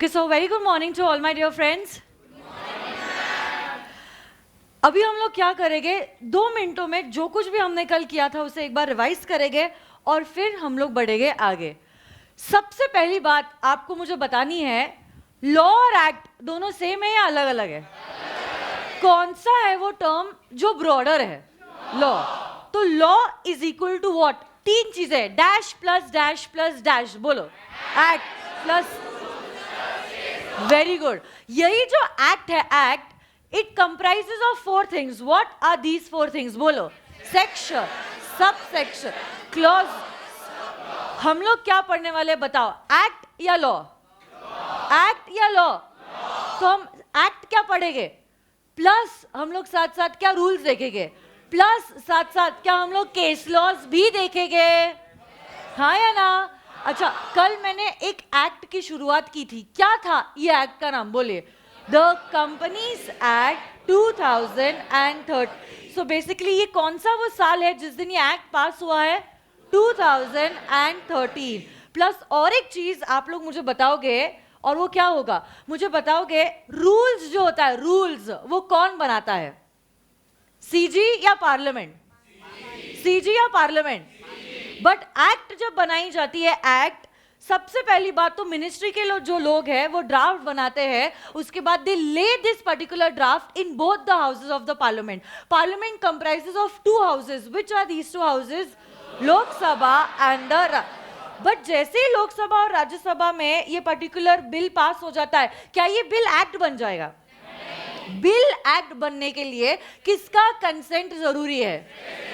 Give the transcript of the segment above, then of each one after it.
Okay, so very good morning to all my dear friends. अभी हम लोग क्या करेंगे, 2 मिनटों में जो कुछ भी हमने कल किया था उसे एक बार रिवाइज करेंगे और फिर हम लोग बढ़ेंगे आगे. सबसे पहली बात आपको मुझे बतानी है, लॉ और एक्ट दोनों सेम है या अलग अलग है? कौन सा है वो टर्म जो ब्रॉडर है? लॉ. तो law is equal to what? 3 चीजें, dash plus dash plus dash. बोलो, एक्ट प्लस. Very good. यही जो एक्ट है, act, it comprises of 4 things. What are these 4 things? बोलो. Section, subsection, clause. हम लोग क्या पढ़ने वाले बताओ, एक्ट या लॉ? एक्ट या लॉ? तो हम एक्ट क्या पढ़ेंगे, प्लस हम लोग साथ साथ क्या रूल्स देखेंगे, प्लस साथ साथ क्या हम लोग केस लॉज भी देखेंगे. हाँ या ना? अच्छा, कल मैंने एक एक्ट की शुरुआत की थी. क्या था ये एक्ट का नाम? बोलिए. The Companies Act 2013. So basically ये कौन सा वो साल है जिस दिन ये एक्ट पास हुआ है? 2013. प्लस और एक चीज आप लोग मुझे बताओगे, और वो क्या होगा मुझे बताओगे, रूल्स जो होता है, रूल्स वो कौन बनाता है? सीजी या पार्लियामेंट? सीजी या पार्लियामेंट? बट एक्ट जब बनाई जाती है, एक्ट, सबसे पहली बात तो मिनिस्ट्री के जो लोग हैं वो ड्राफ्ट बनाते हैं. उसके बाद they lay this particular draft in both the houses of the parliament. Parliament comprises of 2 houses. Which are these 2 houses? Lok Sabha and the. But जैसे ही लोकसभा और राज्यसभा में ये पर्टिकुलर बिल पास हो जाता है, क्या ये बिल एक्ट बन जाएगा? बिल एक्ट बनने के लिए किसका कंसेंट जरूरी है?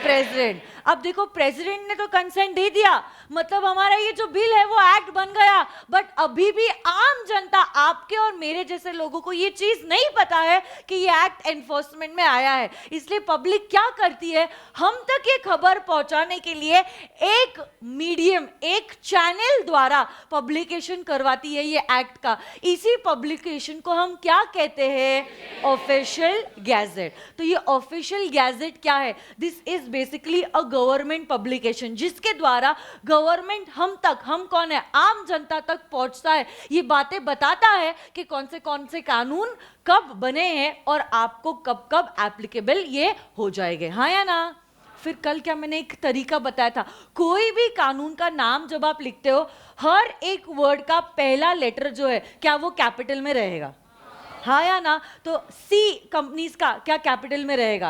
प्रेसिडेंट. अब देखो, प्रेसिडेंट ने तो कंसेंट दे दिया, मतलब हमारा ये जो बिल है वो एक्ट बन गया. बट अभी भी आम जनता, आपके और मेरे जैसे लोगों को ये चीज नहीं पता है कि ये एक्ट एनफोर्समेंट में आया है. इसलिए पब्लिक क्या करती है, हम तक ये खबर पहुंचाने के लिए एक मीडियम, एक चैनल द्वारा पब्लिकेशन करवाती है ये एक्ट का. इसी पब्लिकेशन को हम क्या कहते हैं? Official gazette. तो ये ऑफिशियल गैजेट क्या है? This is basically a government publication, जिसके द्वारा गवर्नमेंट हम तक, हम कौन है, आम जनता तक पहुंचता है. ये बातें बताता है कि कौन से कानून कब बने हैं और आपको कब कब एप्लीकेबल ये हो जाएंगे. हाँ या ना? फिर कल क्या मैंने एक तरीका बताया था, कोई भी कानून का नाम जब आप लिखते हो, हर एक वर्ड का पहला लेटर जो है, क्या वो कैपिटल में रहेगा? हाँ या ना? तो सी कंपनीज का क्या कैपिटल में रहेगा?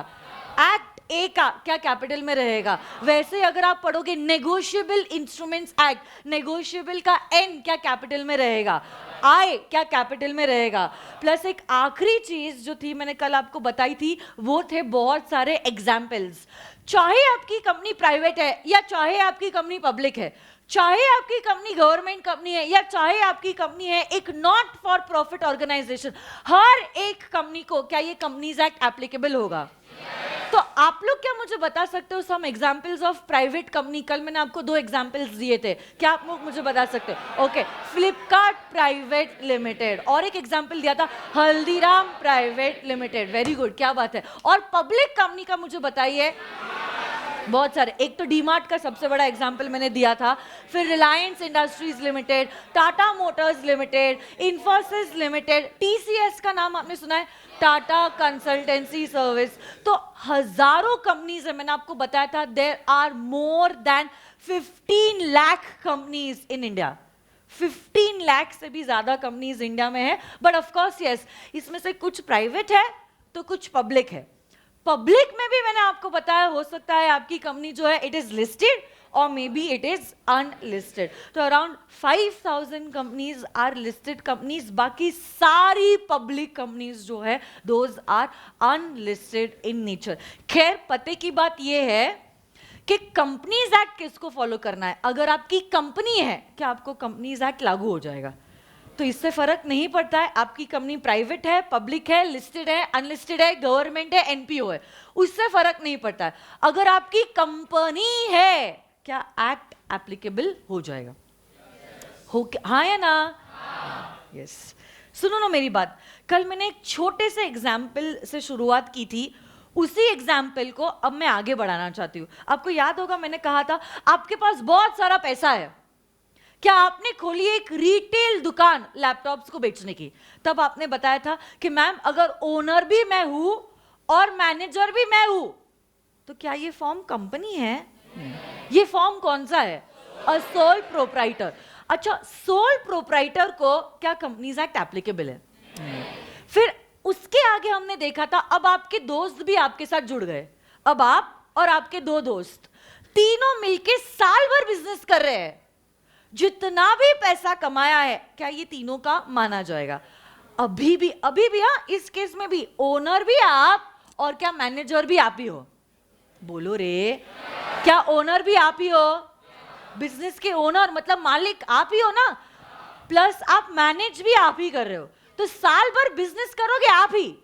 एक्ट ए का क्या कैपिटल में रहेगा? वैसे अगर आप पढ़ोगे नेगोशिएबल इंस्ट्रूमेंट्स एक्ट, नेगोशिएबल का एन क्या कैपिटल में रहेगा? आई क्या कैपिटल में रहेगा? प्लस एक आखिरी चीज जो थी, मैंने कल आपको बताई थी, वो थे बहुत सारे एग्जाम्पल्स. चाहे आपकी कंपनी प्राइवेट है या चाहे आपकी कंपनी पब्लिक है, चाहे आपकी कंपनी गवर्नमेंट कंपनी है या चाहे आपकी कंपनी है एक नॉट फॉर प्रॉफिट ऑर्गेनाइजेशन, हर एक कंपनी को क्या ये कंपनीज एक्ट एप्लीकेबल होगा? तो आप लोग क्या मुझे बता सकते हो some examples of private company? कल मैंने आपको 2 एग्जांपल्स दिए थे, क्या आप लोग मुझे बता सकते हो? ओके, फ्लिपकार्ट प्राइवेट लिमिटेड, और एक एग्जांपल दिया था Haldiram private limited. Very good, क्या बात है. और पब्लिक कंपनी का मुझे बताइए. बहुत सारे. एक तो डीमार्ट का सबसे बड़ा एग्जाम्पल मैंने दिया था, फिर Reliance industries limited, Tata Motors limited, Infosys limited, TCS का नाम आपने सुना है, टाटा कंसल्टेंसी सर्विस. तो हजारों कंपनीज है. मैंने आपको बताया था there are more than 15 lakh companies in India. 15 lakh से भी ज्यादा कंपनीज इंडिया में है. बट ऑफ कोर्स यस, इसमें से कुछ प्राइवेट है तो कुछ पब्लिक है. पब्लिक में भी मैंने आपको बताया, हो सकता है आपकी कंपनी जो है इट इज लिस्टेड और maybe it is unlisted. तो around 5000 companies are listed companies. बाकी सारी पब्लिक कंपनीज जो है those are unlisted in nature. खैर, पते की बात यह है कि कंपनीज एक्ट किसको फॉलो करना है. अगर आपकी कंपनी है, क्या आपको कंपनीज एक्ट लागू हो जाएगा? तो इससे फर्क नहीं पड़ता है आपकी कंपनी प्राइवेट है, पब्लिक है, लिस्टेड है, अनलिस्टेड है, गवर्नमेंट है, एनपीओ है, उससे फर्क नहीं पड़ता है. अगर आपकी कंपनी है, क्या एक्ट एप्लीकेबल हो जाएगा? हो? हाँ या ना? यस. सुनो ना मेरी बात, कल मैंने एक छोटे से एग्जाम्पल से शुरुआत की थी. उसी एग्जाम्पल को अब मैं आगे बढ़ाना चाहती हूँ. आपको याद होगा मैंने कहा था आपके पास बहुत सारा पैसा है, क्या आपने खोली एक रिटेल दुकान लैपटॉप्स को बेचने की? तब आपने बताया था कि मैम अगर ओनर भी मैं हूं और मैनेजर भी मैं हूं तो क्या ये फॉर्म कंपनी है? ये फॉर्म कौन सा है? A sole proprietor. अच्छा, सोल प्रोप्राइटर को क्या कंपनीज एक्ट एप्लीकेबल है? फिर उसके आगे हमने देखा था अब आपके दोस्त भी आपके साथ जुड़ गए। अब आप और आपके दो दोस्त तीनों मिलके साल भर बिजनेस कर रहे हैं। जितना भी पैसा कमाया है क्या ये तीनों का माना जाएगा? अभी भी हाँ, इस केस में भी ओनर भी आप और क्या मैनेजर भी आप ही हो? बोलो रे, क्या ओनर भी आप ही हो? बिजनेस के ओनर मतलब मालिक आप ही हो ना, प्लस आप मैनेज भी आप ही कर रहे हो, तो साल भर बिजनेस करोगे आप ही,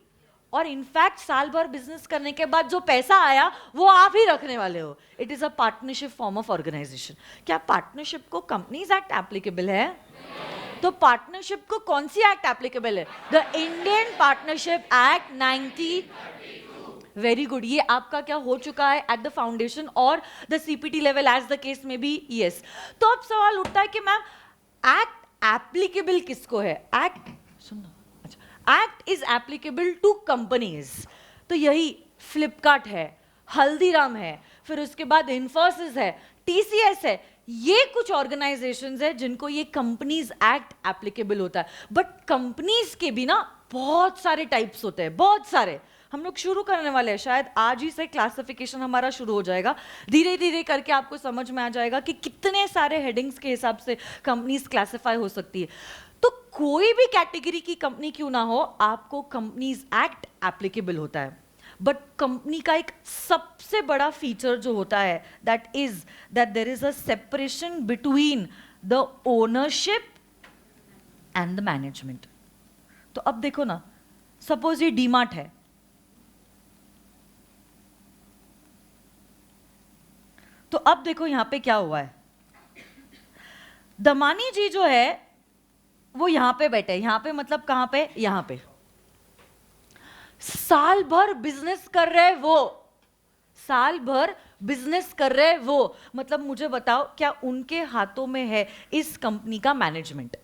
और इनफैक्ट साल भर बिजनेस करने के बाद जो पैसा आया वो आप ही रखने वाले हो। It is a partnership form of organisation. क्या पार्टनरशिप को कंपनीज एक्ट एप्लीकेबल है? तो पार्टनरशिप को कौन सी एक्ट एप्लीकेबल है? The Indian partnership act 90। Very good, ये आपका क्या हो चुका है एट द फाउंडेशन और the CPT level as the case में भी यस। तो अब सवाल उठता है कि मैम एक्ट एप्लीकेबल किसको है? एक्ट सुनना, अच्छा, act is applicable to companies. तो यही फ्लिपकार्ट है, हल्दीराम है, फिर उसके बाद इन्फोसिस है, टीसीएस है, ये कुछ ऑर्गेनाइजेशंस है जिनको ये कंपनीज एक्ट एप्लीकेबल होता है। बट कंपनीज के भी ना बहुत सारे टाइप्स होते हैं, बहुत सारे। हम लोग शुरू करने वाले हैं, शायद आज ही से क्लासिफिकेशन हमारा शुरू हो जाएगा। धीरे धीरे करके आपको समझ में आ जाएगा कि कितने सारे हेडिंग्स के हिसाब से कंपनीज क्लासिफाई हो सकती है। तो कोई भी कैटेगरी की कंपनी क्यों ना हो, आपको कंपनीज एक्ट एप्लीकेबल होता है। बट कंपनी का एक सबसे बड़ा फीचर जो होता है that is that there is a separation between the ownership and the management. तो अब देखो ना, सपोज ये डीमार्ट है, तो अब देखो यहां पे क्या हुआ है। दमानी जी जो है वो यहां पे बैठे, यहां पे मतलब कहां पे? यहां पे साल भर बिजनेस कर रहे वो, साल भर बिजनेस कर रहे वो, मतलब मुझे बताओ क्या उनके हाथों में है इस कंपनी का मैनेजमेंट?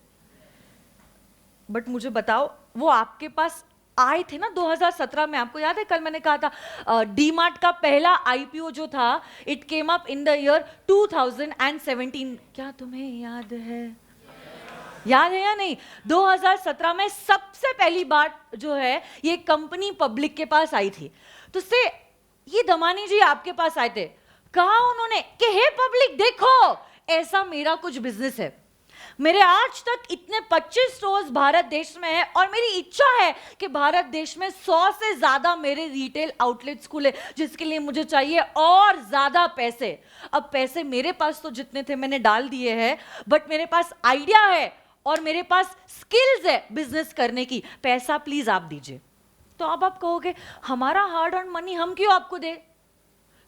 बट मुझे बताओ वो आपके पास आए थे ना 2017 में, आपको याद है कल मैंने कहा था डीमार्ट का पहला आईपीओ जो था it came up in the year 2017। क्या तुम्हें याद है? याद है या नहीं? 2017 में सबसे पहली बार जो है ये कंपनी पब्लिक के पास आई थी। तो से ये दमानी जी आपके पास आए थे, कहा उन्होंने कि हे पब्लिक देखो ऐसा मेरा कुछ बिजनेस है, मेरे आज तक इतने 25 स्टोर्स भारत देश में है और मेरी इच्छा है कि भारत देश में 100 से ज्यादा मेरे रिटेल आउटलेट्स खुले, जिसके लिए मुझे चाहिए और ज्यादा पैसे। अब पैसे मेरे पास तो जितने थे मैंने डाल दिए हैं, बट मेरे पास आइडिया है और मेरे पास स्किल्स है बिजनेस करने की, पैसा प्लीज आप दीजिए। तो अब आप कहोगे हमारा हार्ड अर्न मनी हम क्यों आपको दे?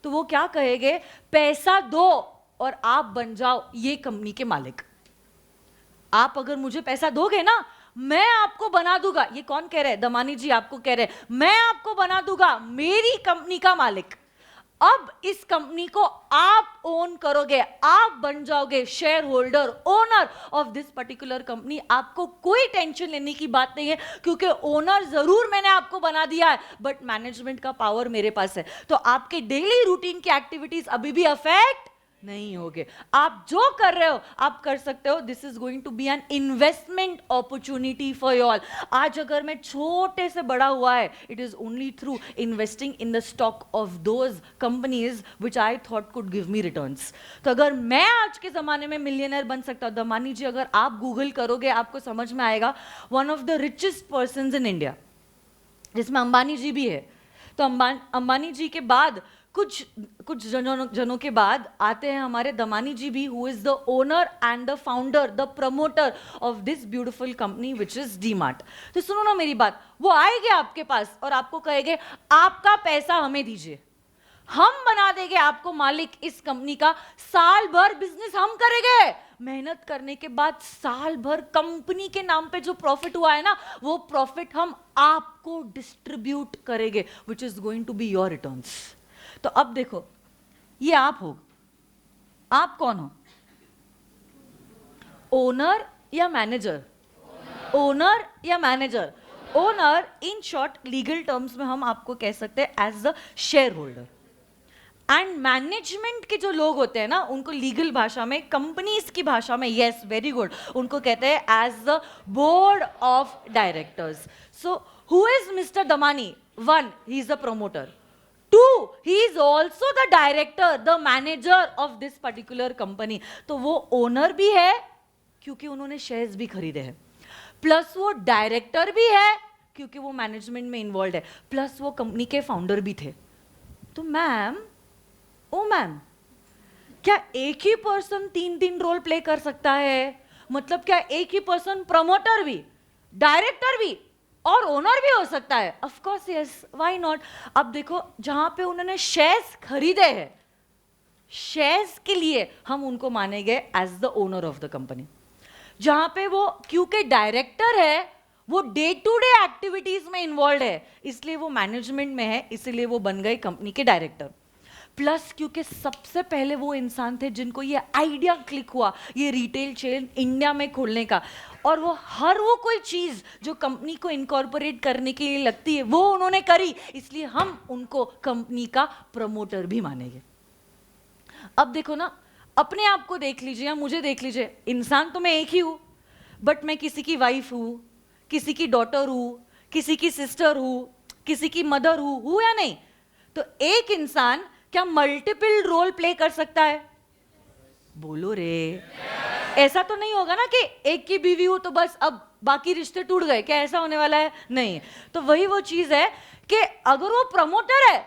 तो वो क्या कहेंगे, पैसा दो और आप बन जाओ ये कंपनी के मालिक। आप अगर मुझे पैसा दोगे ना, मैं आपको बना दूंगा, ये कौन कह रहे हैं? दमानी जी आपको कह रहे हैं, मैं आपको बना दूंगा मेरी कंपनी का मालिक। अब इस कंपनी को आप ओन करोगे, आप बन जाओगे share holder, owner of this particular company. आपको कोई टेंशन लेने की बात नहीं है, क्योंकि ओनर जरूर मैंने आपको बना दिया है, बट मैनेजमेंट का पावर मेरे पास है। तो आपके डेली रूटीन की एक्टिविटीज अभी भी अफेक्ट नहीं होगे। आप जो कर रहे हो आप कर सकते हो। This is going to be an investment opportunity for you all. आज अगर मैं छोटे से बड़ा हुआ है, it is only through investing in the stock of those companies which I thought could give me returns. तो अगर मैं आज के जमाने में मिलियनर बन सकता हूं, दमानी जी अगर आप गूगल करोगे आपको समझ में आएगा one of the richest person in India, जिसमें अंबानी जी भी है। तो अंबानी जी के बाद कुछ जनों के बाद आते हैं हमारे दमानी जी भी, who is the owner and the founder, the promoter of this beautiful company which is DMart. तो सुनो ना मेरी बात, वो आएंगे आपके पास और आपको कहेंगे आपका पैसा हमें दीजिए, हम बना देंगे आपको मालिक इस कंपनी का, साल भर बिजनेस हम करेंगे, मेहनत करने के बाद साल भर कंपनी के नाम पे जो प्रॉफिट हुआ है ना, वो प्रॉफिट हम आपको डिस्ट्रीब्यूट करेंगे, which is going to be your returns. तो अब देखो ये आप हो, आप कौन हो? ओनर या मैनेजर? ओनर या manager? Owner in short legal terms में हम आपको कह सकते हैं as the shareholder. And management के जो लोग होते हैं ना, उनको लीगल भाषा में, कंपनीज की भाषा में, यस वेरी गुड, उनको कहते हैं as the board of directors. So who is mister Damani? One, he is the promoter. Two, he is also the director, the manager of this particular company. तो वो ओनर भी है क्योंकि उन्होंने शेयर्स भी खरीदे हैं, प्लस वो डायरेक्टर भी है क्योंकि वो मैनेजमेंट में इन्वॉल्व है, प्लस वो कंपनी के फाउंडर भी थे। तो मैम, ओ मैम, क्या एक ही पर्सन तीन तीन रोल प्ले कर सकता है? मतलब क्या एक ही पर्सन प्रमोटर भी, डायरेक्टर भी और ओनर भी हो सकता है? Of course yes, why not. अब देखो, जहां पे उन्होंने शेयर्स खरीदे हैं, शेयर्स के लिए हम उनको मानेंगे as the owner of the company. जहां पे वो क्योंकि डायरेक्टर है, वो डे टू डे एक्टिविटीज में इन्वॉल्व है, इसलिए वो मैनेजमेंट में है, इसलिए वो बन गए कंपनी के डायरेक्टर। प्लस क्योंकि सबसे पहले वो इंसान थे जिनको ये आइडिया क्लिक हुआ ये रिटेल चेन इंडिया में खोलने का, और वो कोई चीज जो कंपनी को इनकॉर्पोरेट करने के लिए लगती है वो उन्होंने करी, इसलिए हम उनको कंपनी का प्रमोटर भी मानेंगे। अब देखो ना, अपने आप को देख लीजिए या मुझे देख लीजिए, इंसान तो मैं एक ही हूं, बट मैं किसी की वाइफ हूं, किसी की डॉटर हूं, किसी की सिस्टर हूं, किसी की मदर हूं या नहीं? तो एक इंसान क्या मल्टीपल रोल प्ले कर सकता है? बोलो रे। ऐसा तो नहीं होगा ना कि एक की बीवी हो तो बस अब बाकी रिश्ते टूट गए, क्या ऐसा होने वाला है? नहीं। तो वही वो चीज है कि अगर वो प्रमोटर है,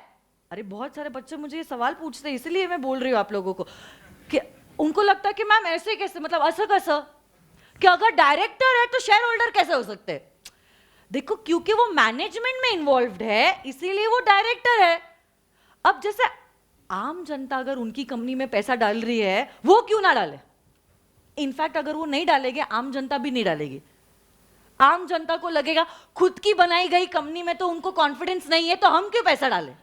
अरे बहुत सारे बच्चे मुझे ये सवाल पूछते हैं, इसलिए मैं बोल रही हूँ आप लोगों को कि उनको लगता है कि मैम ऐसे कैसे, मतलब असं कसं, कि अगर डायरेक्टर है तो शेयर होल्डर कैसे हो सकते हैं? देखो, क्योंकि वो मैनेजमेंट में इन्वॉल्व्ड है इसीलिए वो डायरेक्टर है। अब जैसे आम जनता अगर उनकी कंपनी में पैसा डाल रही है, वो क्यों ना डाले? इनफैक्ट अगर वो नहीं डालेंगे, आम जनता भी नहीं डालेगी। आम जनता को लगेगा खुद की बनाई गई कंपनी में तो उनको कॉन्फिडेंस नहीं है, तो हम क्यों पैसा डालें?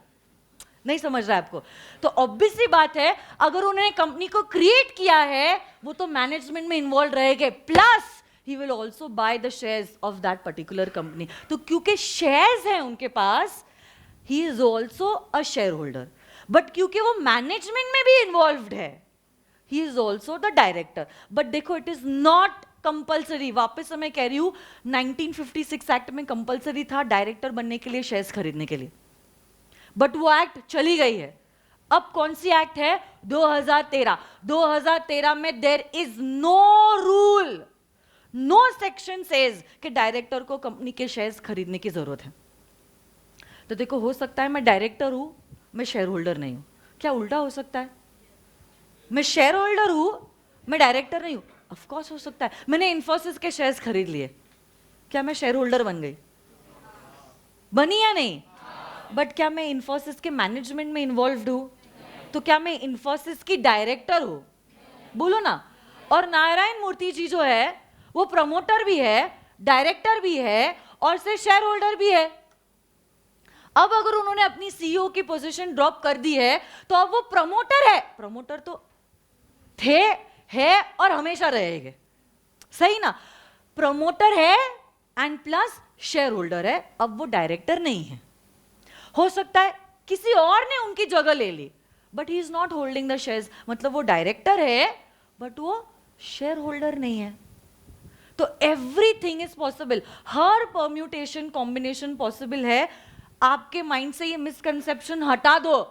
नहीं समझ रहा है आपको? तो ऑब्वियस सी बात है, अगर उन्होंने कंपनी को क्रिएट किया है, वो तो मैनेजमेंट में इन्वॉल्व रहेंगे, plus he will also buy the shares of that particular company। तो क्योंकि शेयर्स हैं उनके पास, he is also a shareholder। But क्योंकि वो मैनेजमेंट में भी इन्वॉल्व्ड है, he is also the director। But देखो, इट इज नॉट कंपल्सरी। वापस से मैं कह रही हूं, 1956 एक्ट में कंपल्सरी था डायरेक्टर बनने के लिए शेयर्स खरीदने के लिए, बट वो एक्ट चली गई है। अब कौन सी एक्ट है? 2013। 2013 में there is no rule, no section says कि डायरेक्टर को कंपनी के शेयर्स खरीदने की जरूरत है। तो देखो, हो सकता है मैं डायरेक्टर हूं, मैं शेयर होल्डर नहीं हूं। क्या उल्टा हो सकता है? मैं शेयर होल्डर हूं, मैं डायरेक्टर नहीं हूं? ऑफ कोर्स हो सकता है। मैंने इन्फोसिस के शेयर्स खरीद लिए, क्या मैं शेयर होल्डर बन गई? बनी या नहीं? बट क्या मैं इन्फोसिस के मैनेजमेंट में इन्वॉल्व्ड हूं? तो क्या मैं इन्फोसिस की डायरेक्टर हूं? बोलो ना। और नारायण मूर्ति जी जो है वो प्रमोटर भी है, डायरेक्टर भी है और से शेयर होल्डर भी है। अब अगर उन्होंने अपनी सीईओ की पोजीशन ड्रॉप कर दी है तो अब वो प्रमोटर है। प्रमोटर तो थे, है और हमेशा रहेंगे, सही ना? प्रमोटर है एंड प्लस शेयर होल्डर है, अब वो डायरेक्टर नहीं है। हो सकता है किसी और ने उनकी जगह ले ली, but he is not holding the shares, मतलब वो डायरेक्टर है बट वो शेयर होल्डर नहीं है। तो everything is possible, her permutation combination possible है। आपके माइंड से ये मिसकंसेप्शन हटा दो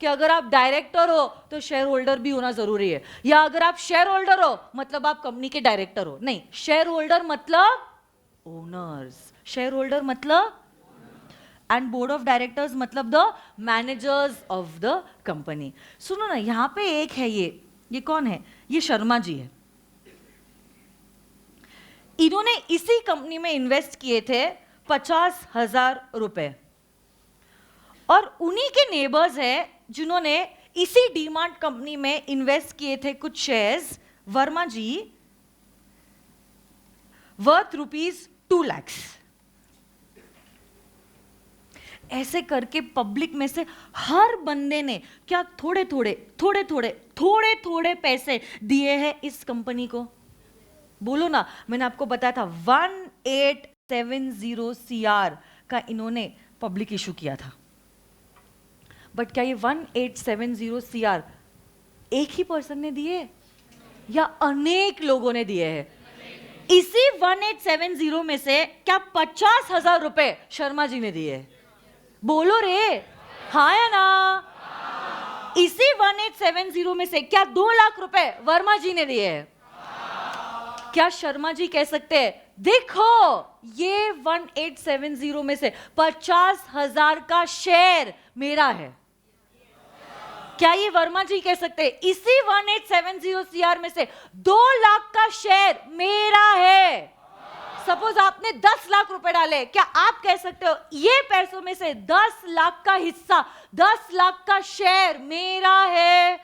कि अगर आप डायरेक्टर हो तो शेयर होल्डर भी होना जरूरी है, या अगर आप शेयर होल्डर हो मतलब आप कंपनी के डायरेक्टर हो। नहीं, शेयर होल्डर मतलब ओनर्स, शेयर होल्डर मतलब, एंड बोर्ड ऑफ डायरेक्टर्स मतलब the managers of the company. सुनो ना, यहां पे एक है, ये कौन है? ये शर्मा जी है। इन्होंने इसी कंपनी में इन्वेस्ट किए थे 50,000 रुपए, और उन्हीं के नेबर्स हैं जिन्होंने इसी डीमार्ट कंपनी में इन्वेस्ट किए थे कुछ शेयर्स, वर्मा जी, वर्थ ₹2 लाख। ऐसे करके पब्लिक में से हर बंदे ने क्या थोड़े थोड़े पैसे दिए हैं इस कंपनी को। बोलो ना, मैंने आपको बताया था 1870 CR का इन्होंने पब्लिक इशू किया था। बट क्या ये 1870 CR एक ही पर्सन ने दिए या अनेक लोगों ने दिए हैं? इसी 1870 में से क्या 50,000 रुपए शर्मा जी ने दिए? बोलो रे, हाँ या ना? इसी 1870 में से क्या 2 लाख रुपए वर्मा जी ने दिए हैं? क्या शर्मा जी कह सकते हैं देखो ये 1870 में से 50,000 का शेयर मेरा है? क्या ये वर्मा जी कह सकते हैं इसी 1870 CR में से 2 लाख का शेयर मेरा है? सपोज आपने 10 लाख रुपए डाले, क्या आप कह सकते हो ये पैसों में से 10 लाख का हिस्सा, 10 लाख का शेयर मेरा है?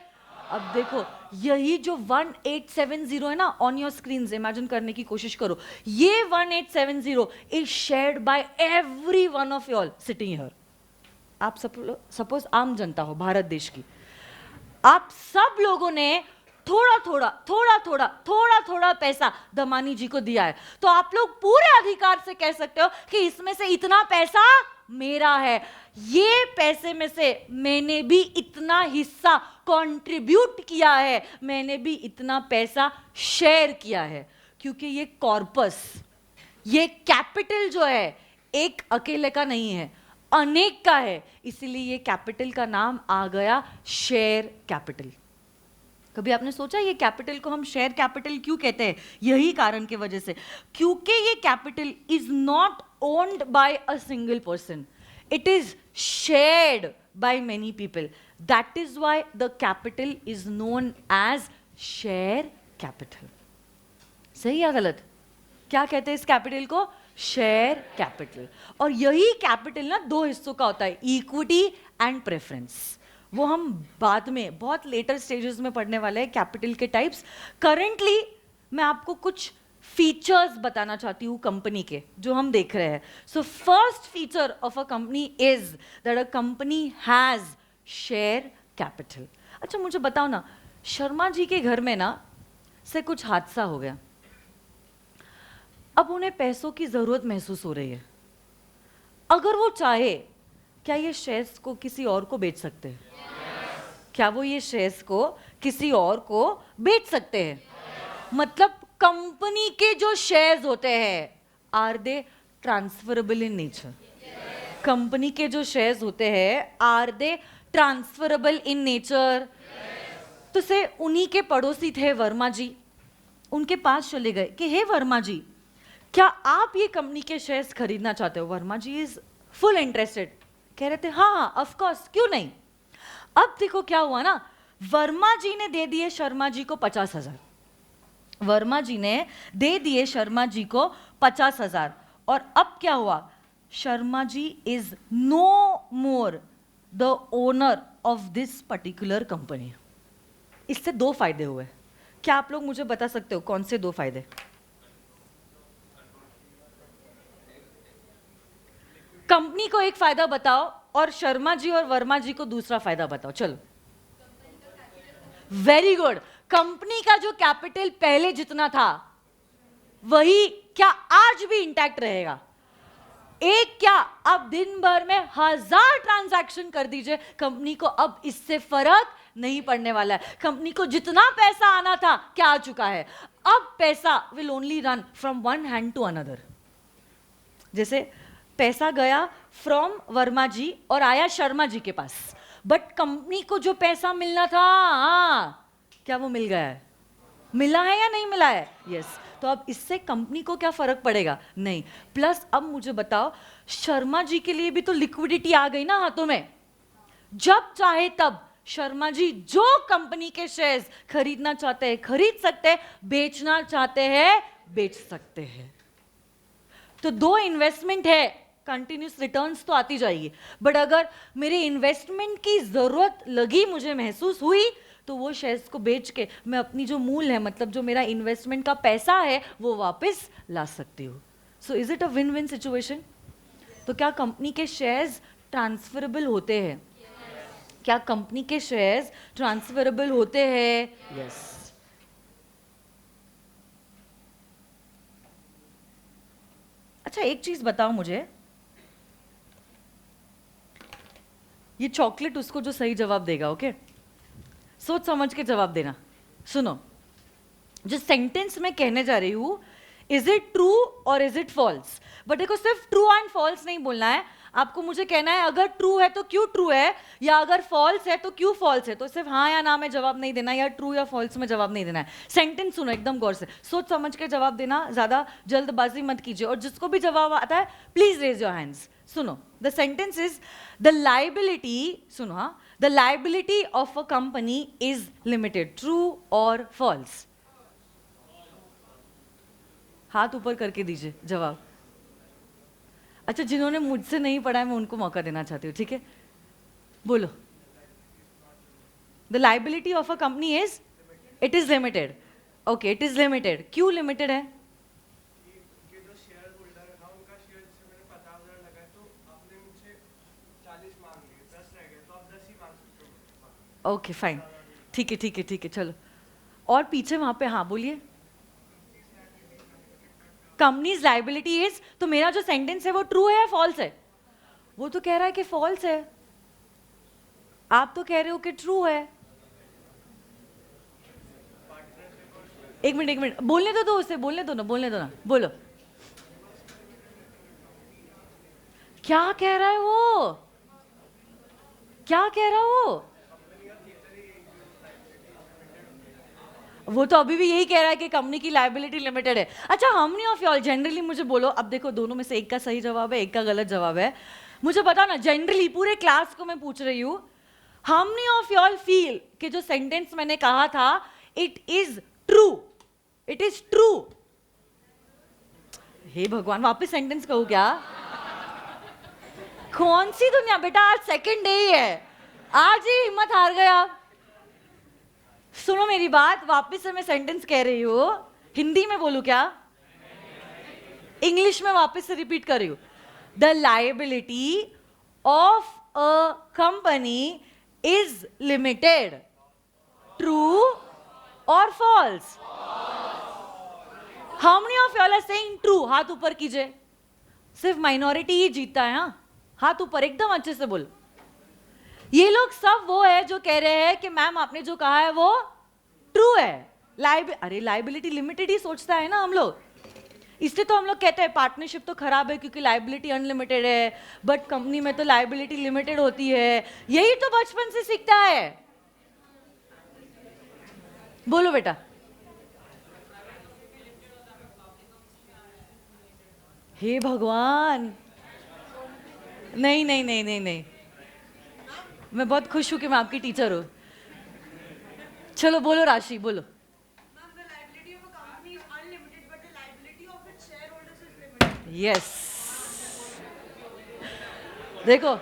अब देखो यही जो 1870 है ना, ऑन योर स्क्रीन इमेजिन करने की कोशिश करो, ये 1870 is shared bye every one of you all sitting here. आप सपोज आम जनता हो भारत देश की, आप सब लोगों ने थोड़ा थोड़ा पैसा दमानी जी को दिया है, तो आप लोग पूरे अधिकार से कह सकते हो कि इसमें से इतना पैसा मेरा है, ये पैसे में से मैंने भी इतना हिस्सा कंट्रीब्यूट किया है, मैंने भी इतना पैसा शेयर किया है। क्योंकि ये कॉर्पस, ये कैपिटल जो है एक अकेले का नहीं है, अनेक का है, इसीलिए ये कैपिटल का नाम आ गया शेयर कैपिटल। कभी आपने सोचा ये कैपिटल को हम शेयर कैपिटल क्यों कहते हैं? यही कारण की वजह से, क्योंकि ये capital is not owned by a single person, it is shared by many people, that is why the capital is known as share capital. सही या गलत? क्या कहते हैं इस कैपिटल को? Share capital. और यही कैपिटल ना 2 हिस्सों का होता है, इक्विटी एंड प्रेफरेंस। वो हम बाद में बहुत लेटर स्टेजेस में पढ़ने वाले हैं कैपिटल के टाइप्स। करंटली मैं आपको कुछ फीचर्स बताना चाहती हूँ कंपनी के, जो हम देख रहे हैं। So first feature of a company is that a company has share capital. अच्छा मुझे बताओ ना, शर्मा जी के घर में ना से कुछ हादसा हो गया, अब उन्हें पैसों की जरूरत महसूस हो रही है। अगर वो चाहे क्या ये शेयर्स को किसी और को बेच सकते हैं? क्या वो ये शेयर्स को किसी और को बेच सकते हैं? मतलब कंपनी के जो शेयर्स होते हैं are they transferable in nature? Company के जो शेयर्स होते हैं are they transferable in nature? तो से उन्हीं के पड़ोसी थे वर्मा जी, उनके पास चले गए कि हे वर्मा जी, क्या आप ये कंपनी के शेयर्स खरीदना चाहते हो? वर्मा जी इज फुल इंटरेस्टेड, कह रहे थे हाँ ऑफ कोर्स, क्यों नहीं। अब देखो क्या हुआ ना, वर्मा जी ने दे दिए शर्मा जी को 50,000, वर्मा जी ने दे दिए शर्मा जी को 50,000। और अब क्या हुआ, Sharma ji is no more the owner of this particular company. इससे 2 फायदे हुए। क्या आप लोग मुझे बता सकते हो कौन से 2 फायदे? कंपनी को एक फायदा बताओ और शर्मा जी और वर्मा जी को दूसरा फायदा बताओ। चलो, वेरी गुड। कंपनी का जो कैपिटल पहले जितना था वही क्या आज भी इंटैक्ट रहेगा? एक क्या, अब दिन भर में 1000 ट्रांजैक्शन कर दीजिए, कंपनी को अब इससे फर्क नहीं पड़ने वाला है। कंपनी को जितना पैसा आना था क्या आ चुका है, अब पैसा will only run from one hand to another. जैसे पैसा गया फ्रॉम वर्मा जी और आया शर्मा जी के पास, बट कंपनी को जो पैसा मिलना था क्या वो मिल गया है? मिला है या नहीं मिला है? यस। तो अब इससे कंपनी को क्या फर्क पड़ेगा? नहीं। प्लस अब मुझे बताओ, शर्मा जी के लिए भी तो लिक्विडिटी आ गई ना हाथों में, जब चाहे तब शर्मा जी जो कंपनी के शेयर्स खरीदना चाहते हैं खरीद सकते हैं, बेचना चाहते हैं बेच सकते हैं। तो 2 इन्वेस्टमेंट है, कंटिन्यूस रिटर्न्स तो आती जाएगी, बट अगर मेरे इन्वेस्टमेंट की जरूरत लगी, मुझे महसूस हुई, तो वो शेयर्स को बेच के मैं अपनी जो मूल है, मतलब जो मेरा इन्वेस्टमेंट का पैसा है, वो वापस ला सकती हूँ। So is it a win win situation? तो क्या कंपनी के शेयर्स ट्रांसफरेबल होते हैं? क्या कंपनी के शेयर्स ट्रांसफरेबल होते हैं? यस। अच्छा एक चीज बताओ मुझे, ये चॉकलेट उसको जो सही जवाब देगा, ओके? सोच समझ के जवाब देना। सुनो, जो सेंटेंस मैं कहने जा रही हूं, इज इट ट्रू और इज इट फॉल्स? बट देखो, सिर्फ ट्रू एंड फॉल्स नहीं बोलना है आपको, मुझे कहना है अगर ट्रू है तो क्यों ट्रू है, या अगर फॉल्स है तो क्यों फॉल्स है। तो सिर्फ हाँ या ना में जवाब नहीं देना, या ट्रू या फॉल्स में जवाब नहीं देना है। सेंटेंस सुनो एकदम गौर से, सोच समझ के जवाब देना, ज्यादा जल्दबाजी मत कीजिए। और जिसको भी जवाब आता है प्लीज रेज योर हैंड्स। सुनो, the sentence is the liability, सुनो हाँ, the liability of a company is limited. True और फॉल्स? हाथ ऊपर करके दीजिए जवाब। अच्छा, जिन्होंने मुझसे नहीं पढ़ा है मैं उनको मौका देना चाहती हूँ, ठीक है? बोलो। The liability of a company is, it is limited. Okay, it is limited. क्यों लिमिटेड है? ओके फाइन, ठीक है ठीक है ठीक है, चलो। और पीछे वहां पे हाँ बोलिए। कंपनीज लाइबिलिटी इज, तो मेरा जो सेंटेंस है वो ट्रू है या फॉल्स है? वो तो कह रहा है कि फॉल्स है, आप तो कह रहे हो कि ट्रू है। एक मिनट बोलने तो दो उसे, बोलने दो ना, बोलो। क्या कह रहा है वो? क्या कह रहा है वो तो अभी भी यही कह रहा है कि कंपनी की लायबिलिटी लिमिटेड है। अच्छा, how many of wall, generally मुझे बोलो, अब देखो दोनों में से एक का सही जवाब है, एक का गलत जवाब है, मुझे बताओ ना, जनरली पूरे क्लास को मैं पूछ रही हूँ, how many of y'all feel कि जो सेंटेंस मैंने कहा था it is true, it is true? हे भगवान, वापस सेंटेंस कहूँ क्या? कौन सी दुनिया बेटा, आज सेकंड डे ही है, आज ही हिम्मत हार गए आप। सुनो मेरी बात, वापस से मैं सेंटेंस कह रही हूँ, हिंदी में बोलूं क्या, इंग्लिश में वापस से रिपीट कर रही हूँ। The liability of a company is limited. True और false? How many of y'all are saying true? हाथ ऊपर कीजिए, सिर्फ माइनॉरिटी ही जीतता है। हाँ, हाथ ऊपर एकदम अच्छे से बोलो। ये लोग सब वो है जो कह रहे हैं कि मैम आपने जो कहा है वो ट्रू है। अरे लाइबिलिटी लिमिटेड ही सोचता है ना हम लोग, इसलिए तो हम लोग कहते हैं पार्टनरशिप तो खराब है क्योंकि लाइबिलिटी अनलिमिटेड है, बट कंपनी में तो लाइबिलिटी लिमिटेड होती है। यही तो बचपन से सीखता है। बोलो बेटा। हे भगवान, नहीं नहीं नहीं नहीं नहीं, मैं बहुत खुश हूं कि मैं आपकी टीचर हूं। चलो बोलो राशि, बोलो। यस, देखो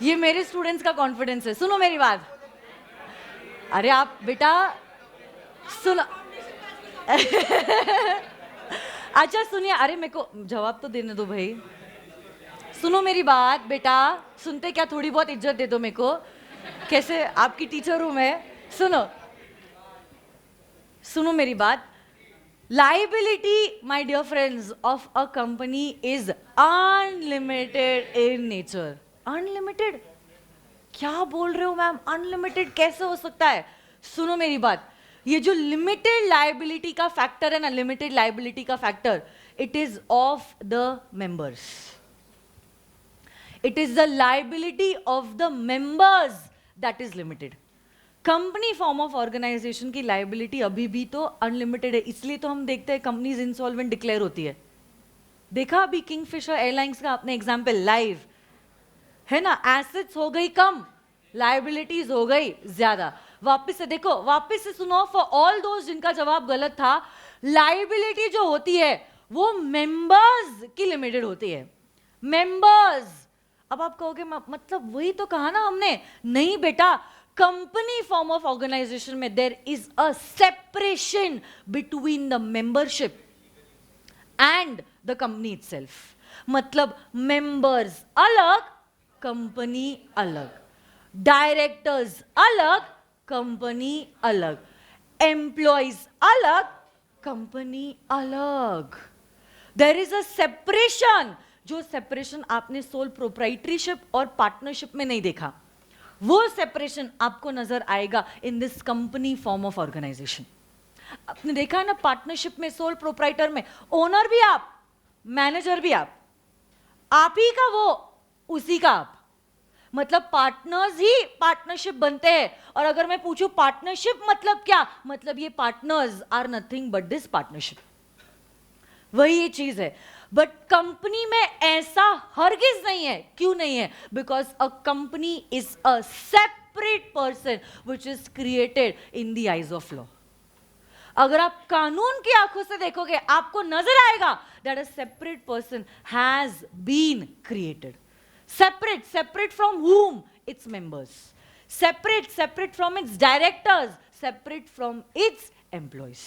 ये मेरे स्टूडेंट्स का कॉन्फिडेंस है। सुनो मेरी बात, अरे आप बेटा सुनो अच्छा सुनिए, अरे मेरे को जवाब तो देने दो भाई। सुनो मेरी बात बेटा, सुनते क्या, थोड़ी बहुत इज्जत दे दो मेरे को, कैसे आपकी टीचर हूं मैं। सुनो सुनो मेरी बात, liability my dear friends of a company is unlimited in nature. Unlimited? क्या बोल रहे हो मैम, अनलिमिटेड कैसे हो सकता है? सुनो मेरी बात, ये जो लिमिटेड लाइबिलिटी का फैक्टर है ना, लिमिटेड लाइबिलिटी का factor, it is of the members, it is the liability of the members that is limited. Company form of organisation की लाइबिलिटी अभी भी तो अनलिमिटेड है, इसलिए तो हम देखते हैं कंपनीज इंसॉल्वेंट डिक्लेयर होती है। देखा अभी किंगफिशर एयरलाइंस का आपने एग्जाम्पल लाइव, है ना, एसेट्स हो गई कम, लाइबिलिटीज हो गई ज्यादा। वापस से देखो, वापस से सुनो, फॉर ऑल दोस्त जिनका जवाब गलत था, लाइबिलिटी जो होती है वो मेंबर्स की लिमिटेड होती है, मेंबर्स। अब आप कहोगे मतलब वही तो कहा ना हमने, नहीं बेटा, कंपनी फॉर्म ऑफ ऑर्गेनाइजेशन में there is a separation between the membership and the company itself. मतलब मेंबर्स अलग, कंपनी अलग, डायरेक्टर्स अलग, कंपनी अलग, एम्प्लॉइज अलग, कंपनी अलग। देयर इज अ सेपरेशन, जो सेपरेशन आपने सोल प्रोप्राइटरीशिप और पार्टनरशिप में नहीं देखा, वो सेपरेशन आपको नजर आएगा in this company form of organisation. आपने देखा है ना, पार्टनरशिप में सोल प्रोप्राइटर में ओनर भी आप, मैनेजर भी आप ही का वो उसी का आप, मतलब पार्टनर्स ही पार्टनरशिप बनते हैं। और अगर मैं पूछूं पार्टनरशिप मतलब क्या, मतलब ये partners are nothing but this partnership, वही ये चीज है। बट कंपनी में ऐसा हरगिज नहीं है। क्यों नहीं है? Because a company is a separate person which is created in the eyes of law. अगर आप कानून की आंखों से देखोगे आपको नजर आएगा that a separate person has been created. Separate from whom? its members, separate from its directors, separate from its employees।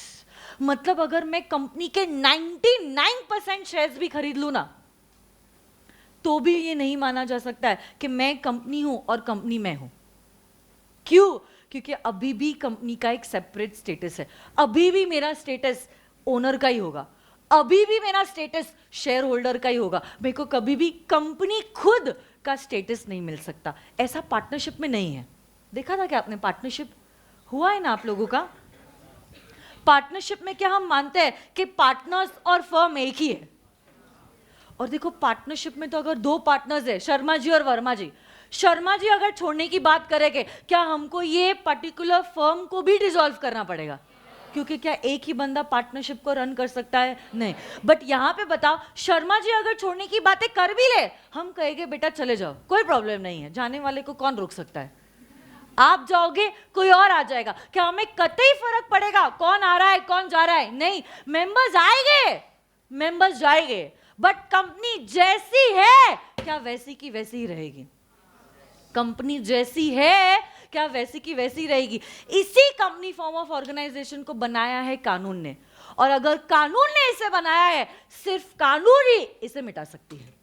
मतलब अगर मैं कंपनी के 99% शेयर्स भी खरीद लूं ना, तो भी ये नहीं माना जा सकता है कि मैं कंपनी हूं और कंपनी मैं हूं। क्यों? क्योंकि अभी भी कंपनी का एक सेपरेट स्टेटस है, अभी भी मेरा स्टेटस ओनर का ही होगा, अभी भी मेरा स्टेटस शेयर होल्डर का ही होगा। मेरे को कभी भी कंपनी खुद का स्टेटस नहीं मिल सकता। ऐसा पार्टनरशिप में नहीं है। देखा था क्या आपने? पार्टनरशिप हुआ है ना आप लोगों का? पार्टनरशिप में क्या हम मानते हैं कि पार्टनर्स और फर्म एक ही है? और देखो पार्टनरशिप में तो अगर दो पार्टनर्स है, शर्मा जी और वर्मा जी, शर्मा जी अगर छोड़ने की बात करेंगे, क्या हमको ये पर्टिकुलर फर्म को भी डिसॉल्व करना पड़ेगा? क्योंकि क्या एक ही बंदा पार्टनरशिप को रन कर सकता है? नहीं। बट यहां पे बताओ, शर्मा जी अगर छोड़ने की बातें कर भी ले, हम कहेंगे बेटा चले जाओ, कोई प्रॉब्लम नहीं है, जाने वाले को कौन रोक सकता है? आप जाओगे कोई और आ जाएगा, क्या हमें कतई फर्क पड़ेगा कौन आ रहा है कौन जा रहा है? नहीं, मेंबर्स आएंगे, मेंबर्स जाएंगे, बट कंपनी जैसी है क्या वैसी की वैसी ही रहेगी? कंपनी जैसी है क्या वैसी की वैसी रहेगी? इसी कंपनी फॉर्म ऑफ ऑर्गेनाइजेशन को बनाया है कानून ने, और अगर कानून ने इसे बनाया है, सिर्फ कानून ही इसे मिटा सकती है।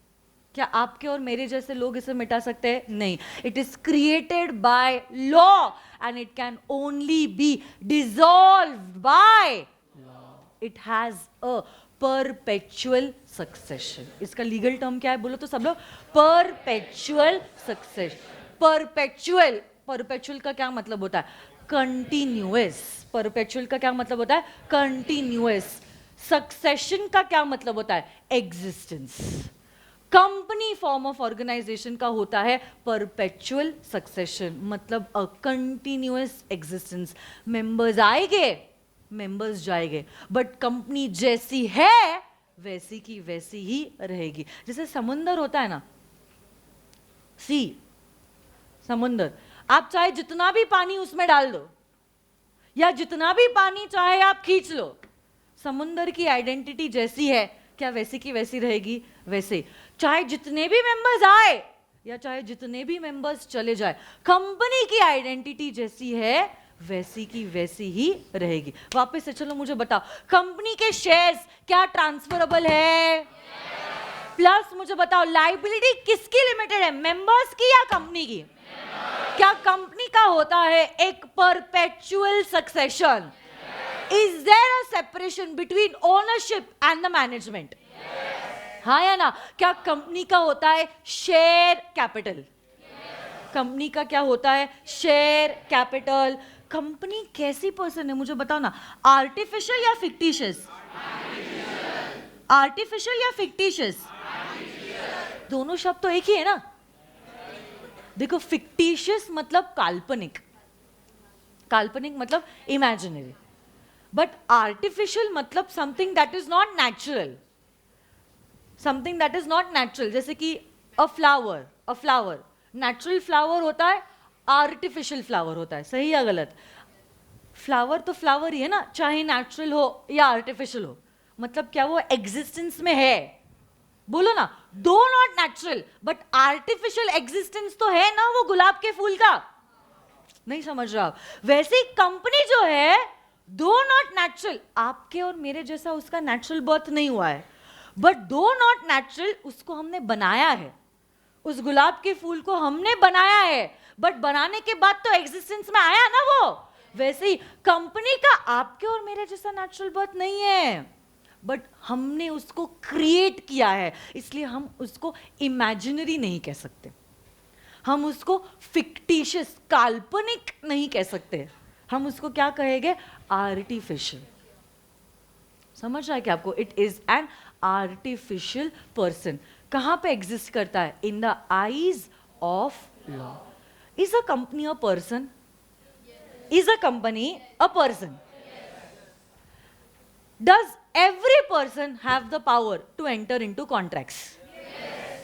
क्या आपके और मेरे जैसे लोग इसे मिटा सकते हैं? नहीं। It is created by law and it can only be dissolved by law. It has a perpetual succession. इसका लीगल टर्म क्या है बोलो तो सब लोग? Perpetual succession. परपेचुअल का क्या मतलब होता है? कंटिन्यूअस। परपेचुअल का क्या मतलब होता है? कंटिन्यूअस। सक्सेशन का क्या मतलब होता है? Existence. Company form of organisation का होता है परपेचुअल सक्सेशन, मतलब अ कंटिन्यूअस एग्जिस्टेंस। मेंबर्स आएंगे, मेंबर्स जाएंगे, बट कंपनी जैसी है वैसी की वैसी ही रहेगी। जैसे समुंदर होता है ना, सी, समुंदर, आप चाहे जितना भी पानी उसमें डाल दो या जितना भी पानी चाहे आप खींच लो, समुंदर की आइडेंटिटी जैसी है क्या वैसी की वैसी रहेगी? वैसे चाहे जितने भी मेंबर्स आए या चाहे जितने भी मेंबर्स चले जाए, कंपनी की आइडेंटिटी जैसी है वैसी की वैसी ही रहेगी। वापस से चलो मुझे बताओ, कंपनी के शेयर्स क्या ट्रांसफरेबल है? प्लस मुझे बताओ लायबिलिटी किसकी लिमिटेड है, मेंबर्स की या कंपनी की? क्या कंपनी का होता है एक perpetual succession? Is there a separation between ownership and the management? हाँ या ना? क्या कंपनी का होता है शेयर कैपिटल? कंपनी का क्या होता है? Share capital. कंपनी कैसी पर्सन है मुझे बताओ ना, आर्टिफिशियल या फिक्टिशियस? आर्टिफिशियल या फिक्टिशियस? दोनों शब्द तो एक ही है ना। देखो फिक्टिशियस मतलब काल्पनिक, काल्पनिक मतलब इमेजिनरी, बट आर्टिफिशियल मतलब something that is not natural, something that is not natural. जैसे कि अ फ्लावर नेचुरल फ्लावर होता है, आर्टिफिशियल फ्लावर होता है। सही या गलत? फ्लावर तो फ्लावर ही है ना, चाहे नेचुरल हो या आर्टिफिशियल हो। मतलब क्या वो एग्जिस्टेंस में है? बोलो ना, दो not natural but artificial existence तो है ना वो गुलाब के फूल का। नहीं समझ रहा आप? वैसे कंपनी जो है, दो नॉट नेचुरल, आपके और मेरे जैसा उसका नेचुरल बर्थ नहीं हुआ है, बट दो नॉट नेचुरल, उसको हमने बनाया है। उस गुलाब के फूल को हमने बनाया है, बट बनाने के बाद तो एग्जिस्टेंस में आया ना वो। वैसे ही कंपनी का आपके और मेरे जैसा नेचुरल बर्थ नहीं है, बट हमने उसको क्रिएट किया है, इसलिए हम उसको इमेजिनरी नहीं कह सकते, हम उसको फिक्टिशियस काल्पनिक नहीं कह सकते, हम उसको क्या कहेंगे? आर्टिफिशियल। समझ रहा है क्या आपको? It is an artificial person. कहां पे एग्जिस्ट करता है? इन the eyes of law. Is a company a person? Is a company a person? Does every person have the power to enter into contracts?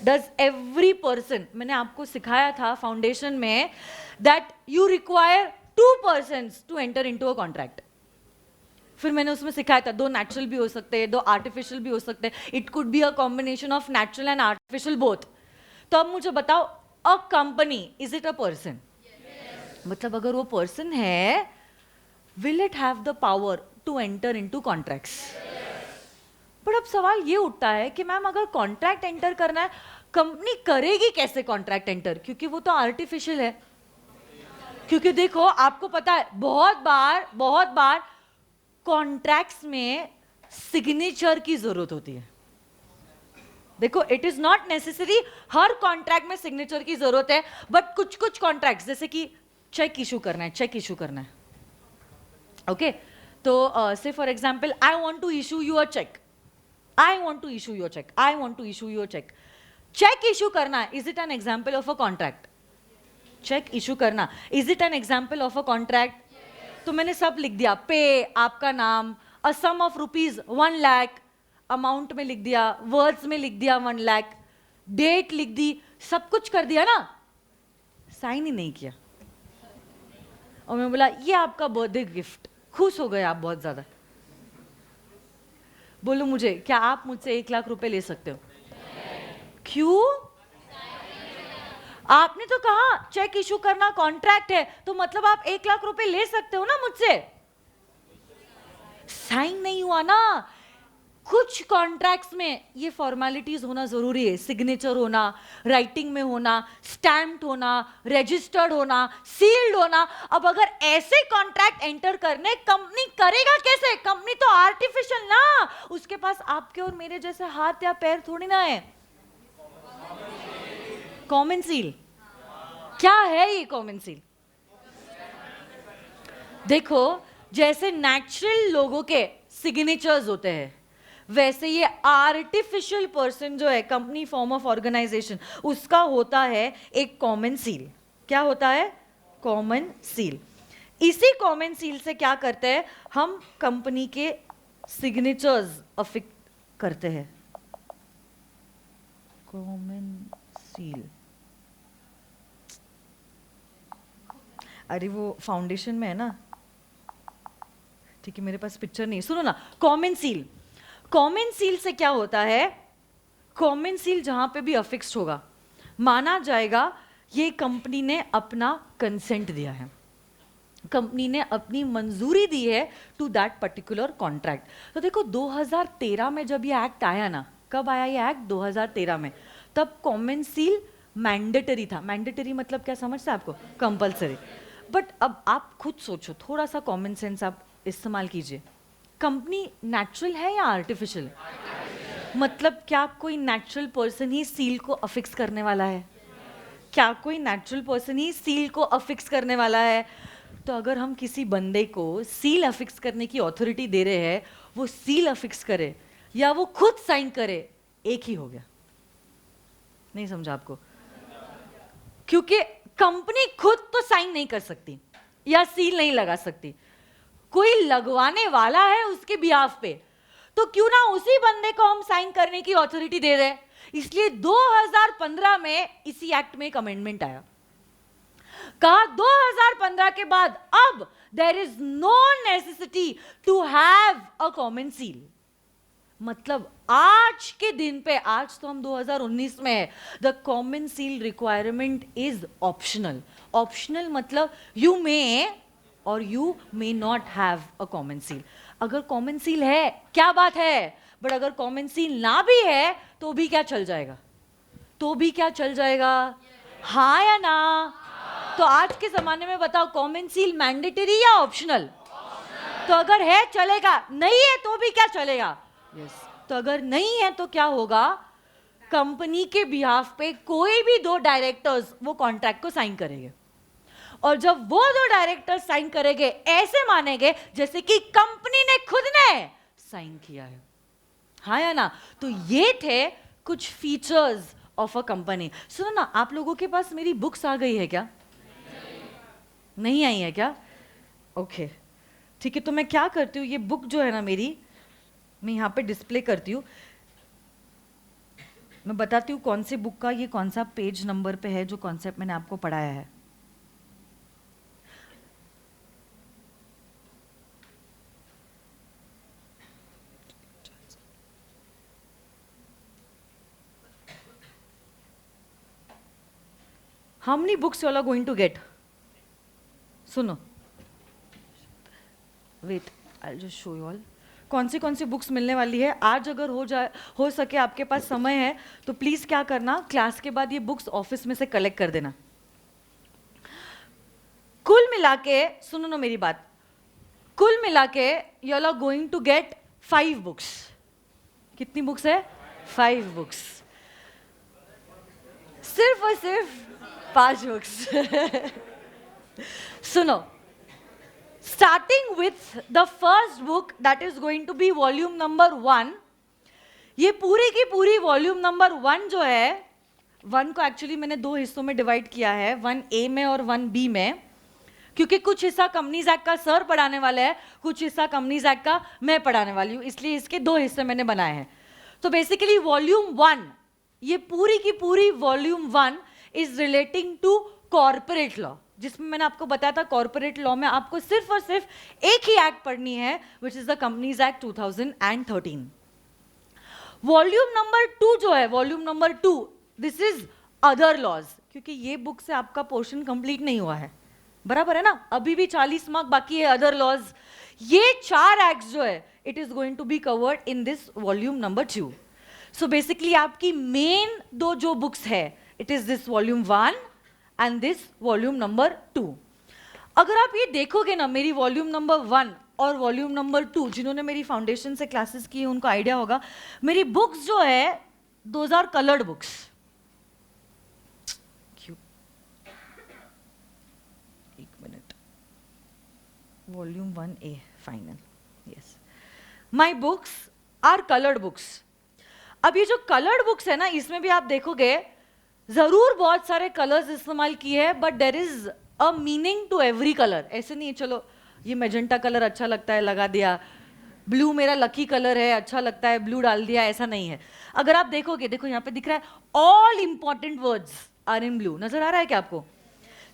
Does every person, मैंने आपको सिखाया था foundation में that you require 2 persons to enter into a contract. फिर मैंने उसमें सिखाया था 2 नेचुरल भी हो सकते हैं, 2 आर्टिफिशियल भी हो सकते हैं, it could be a combination of natural and artificial both. तो अब मुझे बताओ, a company is it a person? मतलब अगर वो पर्सन है, will it have the power to enter into contracts? पर अब सवाल ये उठता है कि मैम अगर कॉन्ट्रैक्ट एंटर करना है, कंपनी करेगी कैसे कॉन्ट्रैक्ट एंटर? क्योंकि वो तो आर्टिफिशियल है। क्योंकि देखो, आपको पता है बहुत बार कॉन्ट्रैक्ट्स में सिग्नेचर की जरूरत होती है। देखो, it is not necessary her contract में सिग्नेचर की जरूरत है, बट कुछ कॉन्ट्रैक्ट्स, जैसे कि चेक इशू करना है, ओके? तो से for example, I want to issue you a cheque, cheque issue करना, is it an example of a contract? Cheque issue करना, is it an example of a contract? तो मैंने सब लिख दिया, पे, आपका नाम, a sum of rupees 1 lakh, amount में लिख दिया, वर्ड्स में लिख दिया 1 लाख, डेट लिख दी, सब कुछ कर दिया ना, साइन ही नहीं किया। और मैं बोला ये आपका बर्थडे गिफ्ट, खुश हो गए आप बहुत ज्यादा। बोलो मुझे, क्या आप मुझसे 1 लाख रुपए ले सकते हो? क्यों? आपने तो कहा चेक इशू करना कॉन्ट्रैक्ट है, तो मतलब आप 1 लाख रुपए ले सकते हो ना मुझसे। साइन नहीं हुआ ना। कुछ कॉन्ट्रैक्ट्स में ये फॉर्मेलिटीज होना जरूरी है, सिग्नेचर होना, राइटिंग में होना, स्टैम्प्ड होना, रजिस्टर्ड होना, सील्ड होना। अब अगर ऐसे कॉन्ट्रैक्ट एंटर करने, कंपनी करेगा कैसे? कंपनी तो आर्टिफिशियल ना, उसके पास आपके और मेरे जैसे हाथ या पैर थोड़ी ना है। कॉमन सील क्या है? ये कॉमन सील देखो, जैसे नेचुरल लोगों के सिग्नेचर्स होते हैं, वैसे ये आर्टिफिशियल पर्सन जो है, कंपनी फॉर्म ऑफ ऑर्गेनाइजेशन, उसका होता है एक कॉमन सील। क्या होता है? Common seal. इसी कॉमन सील से क्या करते हैं हम? कंपनी के सिग्नेचर्स अफिक्स करते हैं। कॉमन सील, अरे वो फाउंडेशन में है ना, ठीक है, मेरे पास पिक्चर नहीं। सुनो ना, कॉमन सील, कॉमन सील से क्या होता है? कॉमन सील जहां पे भी अफिक्स्ड होगा, माना जाएगा ये कंपनी ने अपना कंसेंट दिया है, कंपनी ने अपनी मंजूरी दी है टू दैट पर्टिकुलर कॉन्ट्रैक्ट। तो देखो 2013 में जब ये एक्ट आया ना, कब आया ये एक्ट? 2013 में। तब कॉमन सील मैंडेटरी था। मैंडेटरी मतलब क्या समझते हैं आपको? कंपल्सरी। बट अब आप खुद सोचो, थोड़ा सा कॉमन सेंस आप इस्तेमाल कीजिए। कंपनी नेचुरल है या आर्टिफिशियल? मतलब क्या कोई नेचुरल पर्सन ही सील को अफिक्स करने वाला है? क्या कोई नेचुरल पर्सन ही सील को अफिक्स करने वाला है? तो अगर हम किसी बंदे को सील अफिक्स करने की अथॉरिटी दे रहे हैं, वो सील अफिक्स करे या वो खुद साइन करे, एक ही हो गया। नहीं समझा आपको? क्योंकि कंपनी खुद तो साइन नहीं कर सकती या सील नहीं लगा सकती, कोई लगवाने वाला है उसके बिहाफ पे, तो क्यों ना उसी बंदे को हम साइन करने की अथॉरिटी दे दें। इसलिए 2015 में इसी एक्ट में एक अमेंडमेंट आया, कहा 2015 के बाद अब there is no necessity to have a common seal. मतलब आज के दिन पे, आज तो हम 2019 में है, the common seal requirement is optional. Optional मतलब यू मे और you may not have a common seal. अगर कॉमन सील है क्या बात है, बट अगर कॉमन सील ना भी है तो भी क्या चल जाएगा? तो भी क्या चल जाएगा? हाँ या ना? तो आज के जमाने में बताओ, कॉमन सील मैंडेटरी या ऑप्शनल? तो अगर है चलेगा, नहीं है तो भी क्या चलेगा? यस तो अगर नहीं है तो क्या होगा, कंपनी के बिहाफ पे कोई भी दो डायरेक्टर्स वो कॉन्ट्रैक्ट को साइन करेंगे, और जब वो दो डायरेक्टर्स साइन करेंगे ऐसे मानेंगे जैसे कि कंपनी ने खुद ने साइन किया है, हाँ या ना। तो ये थे कुछ फीचर्स ऑफ अ कंपनी। सुनो ना, आप लोगों के पास मेरी बुक्स आ गई है क्या? नहीं आई है क्या? ओके ठीक है, तो मैं क्या करती हूँ, ये बुक जो है ना मेरी, मैं यहाँ पे डिस्प्ले करती हूँ। मैं बताती हूँ कौन सी बुक का ये कौन सा पेज नंबर पे है जो कॉन्सेप्ट मैंने आपको पढ़ाया है। How many books you all are going to get? सुनो, wait I just show you all कौन सी बुक्स मिलने वाली है आज। अगर हो सके आपके पास समय है तो प्लीज क्या करना, क्लास के बाद ये बुक्स ऑफिस में से कलेक्ट कर देना। कुल मिला के सुनो ना मेरी बात, कुल मिला के you all are going to get 5 books. कितनी बुक्स है? 5 बुक्स, सिर्फ और सिर्फ 5 बुक्स। सुनो, starting with the first book that is going to be volume number 1। ये पूरी की पूरी वॉल्यूम नंबर 1 जो है, 1 को एक्चुअली मैंने 2 हिस्सों में डिवाइड किया है, 1A में और 1B में, क्योंकि कुछ हिस्सा कंपनीज एक्ट का सर पढ़ाने वाला है, कुछ हिस्सा कंपनीज एक्ट का मैं पढ़ाने वाली हूँ, इसलिए इसके 2 हिस्से मैंने बनाए हैं। तो बेसिकली वॉल्यूम 1, ये पूरी की पूरी volume 1 is relating to corporate law, जिसमें मैंने आपको बताया था कॉर्पोरेट लॉ में आपको सिर्फ और सिर्फ एक ही एक्ट पढ़नी है, which is the companies act 2013। Volume number 2 जो है, volume number 2, this is other laws, क्योंकि ये बुक से आपका पोर्शन कंप्लीट नहीं हुआ है, बराबर है ना, अभी भी 40 मार्क बाकी है अदर लॉज। ये 4 एक्ट्स जो है it is going to be covered in this volume number 2। So basically आपकी मेन 2 जो बुक्स है, it is this volume 1 and this volume number 2। अगर आप ये देखोगे ना, मेरी वॉल्यूम नंबर 1 और वॉल्यूम नंबर 2, जिन्होंने मेरी फाउंडेशन से क्लासेस की उनको आइडिया होगा, मेरी बुक्स जो है दोज आर कलर्ड बुक्स। एक minute, volume 1A final, yes, my books are coloured books. अब ये जो कलर्ड बुक्स है ना, इसमें भी आप देखोगे जरूर बहुत सारे कलर्स इस्तेमाल किए हैं, but there is a meaning to every colour. ऐसे नहीं चलो ये मेजेंटा कलर अच्छा लगता है लगा दिया, ब्लू मेरा लकी कलर है अच्छा लगता है ब्लू डाल दिया, ऐसा नहीं है। अगर आप देखोगे, देखो यहाँ पे दिख रहा है all important words are in blue, नजर आ रहा है क्या आपको?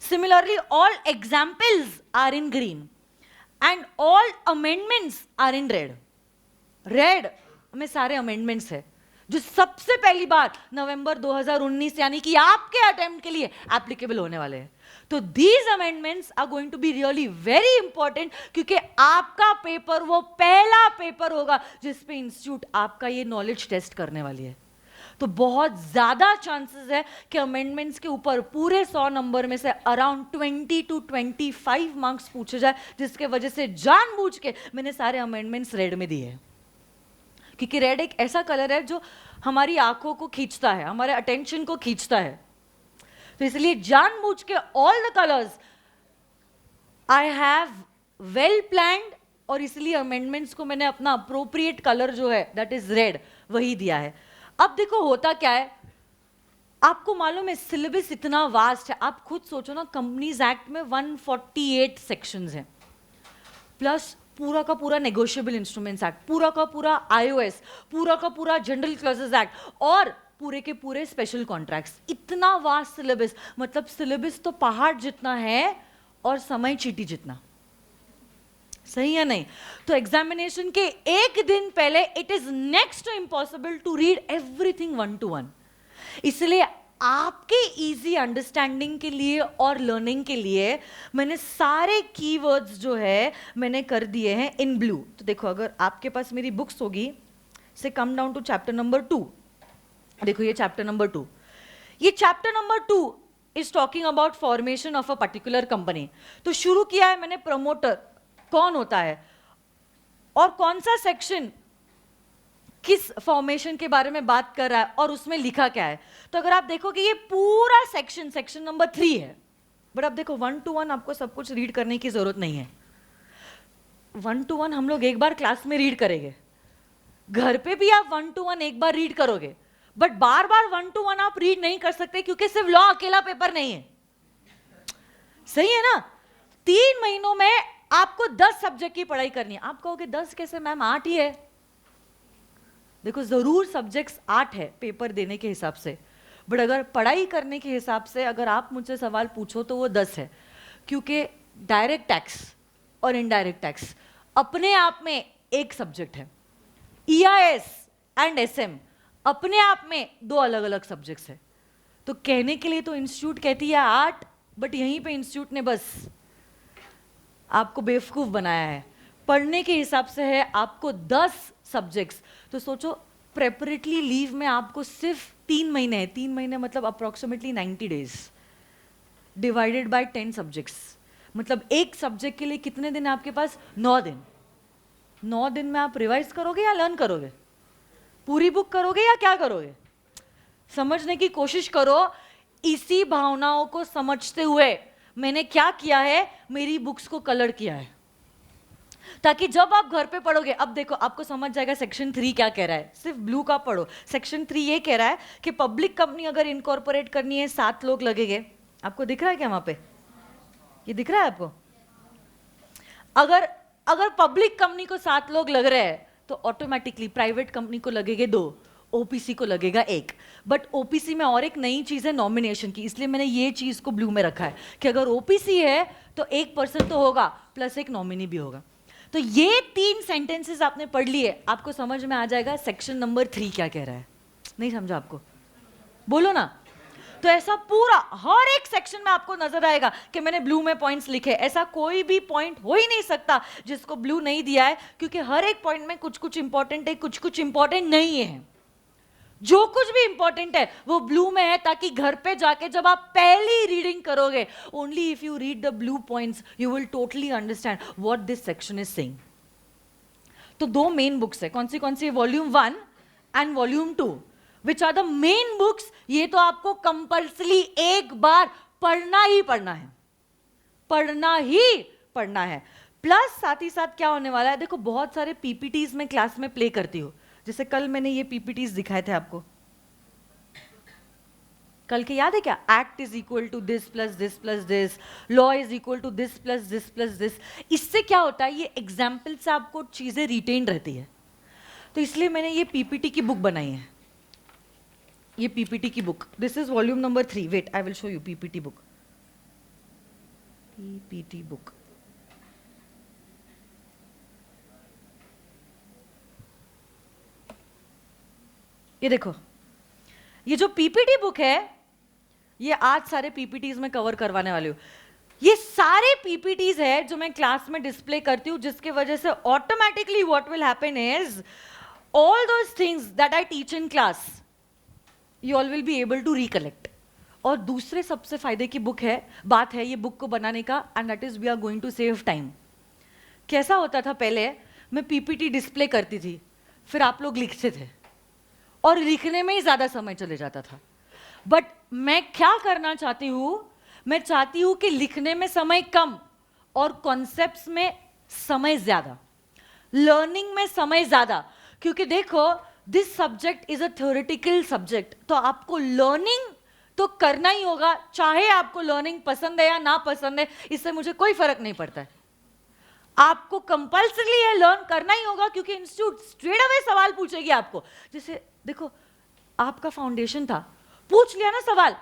Similarly all examples are in green and all amendments are in red. Red में सारे अमेंडमेंट्स है जो सबसे पहली बार नवंबर 2019 यानी कि आपके अटेम्प्ट के लिए एप्लीकेबल होने वाले हैं। तो these amendments are going to be really very important, क्योंकि आपका पेपर वो पहला पेपर होगा जिस पे इंस्टीट्यूट आपका ये नॉलेज टेस्ट करने वाली है। तो बहुत ज्यादा चांसेस है कि अमेंडमेंट्स के ऊपर पूरे 100 नंबर में से अराउंड 20 to 25 मार्क्स पूछे जाए, जिसके वजह से जानबूझ के मैंने सारे अमेंडमेंट्स रेड में दिए हैं, क्योंकि रेड एक ऐसा कलर है जो हमारी आंखों को खींचता है, हमारे अटेंशन को खींचता है। तो इसलिए जानबूझ के all the colours I have well planned, और इसलिए अमेंडमेंट्स को मैंने अपना अप्रोप्रिएट कलर जो है दैट इज रेड वही दिया है। अब देखो होता क्या है, आपको मालूम है सिलेबस इतना वास्ट है, आप खुद सोचो ना, कंपनीज एक्ट में 148 सेक्शंस हैं, प्लस पूरा का पूरा नेगोशिएबल इंस्ट्रूमेंट्स एक्ट, पूरा का पूरा iOS, पूरा का पूरा जनरल क्लॉजेस एक्ट, और पूरे के पूरे स्पेशल कॉन्ट्रैक्ट्स। इतना वास्ट सिलेबस, मतलब सिलेबस तो पहाड़ जितना है और समय चीटी जितना, सही है नहीं? तो एग्जामिनेशन के एक दिन पहले it is next to impossible to read everything 1 to 1। इसलिए आपके इजी अंडरस्टैंडिंग के लिए और लर्निंग के लिए मैंने सारे कीवर्ड्स जो है मैंने कर दिए हैं इन ब्लू। तो देखो, अगर आपके पास मेरी बुक्स होगी, से come down to chapter number 2, देखो ये चैप्टर नंबर 2, ये chapter number 2 is talking about formation of a particular company. तो शुरू किया है मैंने प्रमोटर कौन होता है और कौन सा सेक्शन किस फॉर्मेशन के बारे में बात कर रहा है और उसमें लिखा क्या है। तो अगर आप देखोगे ये पूरा सेक्शन नंबर 3 है, बट अब देखो 1 to 1 आपको सब कुछ रीड करने की जरूरत नहीं है। 1 to 1 हम लोग एक बार क्लास में रीड करेंगे, घर पे भी आप 1 to 1 एक बार रीड करोगे, बट बार बार 1 to 1 आप रीड नहीं कर सकते क्योंकि सिर्फ लॉ अकेला पेपर नहीं है, सही है ना। 3 महीनों में आपको 10 सब्जेक्ट की पढ़ाई करनी है। आप कहोगे 10 कैसे मैम, 8 ही है। देखो जरूर सब्जेक्ट्स 8 है पेपर देने के हिसाब से, बट अगर पढ़ाई करने के हिसाब से अगर आप मुझसे सवाल पूछो तो वो 10 है, क्योंकि डायरेक्ट टैक्स और इनडायरेक्ट टैक्स अपने आप में एक सब्जेक्ट है, EIS एंड SM अपने आप में 2 अलग अलग सब्जेक्ट्स है। तो कहने के लिए तो इंस्टीट्यूट कहती है 8, बट यहीं पे इंस्टीट्यूट ने बस आपको बेवकूफ बनाया है। पढ़ने के हिसाब से है आपको 10 सब्जेक्ट्स। तो सोचो प्रेपरेटरी लीव में आपको सिर्फ 3 महीने है, 3 महीने मतलब approximately 90 days divided by 10 subjects, मतलब एक सब्जेक्ट के लिए कितने दिन है आपके पास, 9 दिन। 9 दिन में आप रिवाइज करोगे या लर्न करोगे, पूरी बुक करोगे या क्या करोगे, समझने की कोशिश करो। इसी भावनाओं को समझते हुए मैंने क्या किया है, मेरी बुक्स को कलर किया है, ताकि जब आप घर पे पढ़ोगे, अब देखो आपको समझ जाएगा सेक्शन 3 क्या कह रहा है। सिर्फ ब्लू का पढ़ो। सेक्शन 3 ये कह रहा है कि पब्लिक कंपनी अगर इनकॉर्पोरेट करनी है 7 लोग लगेंगे। आपको दिख रहा है क्या वहां पे, ये दिख रहा है आपको। अगर पब्लिक कंपनी को 7 लोग लग रहे हैं तो ऑटोमेटिकली प्राइवेट कंपनी को लगेंगे 2, ओपीसी को लगेगा 1। बट ओपीसी में और एक नई चीज है नॉमिनेशन की, इसलिए मैंने ये चीज को ब्लू में रखा है कि अगर ओपीसी है तो 1% तो होगा प्लस एक नॉमिनी भी होगा। तो ये 3 सेंटेंसेस आपने पढ़ लिए, आपको समझ में आ जाएगा सेक्शन नंबर 3 क्या कह रहा है। नहीं समझा आपको, बोलो ना। तो ऐसा पूरा हर एक सेक्शन में आपको नजर आएगा कि मैंने ब्लू में पॉइंट्स लिखे। ऐसा कोई भी पॉइंट हो ही नहीं सकता जिसको ब्लू नहीं दिया है, क्योंकि हर एक पॉइंट में कुछ कुछ इंपॉर्टेंट है, कुछ कुछ इंपॉर्टेंट नहीं है। जो कुछ भी इंपॉर्टेंट है वो ब्लू में है, ताकि घर पे जाके जब आप पहली रीडिंग करोगे, only if you read the blue points you will totally understand what this section is saying. तो 2 मेन बुक्स है, कौन सी, volume 1 and volume 2, which are the main books. ये तो आपको कंपल्सरी एक बार पढ़ना ही पढ़ना है, पढ़ना ही पढ़ना है। प्लस साथ ही साथ क्या होने वाला है, देखो बहुत सारे पीपीटीज में क्लास में प्ले करती हूँ। जैसे कल मैंने ये पीपीटीज दिखाए थे आपको, कल के याद है क्या, act is equal to this plus this plus this, law is equal to this plus this plus this. इससे क्या होता है, ये एग्जाम्पल से आपको चीजें रिटेन रहती है। तो इसलिए मैंने ये पीपीटी की बुक बनाई है, ये पीपीटी की book. This is volume number 3। Wait I will show you PPT book, PPT book. ये देखो, ये जो पीपीटी बुक है ये आज सारे पीपीटीज में कवर करवाने वाली हूं। ये सारे पीपीटीज है जो मैं क्लास में डिस्प्ले करती हूं, जिसके वजह से automatically what will happen is all those things that I teach in class you all will be able to recollect. और दूसरे सबसे फायदे की बात है ये बुक को बनाने का, and that is we are going to save time. कैसा होता था पहले, मैं पीपीटी डिस्प्ले करती थी, फिर आप लोग लिखते थे और लिखने में ही ज्यादा समय चले जाता था। बट मैं क्या करना चाहती हूं, मैं चाहती हूं कि लिखने में समय कम और कॉन्सेप्ट्स में समय ज्यादा, लर्निंग में समय ज्यादा। क्योंकि देखो this subject is a theoretical subject, तो आपको लर्निंग तो करना ही होगा, चाहे आपको लर्निंग पसंद है या ना पसंद है, इससे मुझे कोई फर्क नहीं पड़ता है। आपको कंपल्सरी है लर्न करना ही होगा, क्योंकि इंस्टीट्यूट स्ट्रेट अवे सवाल पूछेगी आपको। जैसे देखो आपका फाउंडेशन था, पूछ लिया ना सवाल,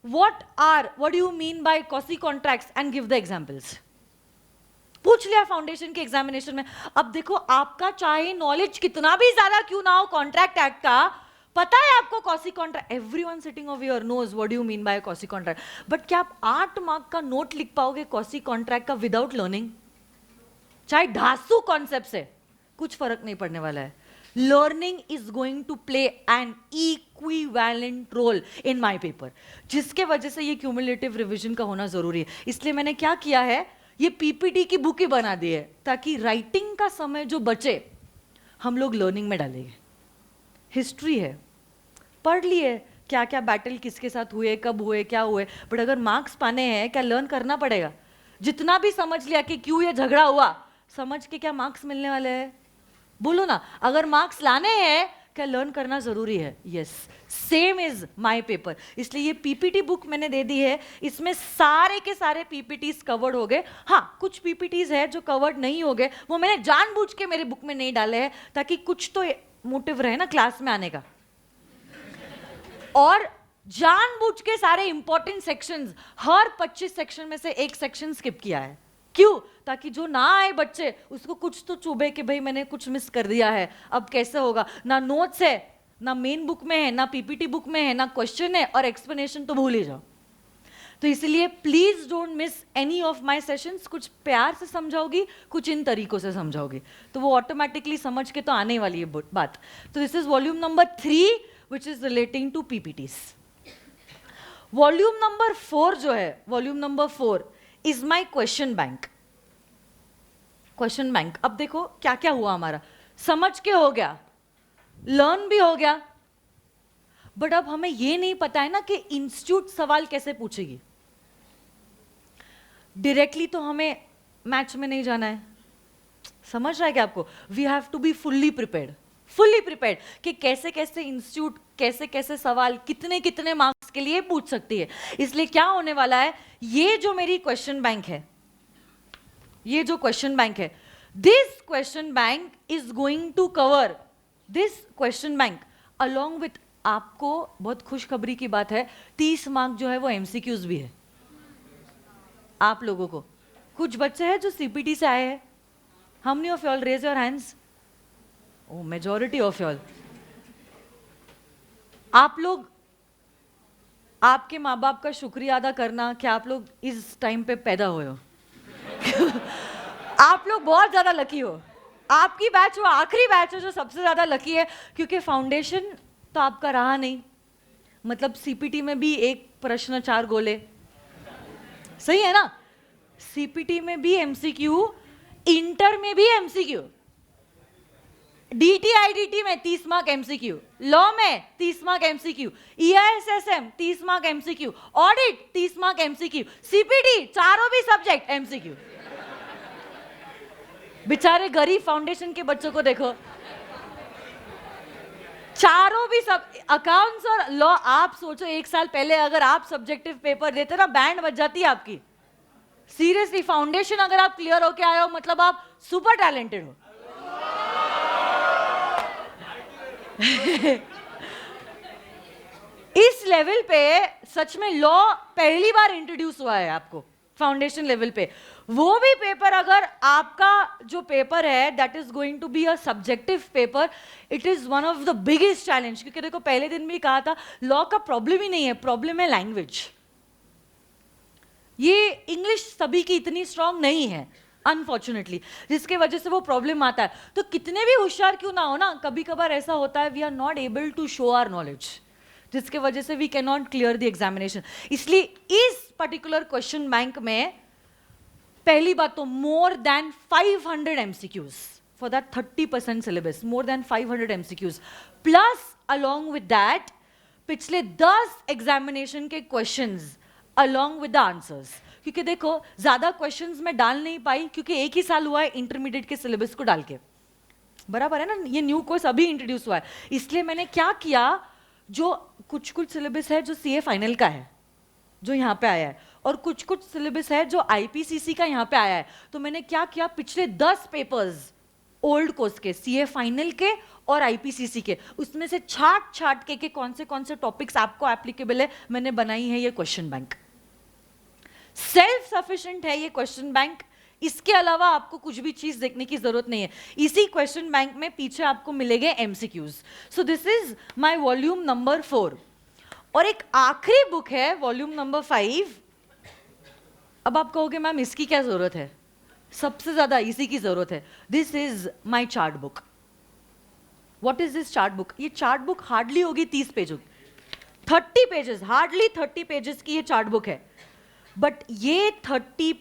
what do you mean by quasi contracts and give the examples, पूछ लिया फाउंडेशन के एग्जामिनेशन में। अब देखो आपका चाहे नॉलेज कितना भी ज्यादा क्यों ना हो कॉन्ट्रैक्ट एक्ट का, पता है आपको quasi contract, everyone sitting over here knows what do you mean by quasi contract. But क्या आप 8 मार्क का नोट लिख पाओगे कॉसी कॉन्ट्रैक्ट का विदाउट लर्निंग? चाहे ढासू कॉन्सेप्ट से, कुछ फर्क नहीं पड़ने वाला है। Learning is going to play an equivalent role in my paper, जिसके वजह से ये क्यूमुलेटिव रिविजन का होना जरूरी है। इसलिए मैंने क्या किया है, ये पीपीटी की बुक ही बना दी है, ताकि राइटिंग का समय जो बचे हम लोग लर्निंग में डालेंगे। हिस्ट्री है, पढ़ लिए क्या क्या बैटल किसके साथ हुए, कब हुए, क्या हुए, बट अगर मार्क्स पाने हैं क्या लर्न करना पड़ेगा। जितना भी समझ लिया कि क्यों ये झगड़ा हुआ, समझ के क्या मार्क्स मिलने वाले हैं? बोलो ना, अगर मार्क्स लाने हैं क्या लर्न करना जरूरी है? Yes, same is my paper. इसलिए ये पीपीटी बुक मैंने दे दी है, इसमें सारे के सारे पीपीटीज कवर्ड हो गए। हाँ, कुछ पीपीटीज है जो कवर्ड नहीं हो गए, वो मैंने जानबूझ के मेरे बुक में नहीं डाले हैं ताकि कुछ तो मोटिव रहे ना क्लास में आने का। और जानबूझ के सारे इंपॉर्टेंट सेक्शंस, हर 25 सेक्शन में से एक सेक्शन स्किप किया है। क्यों? ताकि जो ना आए बच्चे उसको कुछ तो चुभे कि भाई मैंने कुछ मिस कर दिया है, अब कैसे होगा। ना नोट्स है, ना मेन बुक में है, ना पीपीटी बुक में है, ना क्वेश्चन है, और एक्सप्लेनेशन तो भूल ही जाओ। तो इसलिए please don't miss any of my sessions. कुछ प्यार से समझाओगी, कुछ इन तरीकों से समझाओगी, तो वो ऑटोमेटिकली समझ के तो आने वाली है बात। तो this is volume number 3 which is relating to PPTs. Volume number 4 जो है, volume number 4 is my question bank. Question bank. अब देखो क्या क्या हुआ हमारा, समझ के हो गया, लर्न भी हो गया, बट अब हमें ये नहीं पता है ना कि इंस्टीट्यूट सवाल कैसे पूछेगी। डायरेक्टली तो हमें मैच में नहीं जाना है, समझ रहा है क्या आपको? We have to be fully prepared कि कैसे कैसे इंस्टीट्यूट कैसे कैसे सवाल कितने कितने मार्क्स के लिए पूछ सकती है। इसलिए क्या होने वाला है, ये जो मेरी क्वेश्चन बैंक है, ये जो क्वेश्चन बैंक है, this question bank is going to cover this question bank along with, आपको बहुत खुशखबरी की बात है, 30 मार्क जो है वो एमसीक्यूज भी है आप लोगों को। कुछ बच्चे हैं जो सीपीटी से आए हैं, how many of y'all raise your hands? Oh, majority of y'all. आप लोग, आपके माँ बाप का शुक्रिया अदा करना कि आप लोग इस टाइम पे पैदा हुए हो। आप लोग बहुत ज्यादा लकी हो। आपकी बैच वो आखिरी बैच है जो सबसे ज्यादा लकी है, क्योंकि फाउंडेशन तो आपका रहा नहीं। मतलब सीपीटी में भी एक प्रश्न 4 गोले, सही है ना? सीपीटी में भी एमसीक्यू, इंटर में भी एमसीक्यू, डीटीआईडीटी में 30 मार्क एमसीक्यू, लॉ में 30 mark MCQ, EISSM 30 mark MCQ, audit 30 mark MCQ, CPT चारों भी सब्जेक्ट एमसीक्यू। बेचारे गरीब फाउंडेशन के बच्चों को देखो, चारों भी सब, अकाउंट्स और लॉ। आप सोचो 1 साल पहले अगर आप सब्जेक्टिव पेपर देते ना, बैंड बज जाती है आपकी। सीरियसली, फाउंडेशन अगर आप क्लियर होके आए हो मतलब आप सुपर टैलेंटेड हो। इस लेवल पे सच में लॉ पहली बार इंट्रोड्यूस हुआ है आपको फाउंडेशन लेवल पे। वो भी पेपर, अगर आपका जो पेपर है that is going to be a subjective paper, it is one of the biggest challenge. क्योंकि देखो पहले दिन भी कहा था, लॉ का प्रॉब्लम ही नहीं है, प्रॉब्लम है लैंग्वेज। ये इंग्लिश सभी की इतनी स्ट्रांग नहीं है अनफॉर्चुनेटली, जिसके वजह से वो प्रॉब्लम आता है। तो कितने भी होशियार क्यों ना हो ना, कभी कभार ऐसा होता है we are not able to show our knowledge, जिसके वजह से we can not clear the examination. इसलिए इस पर्टिकुलर क्वेश्चन बैंक में पहली बात तो more than 500 MCQs for that 30% syllabus, more than 500 MCQs plus along with that पिछले 10 एग्जामिनेशन के questions along with the answers. क्योंकि देखो ज्यादा क्वेश्चंस मैं डाल नहीं पाई क्योंकि एक ही साल हुआ है इंटरमीडिएट के सिलेबस को डाल के, बराबर है ना? ये न्यू कोर्स अभी इंट्रोड्यूस हुआ है। इसलिए मैंने क्या किया, जो कुछ सिलेबस है जो सीए फाइनल का है जो यहाँ पे आया है, और कुछ सिलेबस है जो आईपीसीसी का यहाँ पे आया है, तो मैंने क्या किया, पिछले 10 पेपर्स ओल्ड कोर्स के, सीए फाइनल के और आईपीसीसी के, उसमें से छाट के कौन से टॉपिक्स आपको एप्लीकेबल है, मैंने बनाई है ये क्वेश्चन बैंक। सेल्फ सफिशिएंट है ये क्वेश्चन बैंक, इसके अलावा आपको कुछ भी चीज देखने की जरूरत नहीं है। इसी क्वेश्चन बैंक में पीछे आपको मिलेंगे MCQs. So this is my volume number 4। और एक आखिरी बुक है वॉल्यूम नंबर 5। अब आप कहोगे मैम इसकी क्या जरूरत है? सबसे ज्यादा इसी की जरूरत है। This is my chart book. What is this chart book? ये चार्ट बुक हार्डली होगी 30 पेज, 30 पेजेस, हार्डली 30 पेजेस की ये चार्ट बुक है। बट ये 30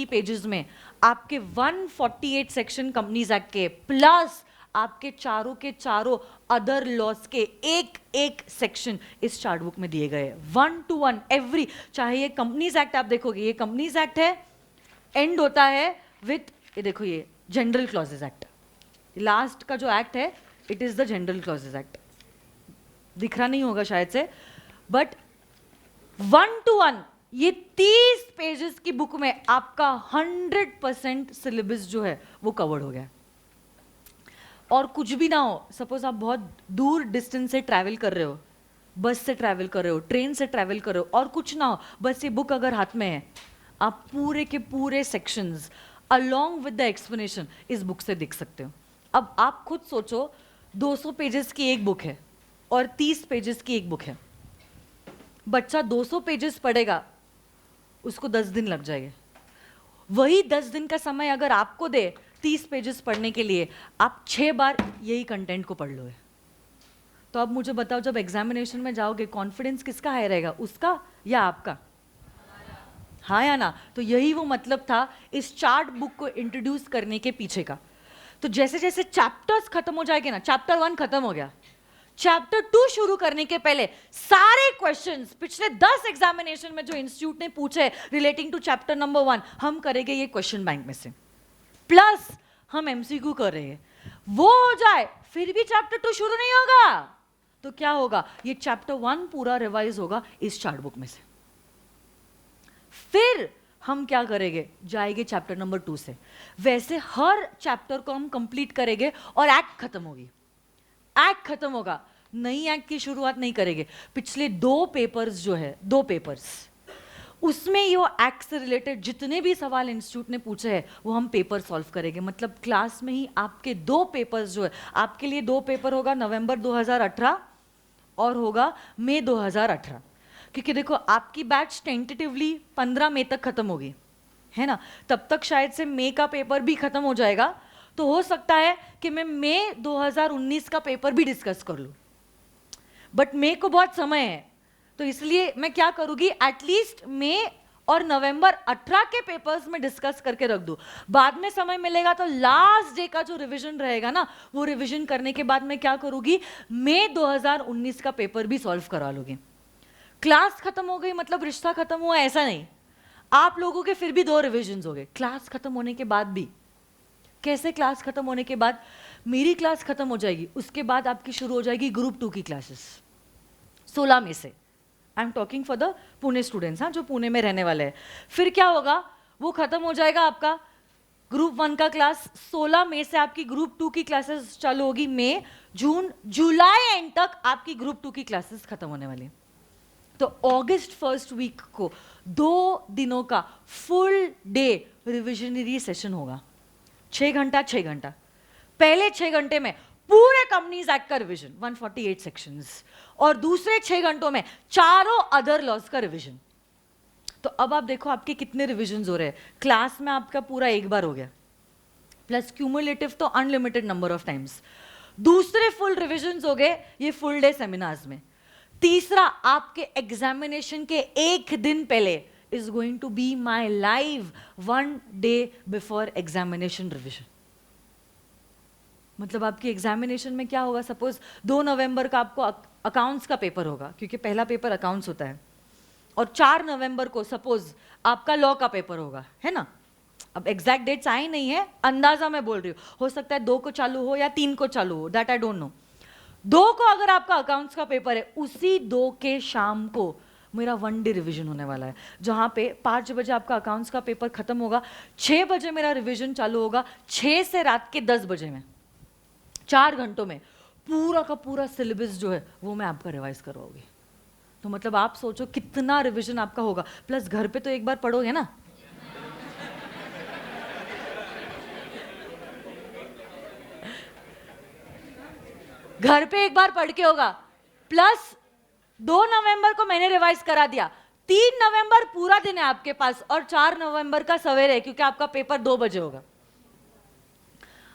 पेजेस में आपके 148 सेक्शन कंपनीज एक्ट के प्लस आपके चारों के चारों अदर लॉस के एक एक सेक्शन इस चार्ट बुक में दिए गए हैं, 1 to 1 एवरी। चाहे ये कंपनीज एक्ट आप देखोगे, ये कंपनीज एक्ट है, एंड होता है विथ, ये देखो ये जनरल क्लॉजेज एक्ट, लास्ट का जो एक्ट है it is the general clauses act. दिख रहा नहीं होगा शायद से, बट 1 to 1 ये 30 पेजेस की बुक में आपका 100% सिलेबस जो है वो कवर्ड हो गया। और कुछ भी ना हो, सपोज आप बहुत दूर डिस्टेंस से ट्रैवल कर रहे हो, बस से ट्रैवल कर रहे हो, ट्रेन से ट्रैवल कर रहे हो, और कुछ ना हो, बस ये बुक अगर हाथ में है, आप पूरे के पूरे sections along with the explanation इस बुक से देख सकते हो। अब आप खुद सोचो, 200 पेजेस की एक बुक है और 30 पेजेस की एक बुक है। बच्चा 200 पेजेस पढ़ेगा, उसको 10 दिन लग जाएंगे। वही 10 दिन का समय अगर आपको दे 30 पेजेस पढ़ने के लिए, आप 6 बार यही कंटेंट को पढ़ लोगे। तो अब मुझे बताओ, जब एग्जामिनेशन में जाओगे कॉन्फिडेंस किसका हाई रहेगा, उसका या आपका? हाँ या ना? तो यही वो मतलब था इस चार्ट बुक को इंट्रोड्यूस करने के पीछे का। तो जैसे जैसे चैप्टर्स खत्म हो जाएंगे ना, चैप्टर 1 खत्म हो गया, चैप्टर 2 शुरू करने के पहले सारे क्वेश्चंस पिछले 10 एग्जामिनेशन में जो इंस्टीट्यूट ने पूछे रिलेटिंग टू चैप्टर नंबर 1 हम करेंगे ये क्वेश्चन बैंक में से, प्लस हम एमसीक्यू कर रहे हैं। वो हो जाए फिर भी चैप्टर 2 शुरू नहीं होगा, तो क्या होगा, ये चैप्टर 1 पूरा रिवाइज होगा इस चार्ट बुक में से। फिर हम क्या करेंगे, जाएंगे चैप्टर नंबर 2 से। वैसे हर चैप्टर को हम कंप्लीट करेंगे और एक्ट खत्म होगी, एक्ट खत्म होगा, नई एक्ट की शुरुआत नहीं करेंगे। पिछले 2 पेपर्स जो है, 2 पेपर्स, उसमें ये एक्ट से रिलेटेड जितने भी सवाल इंस्टीट्यूट ने पूछे हैं वो हम पेपर सॉल्व करेंगे। मतलब क्लास में ही आपके 2 पेपर्स जो है, आपके लिए 2 पेपर होगा, नवंबर 2018 और होगा मई 2018। क्योंकि देखो आपकी बैच टेंटेटिवली 15 मई तक खत्म होगी, है ना? तब तक शायद से मई का पेपर भी खत्म हो जाएगा, तो हो सकता है कि मैं मई 2019 का पेपर भी डिस्कस कर लूं, बट मई को बहुत समय है, तो इसलिए मैं क्या करूंगी, एटलीस्ट मई और नवंबर 18 के पेपर्स में डिस्कस करके रख दूं। बाद में समय मिलेगा तो लास्ट डे का जो रिवीजन रहेगा ना, वो रिवीजन करने के बाद मैं क्या करूंगी, मई 2019 का पेपर भी सॉल्व करा लूंगी। क्लास खत्म हो गई मतलब रिश्ता खत्म हुआ, ऐसा नहीं। आप लोगों के फिर भी 2 रिविजन हो गए क्लास खत्म होने के बाद भी। कैसे क्लास खत्म होने के बाद? मेरी क्लास खत्म हो जाएगी, उसके बाद आपकी शुरू हो जाएगी ग्रुप 2 की क्लासेस 16 मई से। I am talking for the Pune students, हाँ, जो पुणे में रहने वाले हैं। फिर क्या होगा, वो खत्म हो जाएगा आपका ग्रुप 1 का क्लास। 16 मई से आपकी ग्रुप 2 की क्लासेस चालू होगी, मई, जून, जुलाई एंड तक आपकी ग्रुप 2 की क्लासेस खत्म होने वाली। तो अगस्त फर्स्ट वीक को 2 दिनों का फुल डे रिविजनरी सेशन होगा, 6 घंटा 6 घंटा। पहले 6 घंटे में पूरे कंपनीज एक्ट का रिवीजन 148 सेक्शंस, और दूसरे 6 घंटों में चारों अदर लॉज का रिवीजन। तो अब आप देखो आपके कितने रिवीजन हो रहे हैं। क्लास में आपका पूरा एक बार हो गया, प्लस क्यूमुलेटिव तो अनलिमिटेड नंबर ऑफ टाइम्स। दूसरे फुल रिवीजन हो गए ये फुल डे सेमिनार्स में। तीसरा, आपके एग्जामिनेशन के एक दिन पहले is going to be my live 1 day before examination revision। मतलब आपकी एग्जामिनेशन में क्या होगा, सपोज 2 नवंबर का आपको अकाउंट्स का पेपर होगा, क्योंकि पहला पेपर अकाउंट्स होता है, और 4 नवंबर को सपोज आपका लॉ का पेपर होगा, है ना? अब एग्जैक्ट डेट्स आई नहीं है, अंदाजा मैं बोल रही हूँ, हो सकता है 2 को चालू हो या 3 को चालू हो, दैट आई डोंट नो। 2 को अगर आपका अकाउंट्स का पेपर है, उसी 2 के शाम को मेरा 1 डे रिवीजन होने वाला है, जहां पे 5 बजे आपका अकाउंट्स का पेपर खत्म होगा, 6 बजे मेरा रिवीजन चालू होगा, 6 से रात के 10 बजे में 4 घंटों में पूरा का पूरा सिलेबस जो है वो मैं आपका रिवाइज करवाऊंगी। तो मतलब आप सोचो कितना रिवीजन आपका होगा, प्लस घर पे तो एक बार पढ़ोगे ना। घर पे एक बार पढ़ के होगा, प्लस 2 नवंबर को मैंने रिवाइज करा दिया, 3 नवंबर पूरा दिन है आपके पास, और 4 नवंबर का सवेरे है, क्योंकि आपका पेपर 2 बजे होगा।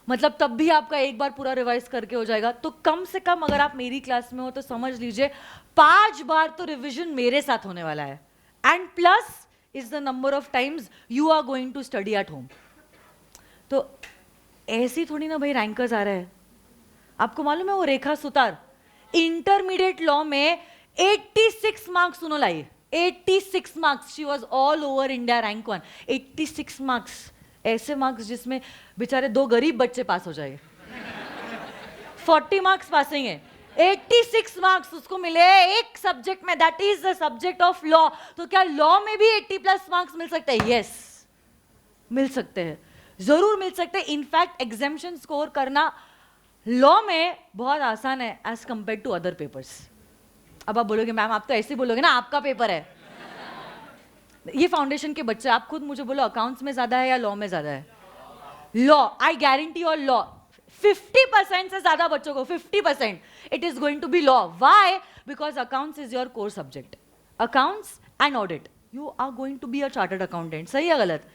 मतलब तब भी आपका एक बार पूरा रिवाइज करके हो जाएगा। तो कम से कम अगर आप मेरी क्लास में हो तो समझ लीजिए 5 बार तो रिवीजन मेरे साथ होने वाला है, and plus is the number of times you are going to study at home. तो ऐसी थोड़ी ना भाई रैंकर्स आ रहे हैं, आपको मालूम है वो रेखा सुतार इंटरमीडिएट लॉ में 86 मार्क्स उन्होंने लाई, 86 marks, she was all over India rank 1, 86 marks, ऐसे मार्क्स जिसमें बेचारे 2 गरीब बच्चे पास हो जाएंगे। 40 मार्क्स पासिंग है, 86 मार्क्स उसको मिले एक सब्जेक्ट में, that is the subject of law. तो क्या लॉ में भी 80+ मार्क्स मिल सकते हैं? यस, मिल सकते हैं, जरूर मिल सकते हैं। इनफैक्ट एग्जामिनेशन स्कोर करना लॉ में बहुत आसान है as compare to other papers. अब आप बोलोगे मैम आप तो ऐसे बोलोगे ना, आपका पेपर है। ये फाउंडेशन के बच्चे, आप खुद मुझे बोलो अकाउंट्स में ज्यादा है या लॉ में ज्यादा है? Law, I guarantee your law 50% से ज्यादा बच्चों को, 50% it is going to be law. Why? Because accounts is your core subject, accounts and audit, you are going to be a chartered accountant. सही है गलत?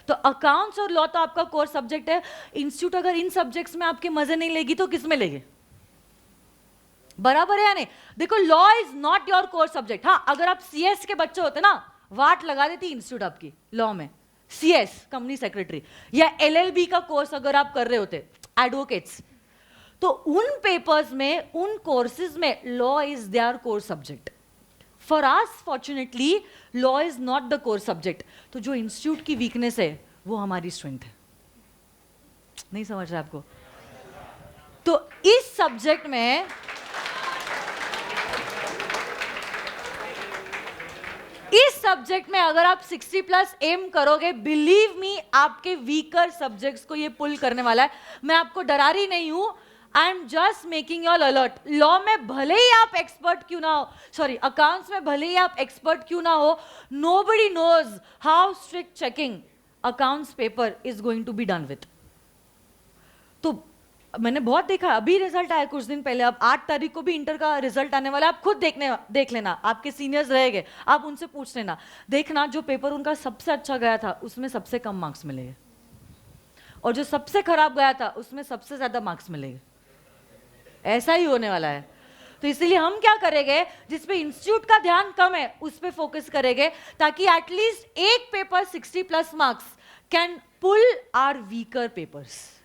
तो अकाउंट्स और लॉ तो आपका कोर सब्जेक्ट है। इंस्टीट्यूट अगर इन सब्जेक्ट्स में आपके मजे नहीं लेगी तो किस में लेगी? बराबर है या नहीं? देखो law is not your core subject. हाँ, अगर आप सीएस के बच्चे होते ना, वाट लगा देती इंस्टीट्यूट आपकी लॉ में। सीएस कंपनी सेक्रेटरी या एलएलबी का कोर्स अगर आप कर रहे होते, एडवोकेट्स, तो उन पेपर्स में, उन कोर्सेज में law is there core subject. For us fortunately law is not the core subject. तो जो इंस्टीट्यूट की वीकनेस है वो हमारी स्ट्रेंथ है। नहीं समझ रहे आपको? तो इस सब्जेक्ट में अगर आप 60+ एम करोगे, बिलीव मी आपके वीकर सब्जेक्ट्स को ये पुल करने वाला है। मैं आपको डरा रही नहीं हूं, I am just making you all alert. Law में भले ही आप एक्सपर्ट क्यों ना हो, सॉरी अकाउंट्स में भले ही आप एक्सपर्ट क्यों ना हो, nobody knows how strict checking accounts paper is going to be done with. तो मैंने बहुत देखा, अभी रिजल्ट आया कुछ दिन पहले, अब 8 तारीख को भी इंटर का रिजल्ट आने वाला है। आप खुद देख लेना, आपके सीनियर्स रहेंगे, आप उनसे पूछ लेना, देखना जो पेपर उनका सबसे अच्छा गया था उसमें सबसे कम मार्क्स मिलेंगे, और जो सबसे खराब गया था उसमें सबसे ज्यादा मार्क्स मिलेंगे। ऐसा ही होने वाला है। तो इसीलिए हम क्या करेंगे, जिस पे इंस्टीट्यूट का ध्यान कम है उस पे फोकस करेंगे, ताकि एटलीस्ट एक paper 60+ marks can pull our weaker papers.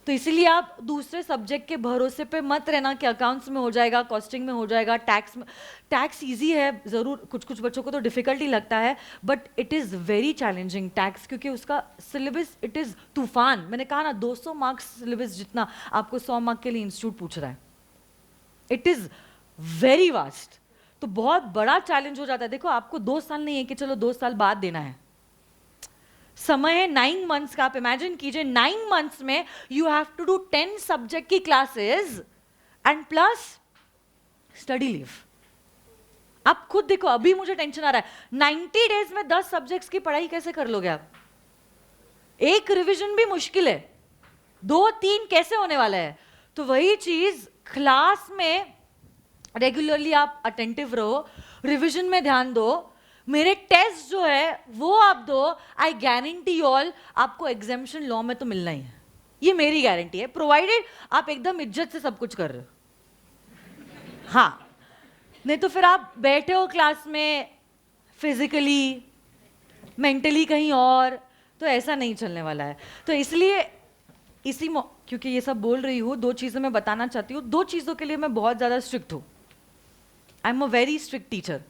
तो इसीलिए आप दूसरे सब्जेक्ट के भरोसे पे मत रहना कि अकाउंट्स में हो जाएगा, कॉस्टिंग में हो जाएगा, टैक्स में। टैक्स इजी है जरूर, कुछ कुछ बच्चों को तो डिफिकल्टी लगता है, but it is very challenging tax, क्योंकि उसका सिलेबस इट इज़ तूफान। मैंने कहा ना 200 मार्क्स सिलेबस जितना आपको 100 मार्क के लिए इंस्टीट्यूट पूछ रहा है, इट इज़ वेरी वास्ट। तो बहुत बड़ा चैलेंज हो जाता है। देखो आपको 2 साल नहीं है कि चलो 2 साल बाद देना है, समय है 9 मंथ्स का। आप इमेजिन कीजिए 9 मंथ्स में you have to do 10 subject की classes and plus study leave. आप खुद देखो, अभी मुझे टेंशन आ रहा है 90 डेज में 10 सब्जेक्ट्स की पढ़ाई कैसे कर लोगे आप? एक रिवीजन भी मुश्किल है, 2-3 कैसे होने वाला है? तो वही चीज क्लास में रेगुलरली आप अटेंटिव रहो, रिवीजन में ध्यान दो, मेरे टेस्ट जो है वो आप दो। आई गारंटी ऑल आपको एग्जामिनेशन लॉ में तो मिलना ही है, ये मेरी गारंटी है, प्रोवाइडेड आप एकदम इज्जत से सब कुछ कर रहे हो। हाँ, नहीं तो फिर आप बैठे हो क्लास में फिजिकली मेंटली कहीं और, तो ऐसा नहीं चलने वाला है। तो इसलिए क्योंकि ये सब बोल रही हूँ, 2 चीजें मैं बताना चाहती हूँ। 2 चीजों के लिए मैं बहुत ज्यादा स्ट्रिक्ट हूँ, I am a very strict teacher.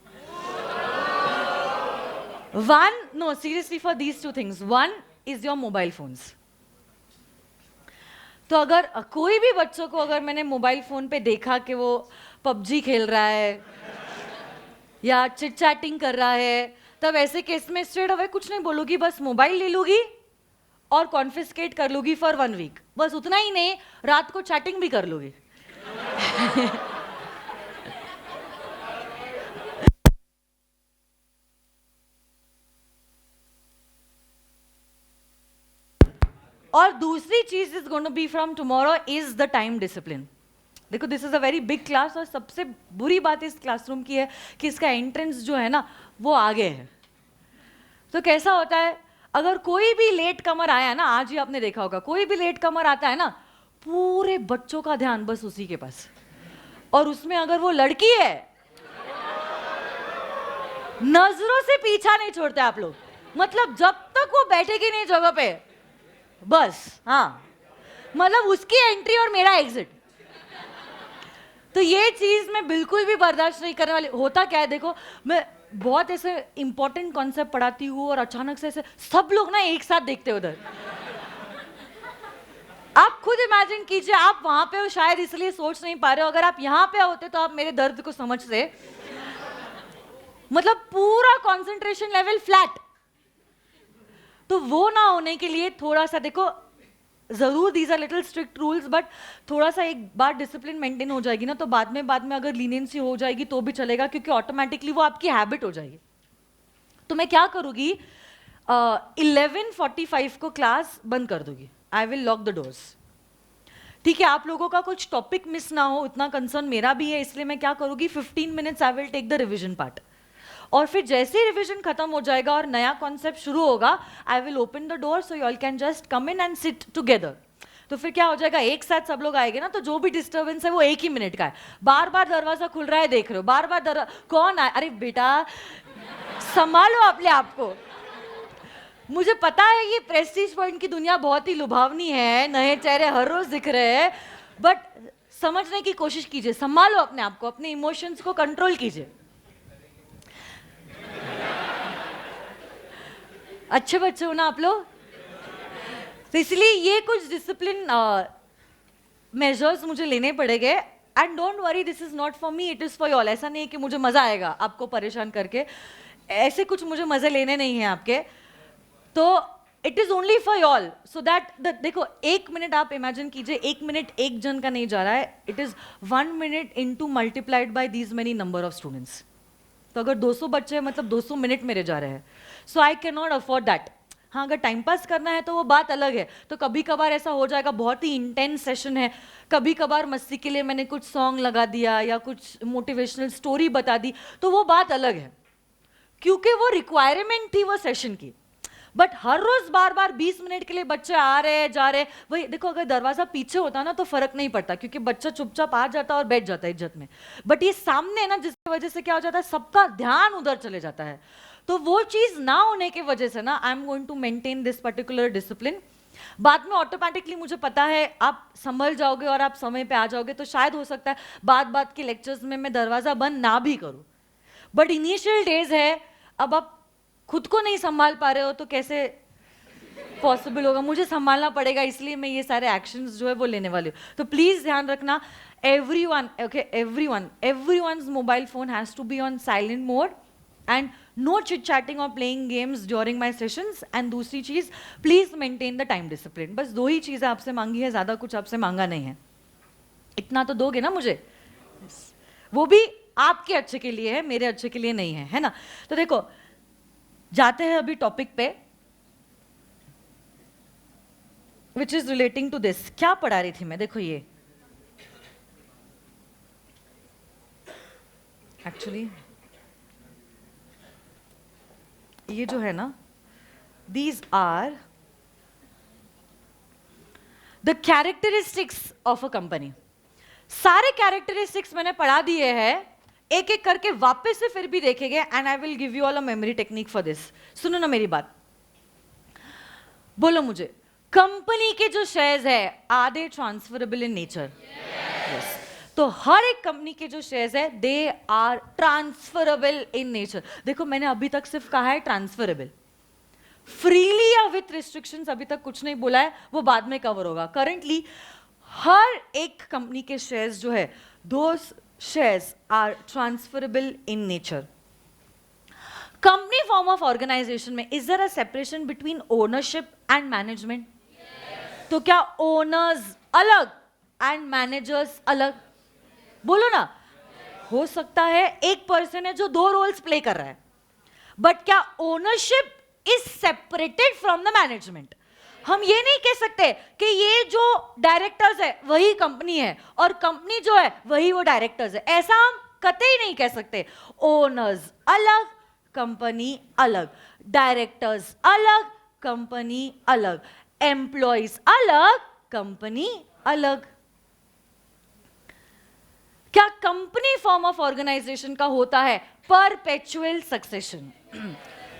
One, no, seriously for these 2 things. One is your mobile phones. तो अगर कोई भी बच्चों को अगर मैंने मोबाइल फोन पे देखा कि वो पबजी खेल रहा है या चिट चैटिंग कर रहा है, तब ऐसे केस में स्ट्रेट अवे कुछ नहीं बोलूगी, बस मोबाइल ले लूगी और कॉन्फिस्केट कर लूगी फॉर 1 वीक। बस उतना ही नहीं, रात को चैटिंग भी कर लूगी। और दूसरी चीज is going to be from tomorrow is the time discipline. देखो this is a very big class, और सबसे बुरी बात इस क्लासरूम की है कि इसका एंट्रेंस जो है ना वो आगे है। तो कैसा होता है, अगर कोई भी लेट कमर आया ना, आज ही आपने देखा होगा, कोई भी लेट कमर आता है ना, पूरे बच्चों का ध्यान बस उसी के पास, और उसमें अगर वो लड़की है नजरों से पीछा नहीं छोड़ते आप लोग। मतलब जब तक वो बैठेगी नहीं जगह पे, बस हाँ मतलब उसकी एंट्री और मेरा एग्जिट। तो ये चीज मैं बिल्कुल भी बर्दाश्त नहीं करने वाली। होता क्या है देखो, मैं बहुत ऐसे इंपॉर्टेंट कॉन्सेप्ट पढ़ाती हूँ और अचानक से ऐसे सब लोग ना एक साथ देखते उधर। आप खुद इमेजिन कीजिए, आप वहां पे हो, शायद इसलिए सोच नहीं पा रहे हो, अगर आप यहाँ पे होते तो आप मेरे दर्द को समझते। मतलब पूरा कंसंट्रेशन लेवल फ्लैट। तो वो ना होने के लिए थोड़ा सा देखो, जरूर these are little strict rules, but थोड़ा सा एक बार डिसिप्लिन मेंटेन हो जाएगी ना, तो बाद में अगर लीनियंसी हो जाएगी तो भी चलेगा, क्योंकि ऑटोमेटिकली वो आपकी हैबिट हो जाएगी। तो मैं क्या करूंगी, 11:45 को क्लास बंद कर दूंगी। I will lock the doors. ठीक है, आप लोगों का कुछ टॉपिक मिस ना हो इतना कंसर्न मेरा भी है, इसलिए मैं क्या करूंगी, 15 minutes I will take the revision part. और फिर जैसे ही रिवीजन खत्म हो जाएगा और नया कॉन्सेप्ट शुरू होगा, I will open the door so you all can just come in and sit together. तो फिर क्या हो जाएगा, एक साथ सब लोग आएंगे ना, तो जो भी डिस्टर्बेंस है वो एक ही मिनट का है। बार बार दरवाजा खुल रहा है देख रहे हो, बार बार कौन आए, अरे बेटा संभालो अपने आप को। मुझे पता है ये प्रेस्टीज पॉइंट की दुनिया बहुत ही लुभावनी है, नए चेहरे हर रोज दिख रहे हैं, बट समझने की कोशिश कीजिए, संभालो अपने आप को, अपने इमोशंस को कंट्रोल कीजिए। अच्छे बच्चे हो ना आप लोग। तो इसलिए ये कुछ डिसिप्लिन मेजर्स मुझे लेने पड़ेंगे। And don't worry, this is not for me, it is for you all. ऐसा नहीं है कि मुझे मजा आएगा आपको परेशान करके, ऐसे कुछ मुझे मजे लेने नहीं है आपके। तो it is only for you all, so that देखो, 1 मिनट आप इमेजिन कीजिए, 1 मिनट एक जन का नहीं जा रहा है, it is 1 minute into multiplied by these many number of students. तो अगर 200 बच्चे हैं मतलब 200 मिनट मेरे जा रहे हैं। So I can not afford that. हाँ, अगर टाइम पास करना है तो वो बात अलग है। तो कभी कभार ऐसा हो जाएगा, बहुत ही इंटेंस सेशन है, कभी कभार मस्ती के लिए मैंने कुछ सॉन्ग लगा दिया या कुछ मोटिवेशनल स्टोरी बता दी, तो वो बात अलग है, क्योंकि वो रिक्वायरमेंट थी वो सेशन की। But her rose bar bar 20 minute के लिए बच्चे आ रहे जा रहे, वही देखो, अगर दरवाजा पीछे होता ना तो फर्क नहीं पड़ता, क्योंकि बच्चा चुपचाप आ जाता और बैठ जाता है इज्जत में। बट ये सामने है ना, जिसकी वजह से क्या हो जाता है, सबका ध्यान उधर चले जाता है। तो वो चीज ना होने की वजह से ना, I am going to maintain this particular discipline. बाद में ऑटोमेटिकली मुझे पता है आप संभल जाओगे और आप समय पे आ जाओगे, तो शायद हो सकता है बात के लेक्चर्स में मैं दरवाजा बंद ना भी करूं। बट इनिशियल डेज है, अब आप खुद को नहीं संभाल पा रहे हो तो कैसे पॉसिबल होगा, मुझे संभालना पड़ेगा, इसलिए मैं ये सारे एक्शंस जो है वो लेने वाली हूँ। तो प्लीज ध्यान रखना, everyone's mobile phone has to be on silent mode and no chit chatting or playing games during my sessions। and दूसरी चीज, please maintain the time discipline. बस 2 ही चीजें आपसे मांगी है, ज्यादा कुछ आपसे मांगा नहीं है। इतना तो दोगे ना मुझे, वो भी आपके अच्छे के लिए है, मेरे अच्छे के लिए नहीं है ना। तो देखो, जाते हैं अभी टॉपिक पे, which is relating to this. क्या पढ़ा रही थी मैं, देखो ये एक्चुअली ये जो है ना, these are the characteristics of a company. सारे कैरेक्टरिस्टिक्स मैंने पढ़ा दिए हैं, एक एक करके वापस से फिर भी देखेंगे, and I will give you all a memory technique for this. सुनो ना मेरी बात, बोलो मुझे, कंपनी के जो शेयर्स है are they transferable in nature? Yes. तो हर एक कंपनी के जो शेयर्स है they are transferable in nature. देखो, मैंने अभी तक सिर्फ कहा है ट्रांसफरेबल, फ्रीली या विथ रिस्ट्रिक्शंस अभी तक कुछ नहीं बोला है, वो बाद में कवर होगा। करंटली हर एक कंपनी के शेयर्स जो है, दोस shares are transferable in nature। Company form of organization में is there a separation between ownership and management? Yes। तो क्या owners अलग and managers अलग? बोलो ना। yes। हो सकता है एक पर्सन है जो 2 रोल्स प्ले कर रहा है, बट क्या ownership is separated from the management? हम ये नहीं कह सकते कि ये जो डायरेक्टर्स है वही कंपनी है और कंपनी जो है वही वो डायरेक्टर्स है, ऐसा हम कतई नहीं कह सकते। ओनर्स अलग, कंपनी अलग, डायरेक्टर्स अलग, कंपनी अलग, एम्प्लॉइज अलग, कंपनी अलग। क्या कंपनी फॉर्म ऑफ ऑर्गेनाइजेशन का होता है परपेचुअल सक्सेशन?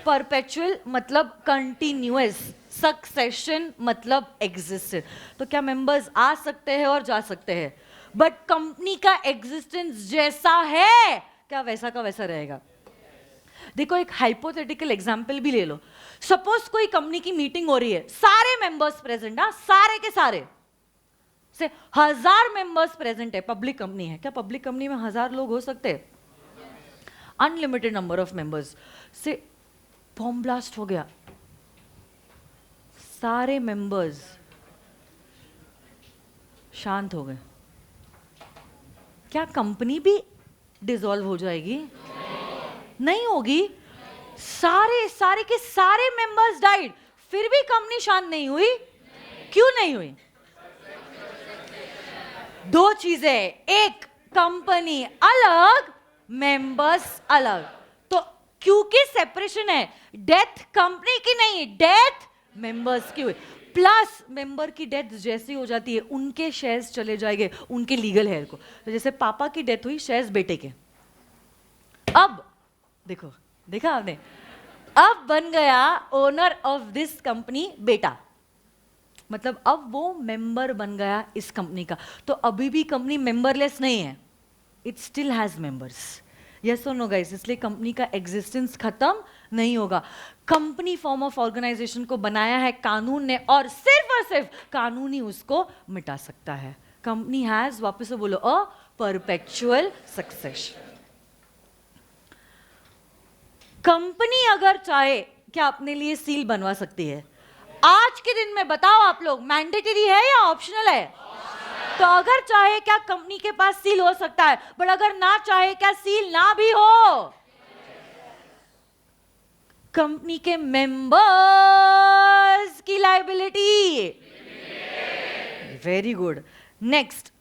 परपेचुअल मतलब कंटिन्यूअस, सक्सेशन मतलब एग्जिस्टेंस। तो क्या मेंबर्स आ सकते हैं और जा सकते हैं, बट कंपनी का एग्जिस्टेंस जैसा है क्या वैसा का वैसा रहेगा। देखो एक हाइपोथेटिकल एग्जांपल भी ले लो। सपोज कोई कंपनी की मीटिंग हो रही है, सारे मेंबर्स प्रेजेंट, सारे के सारे से 1000 मेंबर्स प्रेजेंट है, पब्लिक कंपनी है। क्या पब्लिक कंपनी में 1000 लोग हो सकते हैं? Unlimited number of members. से बॉम्ब ब्लास्ट हो गया, सारे मेंबर्स शांत हो गए, क्या कंपनी भी डिसॉल्व हो जाएगी? नहीं होगी। सारे के सारे मेंबर्स डाइड, फिर भी कंपनी शांत नहीं हुई। क्यों नहीं हुई? दो चीजें, एक कंपनी अलग, मेंबर्स अलग। तो क्योंकि सेपरेशन है, डेथ कंपनी की नहीं, डेथ मेंबर्स की हुई। प्लस मेंबर की डेथ जैसी हो जाती है, उनके शेयर्स चले जाएंगे उनके लीगल हेयर को। तो जैसे पापा की डेथ हुई, शेयर्स बेटे के। अब देखो, देखा आपने, अब बन गया ओनर ऑफ दिस कंपनी बेटा, मतलब अब वो मेंबर बन गया इस कंपनी का। तो अभी भी कंपनी मेंबरलेस नहीं है, it still has members. Yes और नो गाइस? इसलिए कंपनी का एग्जिस्टेंस खत्म नहीं होगा। कंपनी फॉर्म ऑफ ऑर्गेनाइजेशन को बनाया है कानून ने, और सिर्फ कानून ही उसको मिटा सकता है। कंपनी हैज, वापस से बोलो, अ परपेचुअल सक्सेशन। कंपनी अगर चाहे क्या अपने लिए सील बनवा सकती है? आज के दिन में बताओ आप लोग, मैंडेटरी है या ऑप्शनल है? तो अगर चाहे क्या कंपनी के पास सील हो सकता है, बट अगर ना चाहे क्या सील ना भी हो? कंपनी के मेंबर्स की liability. Very good. Next,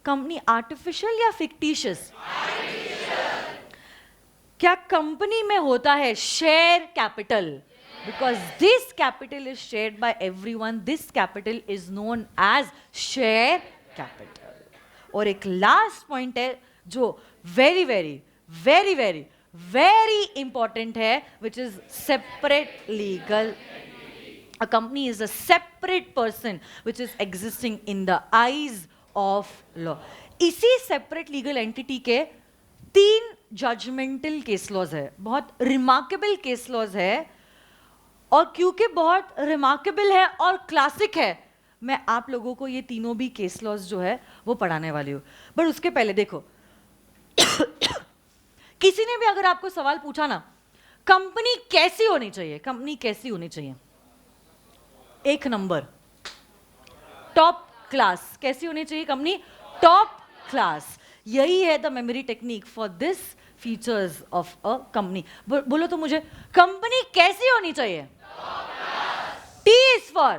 company artificial या फिक्टिशियस? क्या कंपनी में होता है share capital? Because this capital is shared by everyone, this capital is known as share capital. और एक लास्ट पॉइंट है जो very very very very very important है, which is separate legal. A company is a separate person which is existing in the eyes of law. इसी separate legal entity के 3 judgemental case laws है, बहुत remarkable case laws है। और क्योंकि बहुत remarkable है और क्लासिक है, मैं आप लोगों को ये तीनों भी केस लॉज जो है वो पढ़ाने वाली हूँ। बट उसके पहले देखो, किसी ने भी अगर आपको सवाल पूछा ना, कंपनी कैसी होनी चाहिए, कंपनी कैसी होनी चाहिए, एक नंबर टॉप क्लास। कैसी होनी चाहिए कंपनी? Top class. यही है the memory technique for this features of a company. बोलो तो मुझे, कंपनी कैसी होनी चाहिए? T is for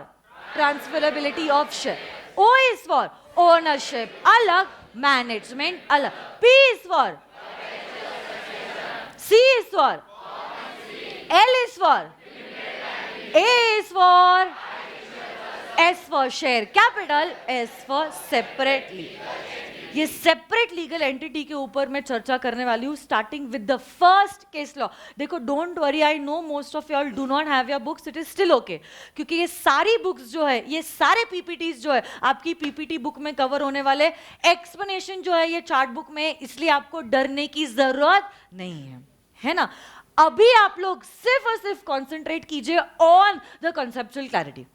transferability of share, O is for ownership अलग, मैनेजमेंट अलग, P is for, C is for, L is for, A is for, S for share capital, S for separately. ये separate legal entity के ऊपर मैं चर्चा करने वाली हूँ, starting with the first case law. देखो, don't worry, I know most of you all do not have your books, it is still okay, क्योंकि ये सारी बुक्स जो है, ये सारे पीपीटीज जो है आपकी पीपीटी बुक में कवर होने वाले, एक्सप्लेनेशन जो है ये चार्ट बुक में, इसलिए आपको डरने की जरूरत नहीं है ना। अभी आप लोग सिर्फ और सिर्फ कॉन्सेंट्रेट कीजिए ऑन द कॉन्सेप्चुअल क्लैरिटी।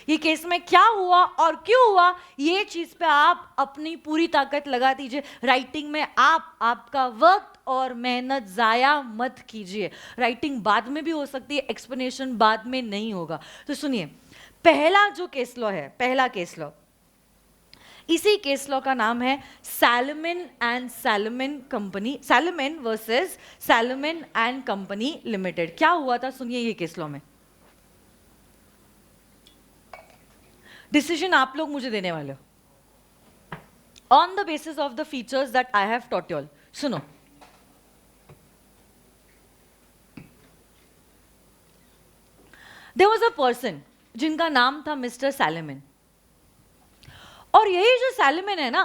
ये केस में क्या हुआ और क्यों हुआ, ये चीज पे आप अपनी पूरी ताकत लगा दीजिए। राइटिंग में आप आपका वक्त और मेहनत जाया मत कीजिए। राइटिंग बाद में भी हो सकती है, एक्सप्लेनेशन बाद में नहीं होगा। तो सुनिए, पहला जो केस लॉ है, पहला केस लॉ, इसी केस लॉ का नाम है salmon and salmon company, salmon versus salmon and company limited. क्या हुआ था सुनिए ये केस लॉ में। डिसीजन आप लोग मुझे देने वाले हो on the basis of the features that I have taught you all. सुनो, देयर वाज अ पर्सन जिनका नाम था मिस्टर सैलमन, और यही जो सैलमन है ना,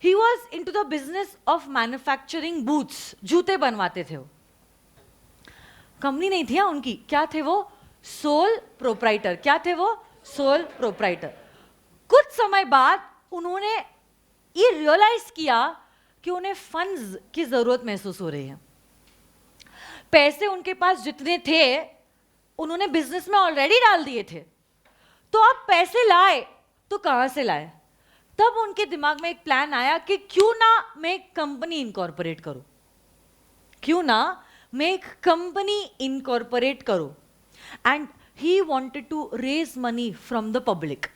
he was into the business of manufacturing boots, जूते बनवाते थे वो। कंपनी नहीं थी उनकी, क्या थे वो? Sole proprietor. क्या थे वो? Sole proprietor. कुछ समय बाद उन्होंने ये रियलाइज किया कि उन्हें फंड्स की जरूरत महसूस हो रही है। पैसे उनके पास जितने थे उन्होंने बिजनेस में ऑलरेडी डाल दिए थे, तो अब पैसे लाए तो कहां से लाए? तब उनके दिमाग में एक प्लान आया कि क्यों ना मैं एक कंपनी इनकॉर्पोरेट करूं, क्यों ना मैं एक कंपनी इनकॉर्पोरेट करूं। And he wanted to raise money from the public.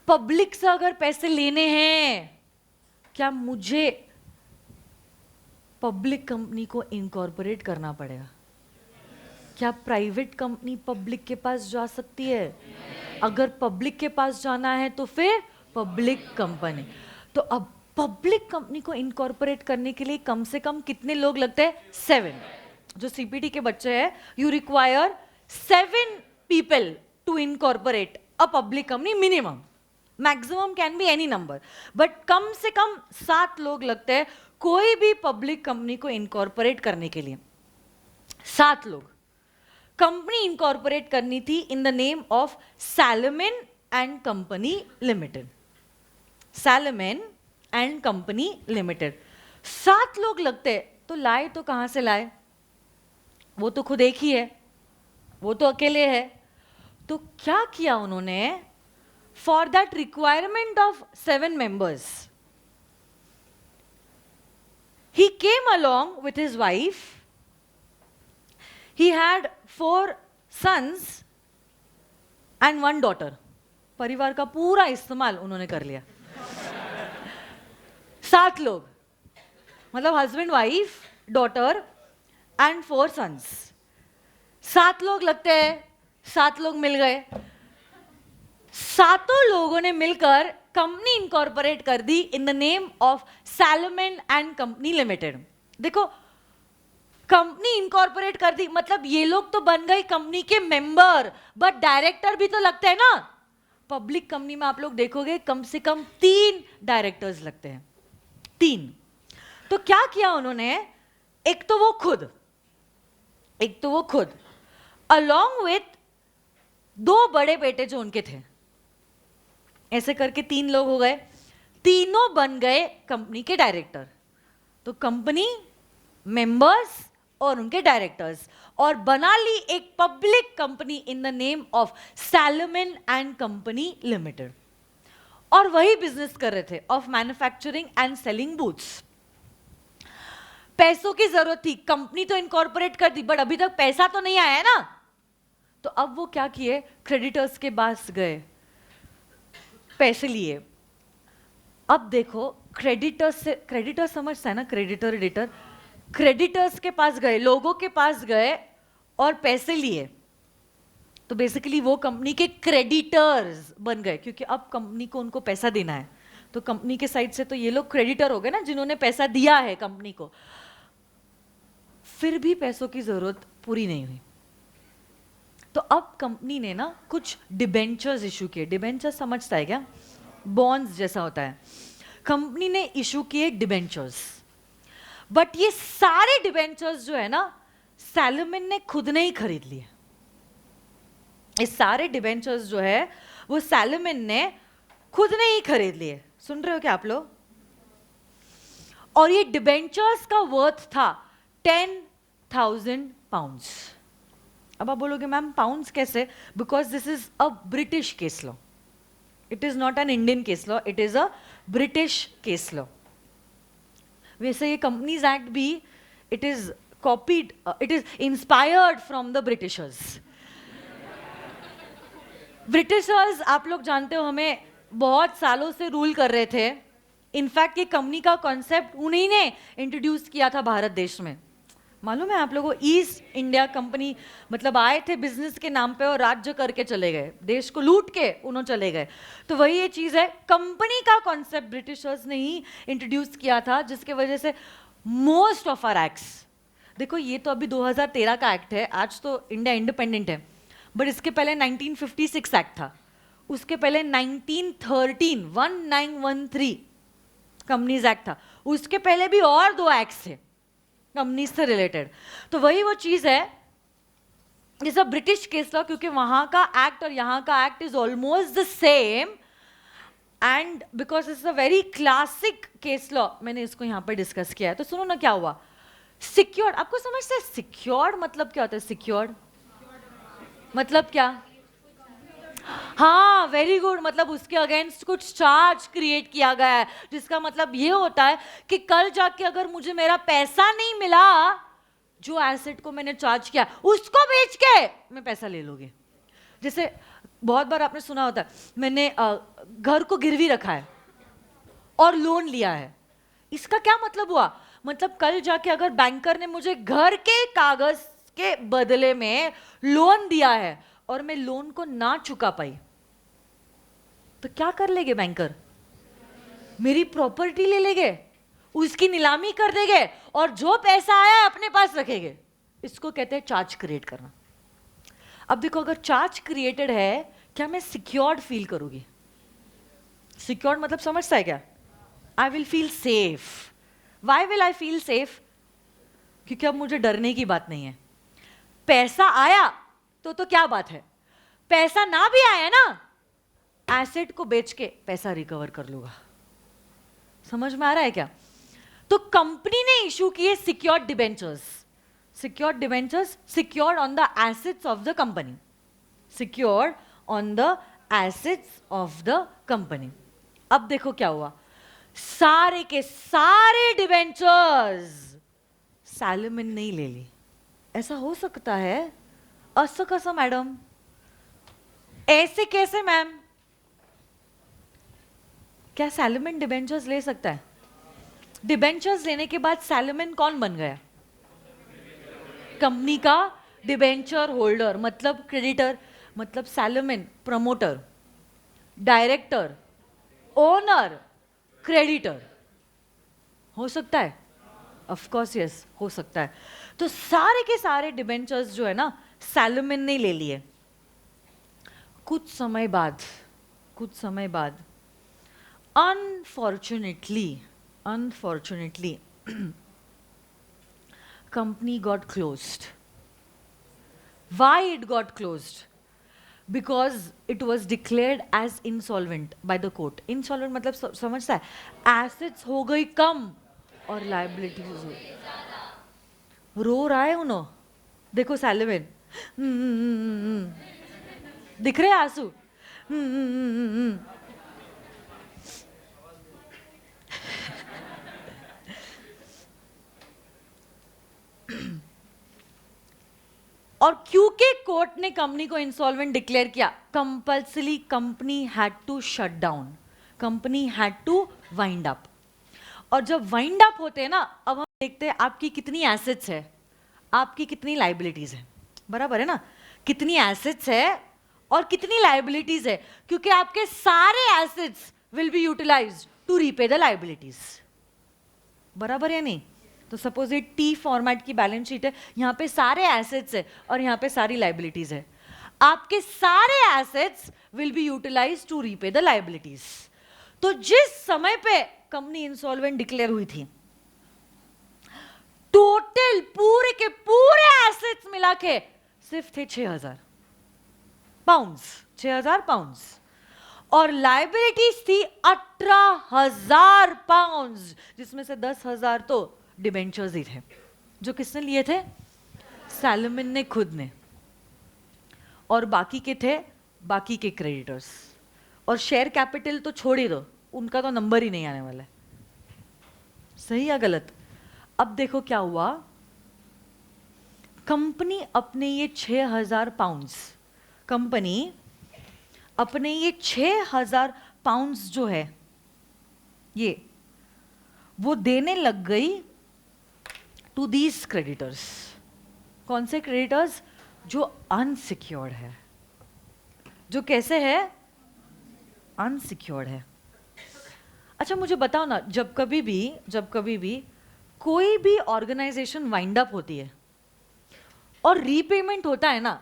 Public से अगर पैसे लेने हैं, क्या मुझे पब्लिक कंपनी को इनकॉर्पोरेट करना पड़ेगा? क्या प्राइवेट कंपनी पब्लिक के पास जा सकती है? अगर पब्लिक के पास जाना है तो फिर पब्लिक कंपनी। तो अब पब्लिक कंपनी को इनकॉर्पोरेट करने के लिए कम से कम कितने लोग लगते हैं? 7। जो सीपीटी के बच्चे हैं, you require 7 people to incorporate a public company minimum. Maximum can be any number, but कम से कम 7 लोग लगते हैं कोई भी पब्लिक कंपनी को इनकॉर्पोरेट करने के लिए। 7 लोग। कंपनी इनकॉर्पोरेट करनी थी इन the name of Salomon and company limited. Salmon and company limited. 7 लोग लगते, तो लाए तो कहां से लाए? वो तो खुद एक ही है, वो तो अकेले है। तो क्या किया उन्होंने? For that requirement of 7 members, he came along with his wife. He had 4 sons and 1 daughter. परिवार का पूरा इस्तेमाल उन्होंने कर लिया। 7 लोग, मतलब husband, wife, daughter and 4 sons. 7 लोग लगते हैं, 7 लोग मिल गए। 7 लोगों ने मिलकर कंपनी इनकॉर्पोरेट कर दी in the name of Salomon and company limited. देखो, कंपनी इनकॉर्पोरेट कर दी मतलब ये लोग तो बन गए कंपनी के मेंबर, बट डायरेक्टर भी तो लगते हैं ना। पब्लिक कंपनी में आप लोग देखोगे कम से कम 3 डायरेक्टर्स लगते हैं, 3। तो क्या किया उन्होंने? एक तो वो खुद अलॉन्ग विथ 2 बड़े बेटे जो उनके थे, ऐसे करके 3 लोग हो गए। तीनों बन गए कंपनी के डायरेक्टर। तो कंपनी, मेंबर्स और उनके डायरेक्टर्स, और बना ली एक public company in the name of Salomon and company limited. और वही बिजनेस कर रहे थे of manufacturing and selling boots. पैसों की जरूरत थी, कंपनी तो इनकॉर्पोरेट कर दी बट अभी तक पैसा तो नहीं आया है ना। तो अब वो क्या किए? क्रेडिटर्स के पास गए, पैसे लिए। अब देखो, क्रेडिटर समझता है ना, क्रेडिटर एडिटर। क्रेडिटर्स के पास गए, लोगों के पास गए और पैसे लिए। तो बेसिकली वो कंपनी के क्रेडिटर्स बन गए, क्योंकि अब कंपनी को उनको पैसा देना है। तो कंपनी के साइड से तो ये लोग क्रेडिटर हो गए ना, जिन्होंने पैसा दिया है कंपनी को। फिर भी पैसों की जरूरत पूरी नहीं हुई, तो अब कंपनी ने ना कुछ डिबेंचर्स इशू किए। डिबेंचर्स समझता है क्या? बॉन्ड्स जैसा होता है। कंपनी ने इशू किए डिबेंचर्स, बट ये सारे डिबेंचर्स जो है ना, सैलमन ने खुद नहीं खरीद लिए। ये सारे डिबेंचर्स जो है वो सैलमन ने खुद नहीं खरीद लिए। सुन रहे हो क्या आप लोग? और ये डिबेंचर्स का वर्थ था 10,000 पाउंड्स। अब आप बोलोगे मैम पाउंड्स कैसे? Because this is a British case law, it is not an Indian case law, it is a British case law. वैसे ये कंपनीज एक्ट भी it is copied, it is inspired from the Britishers. Britishers आप लोग जानते हो हमें बहुत सालों से रूल कर रहे थे। इनफैक्ट ये कंपनी का कॉन्सेप्ट उन्हीं ने इंट्रोड्यूस किया था भारत देश में। मालूम है आप लोगों को? ईस्ट इंडिया कंपनी मतलब आए थे बिजनेस के नाम पे और राज्य करके चले गए, देश को लूट के उन्होंने चले गए। तो वही ये चीज है, कंपनी का कॉन्सेप्ट ब्रिटिशर्स ने ही इंट्रोड्यूस किया था, जिसके वजह से मोस्ट ऑफ आवर एक्ट्स, देखो ये तो अभी 2013 का एक्ट है, आज तो इंडिया इंडिपेंडेंट है, बट इसके पहले 1956 एक्ट था, उसके पहले 1913 कंपनीज एक्ट था, उसके पहले भी और 2 एक्ट्स थे कंपनीज से रिलेटेड। तो वही वो चीज है is a British case law, क्योंकि वहां का एक्ट और यहाँ का act is almost the same, and because it's a very classic case law, मैंने इसको यहाँ पर डिस्कस किया है। तो सुनो ना क्या हुआ। सिक्योर्ड, आपको समझते हैं सिक्योर्ड मतलब क्या होता है? सिक्योर्ड मतलब क्या? हाँ, वेरी गुड, मतलब उसके अगेंस्ट कुछ चार्ज क्रिएट किया गया है, जिसका मतलब ये होता है कि कल जाके अगर मुझे मेरा पैसा नहीं मिला, जो एसेट को मैंने चार्ज किया उसको बेच के मैं पैसा ले लूंगी। जैसे बहुत बार आपने सुना होता है, मैंने घर को गिरवी रखा है और लोन लिया है। इसका क्या मतलब हुआ? मतलब कल जाके अगर बैंकर ने मुझे घर के कागज के बदले में लोन दिया है और मैं लोन को ना चुका पाई, तो क्या कर लेंगे बैंकर? मेरी प्रॉपर्टी ले लेंगे, उसकी नीलामी कर देंगे और जो पैसा आया अपने पास रखेंगे। इसको कहते हैं चार्ज क्रिएट करना। अब देखो, अगर चार्ज क्रिएटेड है, क्या मैं सिक्योर्ड फील करूंगी? सिक्योर्ड मतलब समझता है क्या? I will feel safe. Why will I feel safe? क्योंकि अब मुझे डरने की बात नहीं है। पैसा आया तो क्या बात है, पैसा ना भी आया ना, एसेट को बेच के पैसा रिकवर कर लूंगा। समझ में आ रहा है क्या? तो कंपनी ने इशू किए secured debentures. Secured debentures secured on the assets of the company, secured on the assets of the company. अब देखो क्या हुआ, सारे के सारे डिबेंचर्स सैलमन नहीं ले ली। ऐसा हो सकता है? असं कसं मैडम? ऐसे कैसे मैम? क्या सैलमन डिबेंचर्स ले सकता है? डिबेंचर्स लेने के बाद सैलमन कौन बन गया? कंपनी का डिबेंचर होल्डर, मतलब क्रेडिटर, मतलब salmon promoter, director, owner, creditor. हो सकता है? ऑफ कोर्स यस, हो सकता है। तो सारे के सारे डिबेंचर्स जो है ना, सैलमन ने ले लिए। कुछ समय बाद unfortunately company got closed. Why it got closed? Because it was declared as insolvent by the court. Insolvent मतलब समझता है? Assets हो गई कम और liabilities हो। रो रहा है उन्हों, देखो सैलमन, दिख रहे आंसू। और क्योंकि कोर्ट ने कंपनी को इंसॉल्वेंट डिक्लेयर किया, compulsory company had to shut down, company had to wind up. और जब वाइंड अप होते हैं ना, अब हम देखते हैं आपकी कितनी एसेट्स है, आपकी कितनी लाइबिलिटीज है। बराबर है ना? कितनी एसेट्स है और कितनी लाइबिलिटीज है, क्योंकि आपके सारे assets will be utilised to repay the liabilities. बराबर है नहीं? तो सपोज ये टी फॉर्मेट की बैलेंस शीट है, यहाँ पे सारे एसेट्स है और यहाँ पे सारी लाइबिलिटीज है। आपके सारे assets will be utilised to repay the liabilities. तो जिस समय पे कंपनी इंसॉल्वेंट डिक्लेयर हुई थी, टोटल पूरे के पूरे एसेट्स मिला के सिर्फ थे 6,000 पाउंड्स, 6,000 पाउंड्स, और लाइबिलिटीज थी 18,000 पाउंड्स, जिसमें से 10,000 तो डिबेंचर्स ही थे, जो किसने लिए थे? सैलमन ने खुद ने। और बाकी के थे बाकी के क्रेडिटर्स। और शेयर कैपिटल तो छोड़ ही दो, उनका तो नंबर ही नहीं आने वाला है। सही या गलत? अब देखो क्या हुआ, कंपनी अपने ये 6,000 पाउंड्स, कंपनी अपने ये 6,000 पाउंड्स जो है, ये वो देने लग गई टू दीज क्रेडिटर्स। कौन से क्रेडिटर्स? जो अनसिक्योर्ड है। जो कैसे है? अनसिक्योर्ड है। अच्छा मुझे बताओ ना, जब कभी भी कोई भी ऑर्गेनाइजेशन वाइंड अप होती है और रीपेमेंट होता है ना,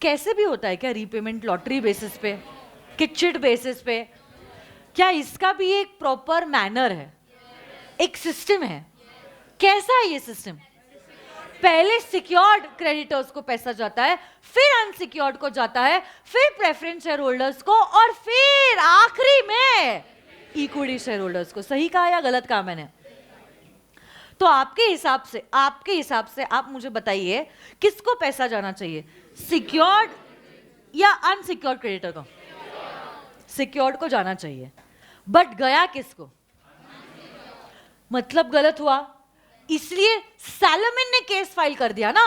कैसे भी होता है क्या रीपेमेंट? लॉटरी बेसिस पे, किचिट बेसिस पे? क्या इसका भी एक प्रॉपर मैनर है, एक सिस्टम है? कैसा है ये सिस्टम? पहले सिक्योर्ड क्रेडिटर्स को पैसा जाता है, फिर अनसिक्योर्ड को जाता है, फिर प्रेफरेंस शेयर होल्डर्स को, और फिर आखिरी में इक्विटी शेयर होल्डर्स को। सही कहा या गलत कहा मैंने? तो आपके हिसाब से आप मुझे बताइए किसको पैसा जाना चाहिए, सिक्योर्ड या अनसिक्योर्ड क्रेडिटर को? सिक्योर्ड को जाना चाहिए, बट गया किसको? मतलब गलत हुआ, इसलिए सैलमन ने केस फाइल कर दिया ना।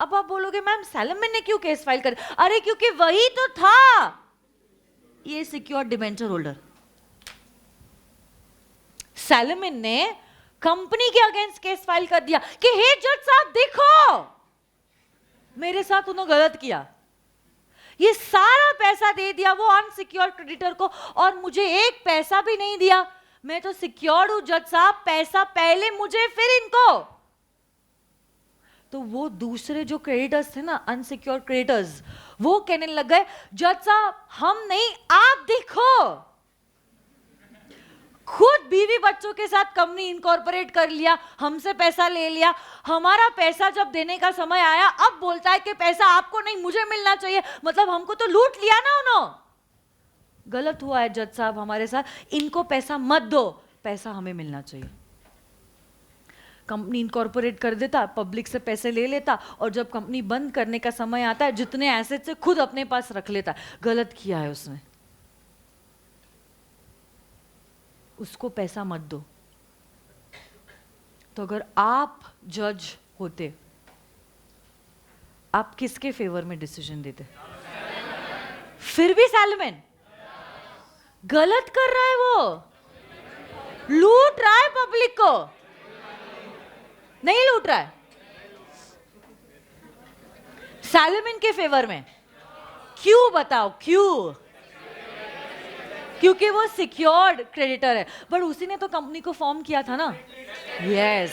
अब आप बोलोगे मैम सैलमन ने क्यों केस फाइल कर? अरे क्योंकि वही तो था ये सिक्योर्ड डिबेंचर होल्डर। सैलमन ने कंपनी के अगेंस्ट केस फाइल कर दिया कि हे जज साहब देखो मेरे साथ उन्होंने गलत किया, ये सारा पैसा दे दिया वो अनसिक्योर्ड क्रेडिटर को और मुझे एक पैसा भी नहीं दिया। मैं तो सिक्योर्ड हूं जज साहब, पैसा पहले मुझे फिर इनको। तो वो दूसरे जो क्रेडिटर्स थे ना, अनसिक्योर्ड क्रेडिटर्स, वो कहने लग गए जज साहब हम नहीं, आप देखो खुद बीवी बच्चों के साथ कंपनी इनकॉर्पोरेट कर लिया, हमसे पैसा ले लिया, हमारा पैसा जब देने का समय आया अब बोलता है कि पैसा आपको नहीं मुझे मिलना चाहिए, मतलब हमको तो लूट लिया ना उन्होंने। गलत हुआ है जज साहब हमारे साथ, इनको पैसा मत दो, पैसा हमें मिलना चाहिए। कंपनी इनकॉर्पोरेट कर देता, पब्लिक से पैसे ले लेता, और जब कंपनी बंद करने का समय आता है जितने एसेट से खुद अपने पास रख लेता। गलत किया है उसने, उसको पैसा मत दो। तो अगर आप जज होते, आप किसके फेवर में डिसीजन देते? फिर भी सैलमन गलत कर रहा है, वो लूट रहा है पब्लिक को, नहीं लूट रहा है। सैलमन के फेवर में क्यों बताओ, क्यों? क्योंकि वो सिक्योर्ड क्रेडिटर है। बट उसी ने तो कंपनी को फॉर्म किया था ना। यस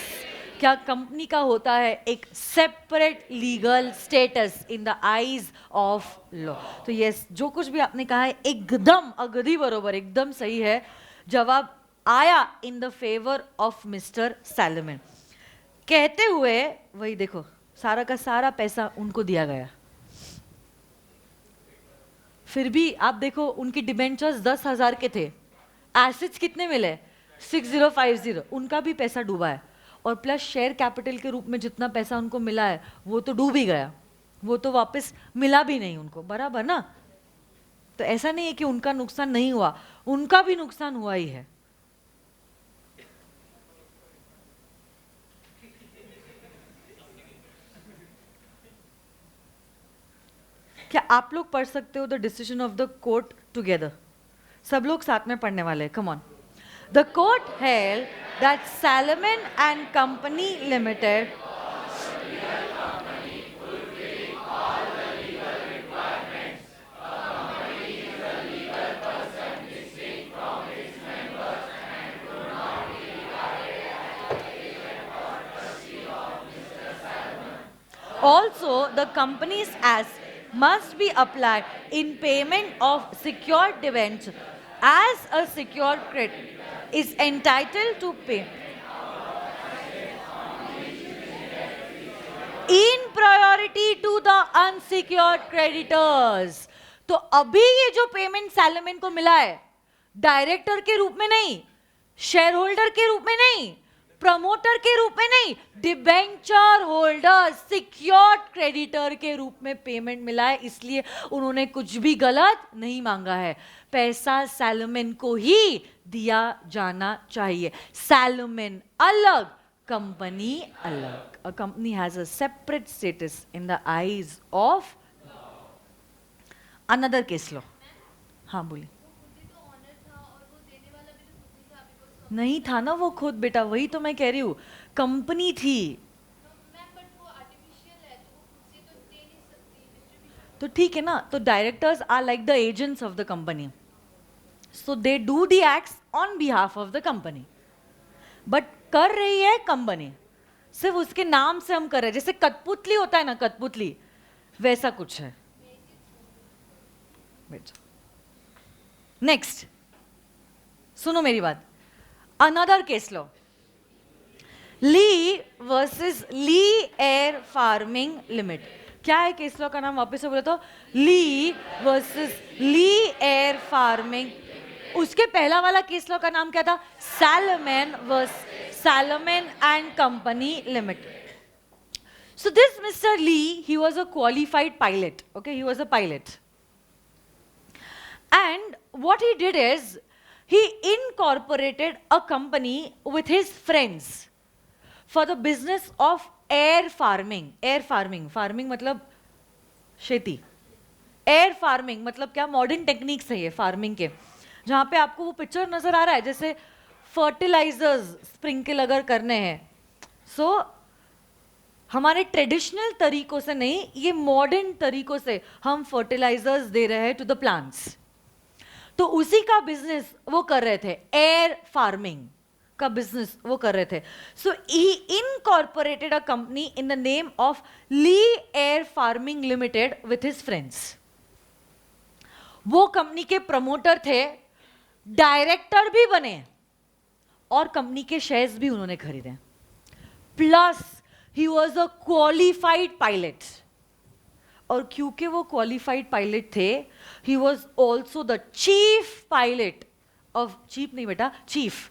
क्या कंपनी का होता है एक separate legal status in the eyes of law. तो यस जो कुछ भी आपने कहा है एकदम अगदी बरोबर, एकदम सही है। जवाब आया in the favour of mister salmon. कहते हुए वही देखो सारा का सारा पैसा उनको दिया गया, फिर भी आप देखो उनकी डिबेंचर्स 10,000 के थे, एसेट्स कितने मिले? 6050। उनका भी पैसा डूबा है, और प्लस शेयर कैपिटल के रूप में जितना पैसा उनको मिला है वो तो डूब ही गया, वो तो वापस मिला भी नहीं उनको, बराबर ना। तो ऐसा नहीं है कि उनका नुकसान नहीं हुआ, उनका भी नुकसान हुआ ही है। क्या आप लोग पढ़ सकते हो the decision of the court together? सब लोग साथ में पढ़ने वाले हैं, कम on. The court held that salmon and company limited also the company's assets must be applied in payment of secured debenture as a secured creditor is entitled to pay in priority to the unsecured creditors। तो अभी ये जो payment salmon को मिला है director के रूप में नहीं, शेयर होल्डर के रूप में नहीं, प्रमोटर के रूप में नहीं, डिबेंचर होल्डर सिक्योर्ड क्रेडिटर के रूप में पेमेंट मिला है, इसलिए उन्होंने कुछ भी गलत नहीं मांगा है। पैसा सैलमन को ही दिया जाना चाहिए। सैलमन अलग, कंपनी अलग। A company has a separate status in the eyes of. Another case लो। हाँ बोलिए। नहीं था ना वो खुद, बेटा वही तो मैं कह रही हूँ, कंपनी थी। तो ठीक है ना, तो directors are like the agents of the company, so they do the acts on behalf of the company, but कर रही है कंपनी, सिर्फ उसके नाम से हम कर रहे हैं। जैसे कठपुतली होता है ना, कठपुतली वैसा कुछ है। नेक्स्ट सुनो मेरी बात। Another case law. ली वर्सेस ली एयर फार्मिंग लिमिट। क्या है केस लॉ का नाम, वापस से बोले तो, ली वर्सेस ली एयर फार्मिंग। उसके पहला वाला केस लॉ का नाम क्या था, salmon versus salmon and company limited. So this Mr. Lee, he was a qualified pilot. Okay, he was a pilot. And what he did is, he incorporated a company with his friends for the business of air farming. Air farming, farming मतलब खेती. Air farming मतलब क्या, modern techniques है ये farming के, जहाँ पे आपको वो पिक्चर नजर आ रहा है, जैसे फर्टिलाइजर्स स्प्रिंकल अगर करने हैं, सो हमारे ट्रेडिशनल तरीकों से नहीं, ये मॉडर्न तरीकों से हम फर्टिलाइजर्स दे रहे हैं टू द प्लांट्स। तो उसी का बिजनेस वो कर रहे थे, एयर फार्मिंग का बिजनेस वो कर रहे थे। So he incorporated a company in the name of Lee air farming limited with his friends. वो कंपनी के प्रमोटर थे, डायरेक्टर भी बने, और कंपनी के शेयर्स भी उन्होंने खरीदे, plus he was a qualified pilot। और क्योंकि वो क्वालिफाइड पायलट थे, he was also the chief pilot of, chief नहीं बेटा, chief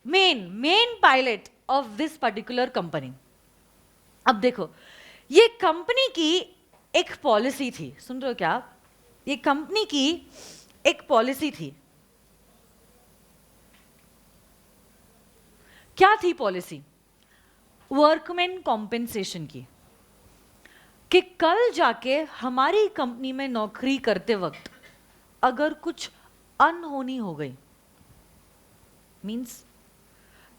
main pilot of this particular company. अब देखो, ये कंपनी की एक पॉलिसी थी, सुन रहे हो क्या आप, ये कंपनी की एक पॉलिसी थी। क्या थी पॉलिसी, वर्कमैन कॉम्पेंसेशन की, कि कल जाके हमारी कंपनी में नौकरी करते वक्त अगर कुछ अनहोनी हो गई, means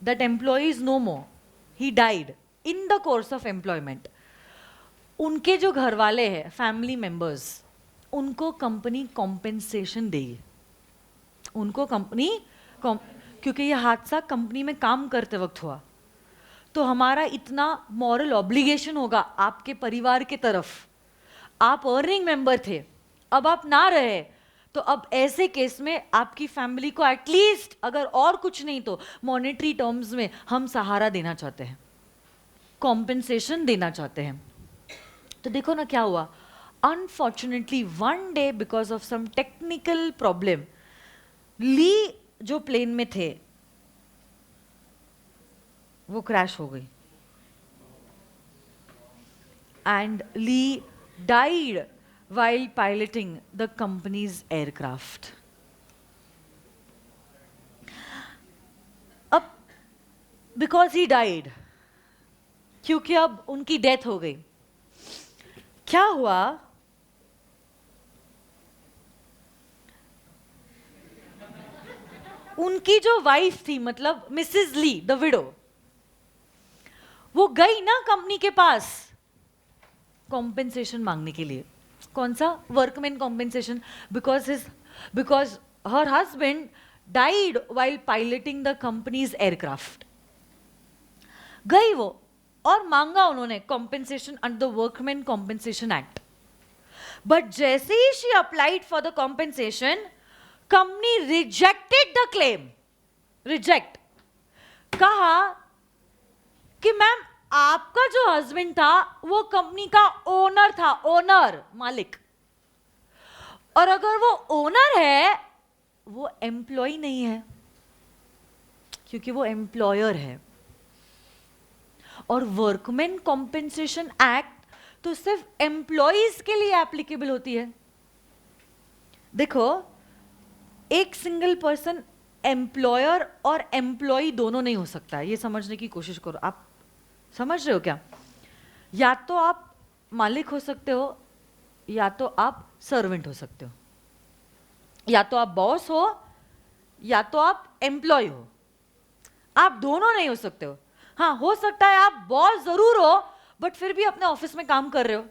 that employ is no more, he died in the course of employment, उनके जो घर वाले हैं, फैमिली मेंबर्स, उनको कंपनी कॉम्पेंसेशन देगी, उनको कंपनी, क्योंकि ये हादसा कंपनी में काम करते वक्त हुआ, तो हमारा इतना मॉरल ऑब्लिगेशन होगा आपके परिवार के तरफ, आप अर्निंग मेंबर थे, अब आप ना रहे, तो अब ऐसे केस में आपकी फैमिली को एटलीस्ट, अगर और कुछ नहीं तो मॉनेटरी टर्म्स में हम सहारा देना चाहते हैं, कॉम्पेंसेशन देना चाहते हैं। तो देखो ना क्या हुआ, unfortunately one day because of some technical problem, Lee जो प्लेन में थे वो क्रैश हो गई, and Lee died while piloting the company's aircraft. अब because he died, क्योंकि अब उनकी डेथ हो गई, क्या हुआ, उनकी जो वाइफ थी, मतलब मिसेस ली द विडो, वो गई ना कंपनी के पास कॉम्पेंसेशन मांगने के लिए। कौन सा, workman compensation, because her husband died while piloting the company's aircraft. गई वो और मांगा उन्होंने compensation under the workman compensation act, but जैसे ही she applied for the compensation, company rejected the claim, reject, कहा कि मैम आपका जो हस्बैंड था वो कंपनी का ओनर था, ओनर मालिक, और अगर वो ओनर है वो एम्प्लॉय नहीं है, क्योंकि वो एम्प्लॉयर है, और वर्कमैन कॉम्पेंसेशन एक्ट तो सिर्फ एम्प्लॉयज के लिए एप्लीकेबल होती है। देखो, एक सिंगल पर्सन एम्प्लॉयर और एम्प्लॉय दोनों नहीं हो सकता है, ये समझने की कोशिश करो। आप समझ रहे हो क्या, या तो आप मालिक हो सकते हो, या तो आप सर्वेंट हो सकते हो, या तो आप बॉस हो, या तो आप एम्प्लॉय हो, आप दोनों नहीं हो सकते हो। हाँ, हो सकता है आप बॉस जरूर हो, बट फिर भी अपने ऑफिस में काम कर रहे हो,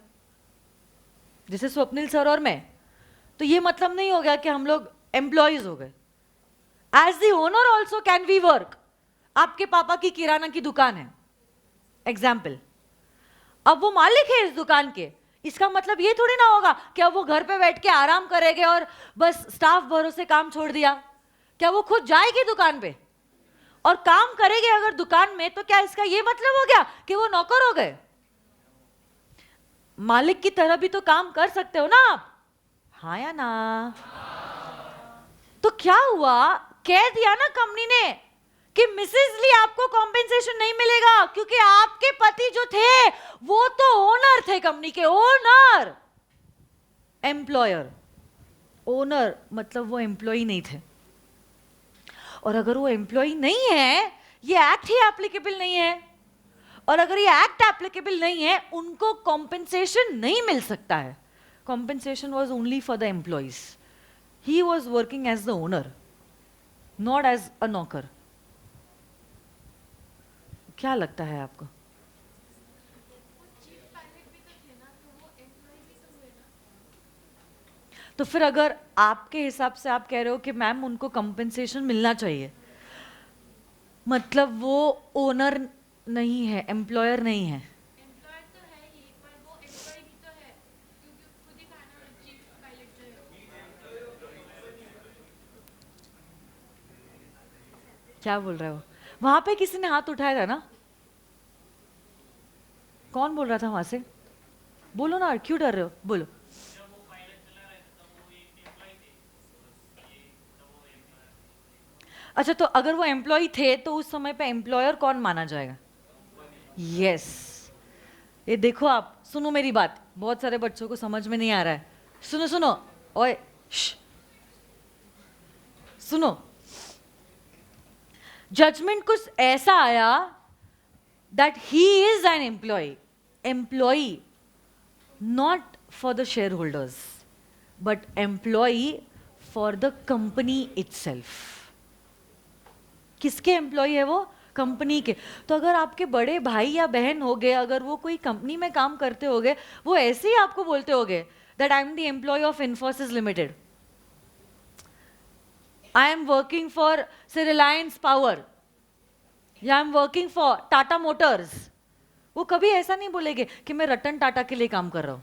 जैसे स्वप्निल सर और मैं, तो ये मतलब नहीं हो गया कि हम लोग एम्प्लॉयज हो गए। As the owner also can we work. आपके पापा की किराना की दुकान है, एग्जाम्पल, अब वो मालिक है इस दुकान के, इसका मतलब ये थोड़ी ना होगा कि अब वो घर पे बैठ के आराम करेंगे और बस स्टाफ भरोसे काम छोड़ दिया। क्या वो खुद जाएगी दुकान पे? और काम करेंगे अगर दुकान में, तो क्या इसका ये मतलब हो गया कि वो नौकर हो गए? मालिक की तरह भी तो काम कर सकते हो ना आप, हाँ या ना? तो क्या हुआ, कह दिया ना कंपनी ने कि मिसेस ली आपको कॉम्पेंसेशन नहीं मिलेगा, क्योंकि आपके पति जो थे वो तो ओनर थे, कंपनी के ओनर। एम्प्लॉयर, ओनर मतलब वो एम्प्लॉय नहीं थे। और अगर वो एम्प्लॉय नहीं है, ये एक्ट ही एप्लीकेबल नहीं है, और अगर ये एक्ट एप्लीकेबल नहीं है, उनको कॉम्पेंसेशन नहीं मिल सकता है। Compensation was only for the employees. He was working as the owner, not as a नौकर। क्या लगता है आपको? तो फिर अगर आपके हिसाब से आप कह रहे हो कि मैम उनको कंपेंसेशन मिलना चाहिए, मतलब वो ओनर नहीं है, एम्प्लॉयर नहीं है। एम्प्लॉयर तो है ही, पर वो एम्प्लॉय भी तो है, क्योंकि खुद ही कहा ना चीफ पायलट जो है। क्या बोल रहे हो? वहां पे किसी ने हाथ उठाया था ना? कौन बोल रहा था वहां से? बोलो ना, क्यों डर रहे हो, बोलो। अच्छा, तो अगर वो एम्प्लॉय थे तो उस समय पे एम्प्लॉयर कौन माना जाएगा? यस। ये देखो, आप सुनो मेरी बात, बहुत सारे बच्चों को समझ में नहीं आ रहा है। सुनो सुनो, ओए सुनो। जजमेंट कुछ ऐसा आया that he is an employ not for the shareholders, but employ for the company itself. किसके एम्प्लॉय है वो? कंपनी के। तो अगर आपके बड़े भाई या बहन हो गए, अगर वो कोई कंपनी में काम करते होगे, वो ऐसे ही आपको बोलते होगे that I am the employ of Infosys limited, I am working for से रिलायंस पावर, या I am working for Tata motors. वो कभी ऐसा नहीं बोलेंगे कि मैं रतन टाटा के लिए काम कर रहा हूं।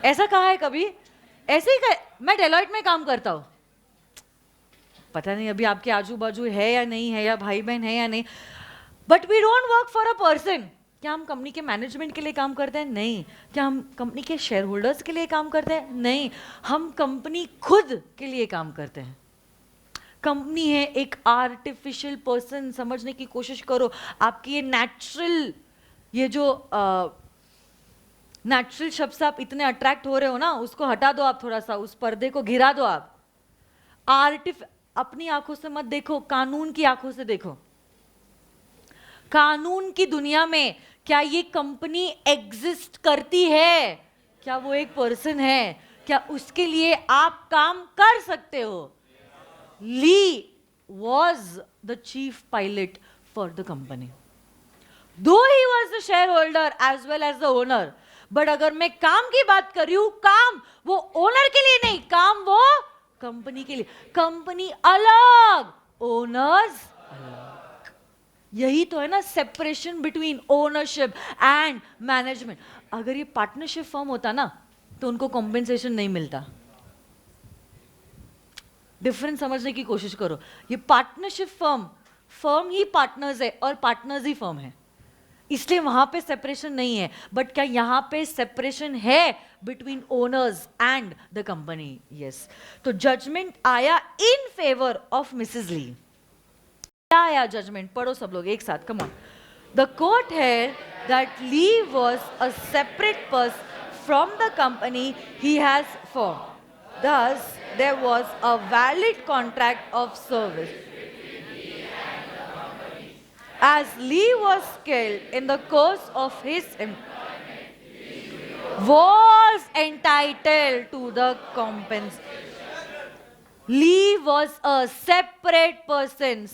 ऐसा कहा है कभी? ऐसे ही मैं डेलॉइट में काम करता हूं। पता नहीं अभी आपके आजू बाजू है या नहीं है, या भाई बहन है या नहीं, but we don't work for a person. क्या हम कंपनी के मैनेजमेंट के लिए काम करते हैं? नहीं। क्या हम कंपनी के शेयर होल्डर्स के लिए काम करते हैं? नहीं। हम कंपनी खुद के लिए काम करते हैं। कंपनी है एक आर्टिफिशियल पर्सन, समझने की कोशिश करो। आपकी ये नेचुरल, ये जो नेचुरल शब्द से आप इतने अट्रैक्ट हो रहे हो ना, उसको हटा दो आप, थोड़ा सा उस पर्दे को गिरा दो आप। अपनी आंखों से मत देखो, कानून की आंखों से देखो। कानून की दुनिया में क्या ये कंपनी एग्जिस्ट करती है? क्या वो एक पर्सन है? क्या उसके लिए आप काम कर सकते हो? ली was the chief pilot for the company, though he was the shareholder as well as the owner. But अगर मैं काम की बात कर रही हूं, काम वो ओनर के लिए नहीं, काम वो कंपनी के लिए। कंपनी अलग, ओनर्स अलग। यही तो है ना separation between ownership and management. अगर ये पार्टनरशिप फर्म होता ना, तो उनको कॉम्पेंसेशन नहीं मिलता। डिफरेंस समझने की कोशिश करो। ये पार्टनरशिप फर्म ही पार्टनर्स है और पार्टनर्स ही फर्म है, इसलिए वहां पे सेपरेशन नहीं है। बट क्या यहां पे सेपरेशन है between owners and the company? Yes. तो जजमेंट आया in favour of Mrs Lee. क्या आया जजमेंट? पढ़ो सब लोग एक साथ, come on. The court held that Lee was a separate person from the company he has formed, thus there was a valid contract of service. As Lee was skilled in the course of his was entitled to the compensation. Lee was a separate person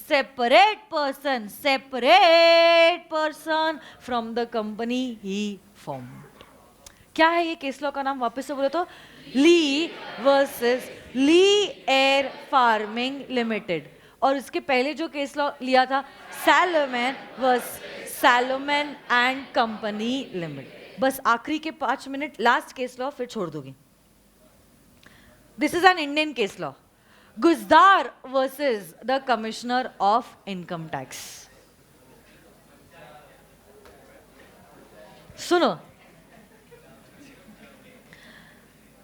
from the company he formed. क्या है ये case law का नाम? वापस से बोले तो, ली versus ली air farming limited. और इसके पहले जो केस लॉ लिया था, Salomon versus Salomon and company limited. बस आखिरी के 5 मिनट, लास्ट केस लॉ, फिर छोड़ दूंगी। This is an Indian case law. Gujdar versus the commissioner of income tax. सुनो,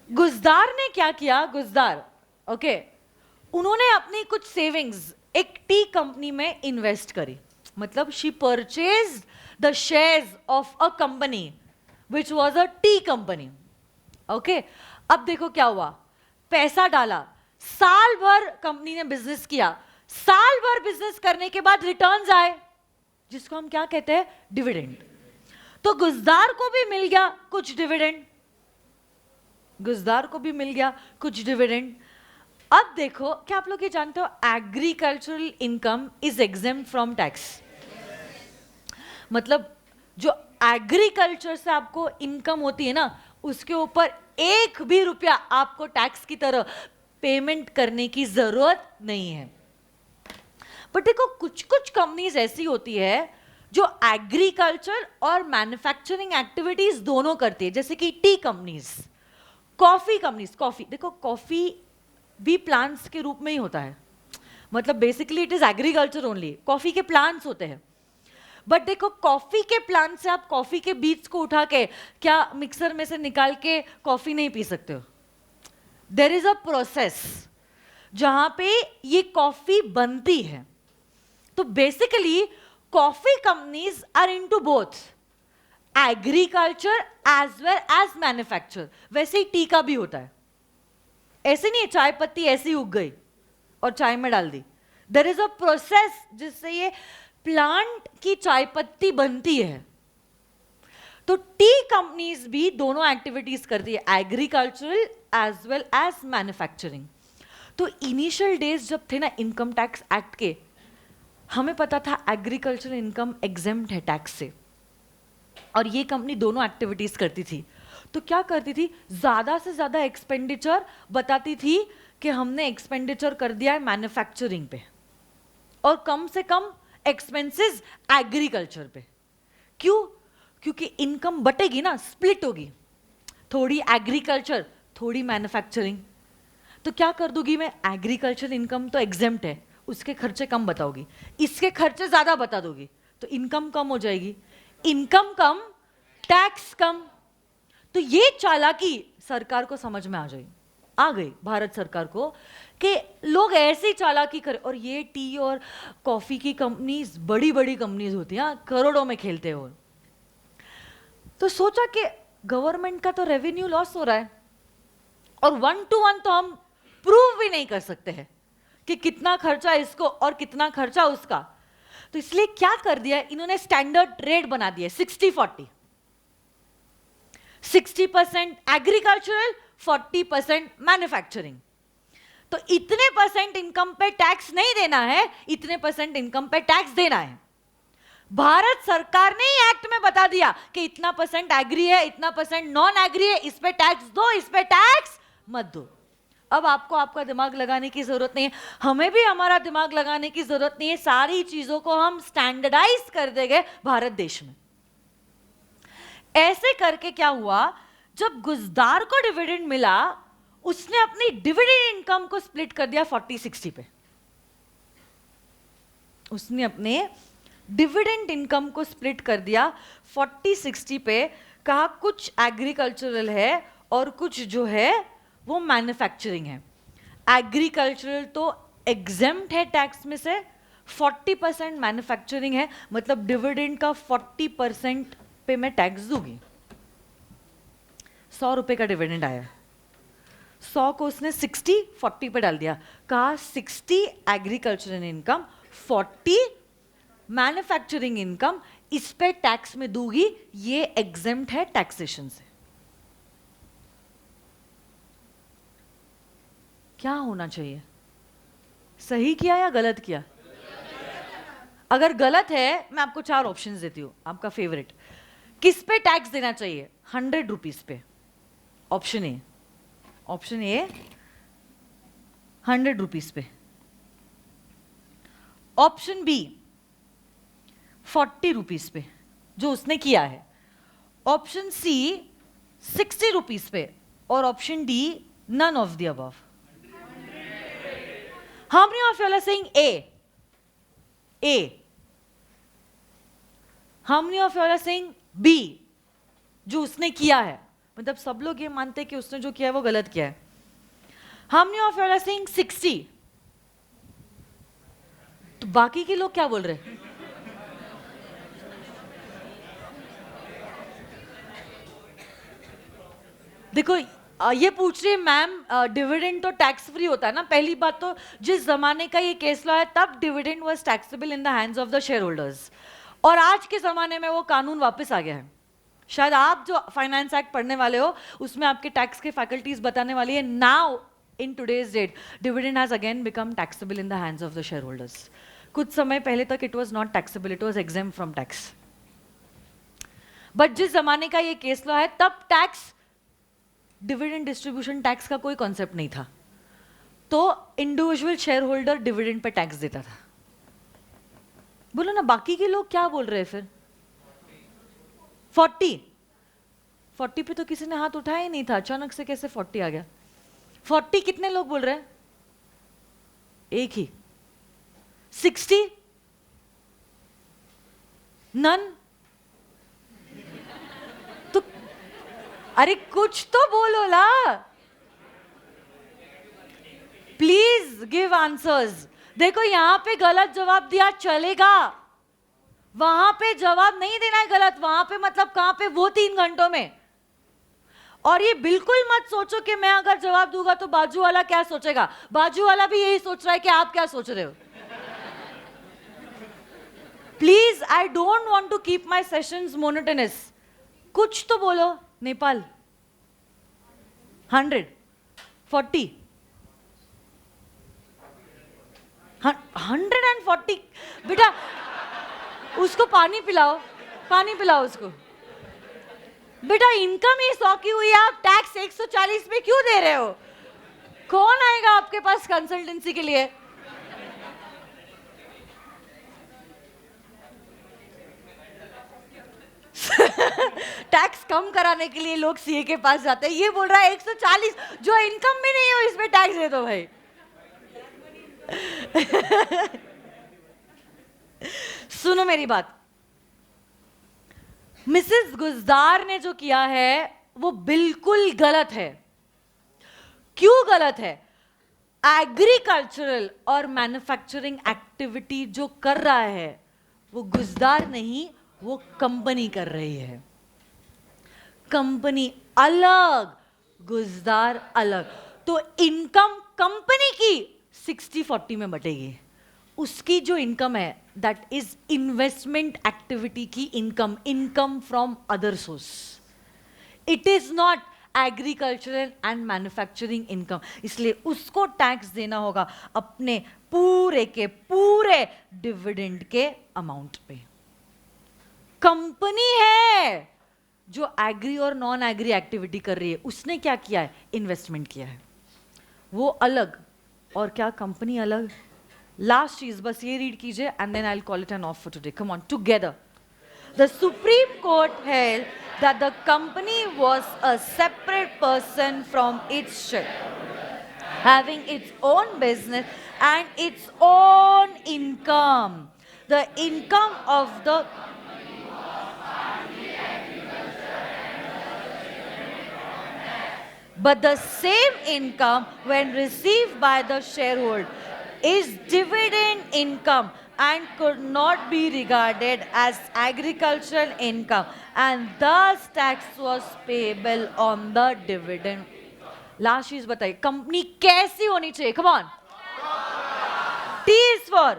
गुजदार ने क्या किया? गुजदार, ओके, उन्होंने अपनी कुछ सेविंग्स एक टी कंपनी में इन्वेस्ट करी। मतलब she purchase the shares of a company which was a T company. Okay, अब देखो क्या हुआ, पैसा डाला, साल भर कंपनी ने बिजनेस किया, साल भर बिजनेस करने के बाद रिटर्न्स आए, जिसको हम क्या कहते हैं? डिविडेंड। तो गुजदार को भी मिल गया कुछ डिविडेंड, गुजदार को भी मिल गया कुछ डिविडेंड। अब देखो, क्या आप लोग ये जानते हो agricultural income is exempt from tax? मतलब जो एग्रीकल्चर से आपको इनकम होती है ना, उसके ऊपर एक भी रुपया आपको टैक्स की तरह पेमेंट करने की जरूरत नहीं है। बट देखो, कुछ कुछ कंपनीज ऐसी होती है जो एग्रीकल्चर और मैन्युफैक्चरिंग एक्टिविटीज दोनों करती है, जैसे कि T companies, coffee companies. Coffee देखो, कॉफी भी प्लांट्स के रूप में ही होता है, मतलब basically it is agriculture only, coffee के प्लांट्स होते हैं। बट देखो, कॉफी के प्लांट से आप कॉफी के बीज को उठा के क्या मिक्सर में से निकाल के कॉफी नहीं पी सकते हो? देयर इज अ प्रोसेस जहां पे ये कॉफी बनती है। तो basically coffee companies are into both agriculture as well as manufacture. वैसे ही टी का भी होता है, ऐसे नहीं है चाय पत्ती ऐसी उग गई और चाय में डाल दी। देयर इज अ प्रोसेस जिससे ये प्लांट की चाय पत्ती बनती है। तो टी कंपनीज भी दोनों एक्टिविटीज करती है, agricultural as well as manufacturing. तो इनिशियल डेज जब थे ना इनकम टैक्स एक्ट के, हमें पता था एग्रीकल्चरल इनकम एग्जेम्प्ट है टैक्स से, और ये कंपनी दोनों एक्टिविटीज करती थी। तो क्या करती थी? ज्यादा से ज्यादा एक्सपेंडिचर बताती थी कि हमने एक्सपेंडिचर कर दिया है मैन्युफैक्चरिंग पे, और कम से कम एक्सपेंसेस एग्रीकल्चर पे। क्यों? क्योंकि इनकम बटेगी ना, स्प्लिट होगी, थोड़ी एग्रीकल्चर थोड़ी मैन्युफैक्चरिंग। तो क्या कर दूंगी मैं? एग्रीकल्चर इनकम तो एग्जेम्प्ट है, उसके खर्चे कम बताओगी, इसके खर्चे ज्यादा बता दोगी, तो इनकम कम हो जाएगी। इनकम कम, टैक्स कम। तो ये चालाकी सरकार को समझ में आ गई भारत सरकार को कि लोग ऐसी चालाकी करें। और ये टी और कॉफी की कंपनीज बड़ी बड़ी कंपनीज होती हैं, करोड़ों में खेलते हो। तो सोचा कि गवर्नमेंट का तो रेवेन्यू लॉस हो रहा है, और 1 to 1 तो हम प्रूव भी नहीं कर सकते हैं कि कितना खर्चा इसको और कितना खर्चा उसका। तो इसलिए क्या कर दिया इन्होंने? स्टैंडर्ड रेट बना दिया 60-40, 60% एग्रीकल्चरल, 40% मैन्युफैक्चरिंग। तो इतने परसेंट इनकम पे टैक्स नहीं देना है, इतने परसेंट इनकम पे टैक्स देना है। भारत सरकार ने ही एक्ट में बता दिया कि इतना परसेंट एग्री है, इतना परसेंट नॉन एग्री है, इस पे टैक्स दो, इस पे टैक्स मत दो। अब आपको आपका दिमाग लगाने की जरूरत नहीं है, हमें भी हमारा दिमाग लगाने की जरूरत नहीं है, सारी चीजों को हम स्टैंडर्डाइज कर देंगे भारत देश में। ऐसे करके क्या हुआ, जब गुजदार को डिविडेंड मिला, उसने अपनी डिविडेंड इनकम को स्प्लिट कर दिया 40-60 पे। उसने अपने डिविडेंड इनकम को स्प्लिट कर दिया 40-60 पे। कहा कुछ एग्रीकल्चरल है और कुछ जो है वो मैन्युफैक्चरिंग है। एग्रीकल्चरल तो एग्जेम्प्ट है टैक्स में से, 40% मैन्युफैक्चरिंग है, मतलब डिविडेंड का 40% पे मैं टैक्स दूंगी। 100 रुपए का डिविडेंड आया, 100 को उसने 60-40 पे डाल दिया। कहा 60 एग्रीकल्चरल इनकम, 40 मैन्युफैक्चरिंग इनकम, इस पे टैक्स में दूंगी, ये एग्जेम्प्ट है टैक्सेशन से। क्या होना चाहिए? सही किया या गलत किया? अगर गलत है, मैं आपको 4 ऑप्शंस देती हूं, आपका फेवरेट। किस पे टैक्स देना चाहिए? 100 रुपीज पे। ऑप्शन ए, 100 रुपीज पे। ऑप्शन बी 40 रुपीज पे, जो उसने किया है। ऑप्शन सी 60 रुपीज पे, और option D none of the above. How many of you all are saying A? A. How many of you all are saying B? जो उसने किया है, मतलब सब लोग ये मानते हैं कि उसने जो किया है वो गलत किया है. How many of you all are saying 60? तो बाकी के लोग क्या बोल रहे हैं? देखो ये पूछ रही है मैम, डिविडेंड तो टैक्स फ्री होता है ना. पहली बात तो जिस जमाने का ये केस लॉ है तब dividend was taxable in the hands of the share holders, और आज के जमाने में वो कानून वापस आ गया है. शायद आप जो फाइनेंस एक्ट पढ़ने वाले हो उसमें आपके टैक्स के फैकल्टीज बताने वाली है. Now in today's date dividend has again become taxable in the hands of the shareholders. कुछ समय पहले तक it was not taxable, it was exempt from tax. But जिस जमाने का ये केस लॉ है तब टैक्स, डिविडेंड डिस्ट्रीब्यूशन टैक्स का कोई कॉन्सेप्ट नहीं था, तो individual share holder dividend pay tax देता था. बोलो ना बाकी के लोग क्या बोल रहे हैं फिर? 40 पे तो किसी ने हाथ उठाया ही नहीं था, अचानक से कैसे 40 आ गया? 40 कितने लोग बोल रहे हैं? एक ही. 60 नन. तो अरे कुछ तो बोलो ला, प्लीज गिव आंसर्स. देखो यहां पे गलत जवाब दिया चलेगा, वहां पे जवाब नहीं देना है गलत. वहां पे मतलब कहां पे? वो 3 घंटों में. और ये बिल्कुल मत सोचो कि मैं अगर जवाब दूंगा तो बाजू वाला क्या सोचेगा. बाजू वाला भी यही सोच रहा है कि आप क्या सोच रहे हो. Please, I don't want to keep my sessions monotonous. कुछ तो बोलो. नेपाल 100, 40, 140. बेटा उसको पानी पिलाओ, पानी पिलाओ उसको. बेटा इनकम ही 100 की हुई है, आप टैक्स 140 में क्यों दे रहे हो? कौन आएगा आपके पास कंसल्टेंसी के लिए? टैक्स कम कराने के लिए लोग सीए के पास जाते हैं. ये बोल रहा है 140, जो इनकम भी नहीं हो इसमें टैक्स दे दो भाई. सुनो मेरी बात. मिसेस गुजदार ने जो किया है वो बिल्कुल गलत है. क्यों गलत है? एग्रीकल्चरल और मैन्युफैक्चरिंग एक्टिविटी जो कर रहा है वो गुजदार नहीं, वो कंपनी कर रही है. कंपनी अलग, गुजदार अलग. तो इनकम कंपनी की 60-40 में बटेगी. उसकी जो इनकम है दैट इज इन्वेस्टमेंट एक्टिविटी की income, income from other source. It is not agricultural and manufacturing income. इसलिए उसको टैक्स देना होगा अपने पूरे के पूरे डिविडेंड के अमाउंट पे. कंपनी है जो एग्री और नॉन एग्री एक्टिविटी कर रही है, उसने क्या किया है? इन्वेस्टमेंट किया है. वो अलग और क्या कंपनी अलग. लास्ट चीज बस ये रीड कीजिए and then I will call it an off for today. Come on together. The Supreme Court held that the company was a separate person from its share, having its own business and its own income. The income of the but the same income when received by the shareholder is dividend income and could not be regarded as agricultural income, and thus tax was payable on the dividend. Last चीज बताइए, company कैसी होनी चाहिए? Come on. T is for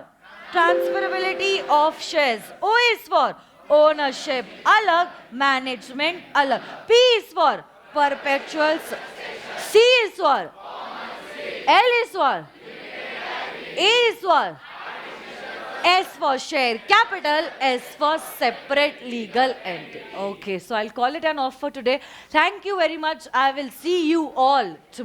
transferability of shares. O is for ownership अलग, management अलग. P is for perpetual. C is for L is for A is for S for share capital, S for separate legal entity. Okay, so I'll call it an off for today. Thank you very much. I will see you all tomorrow.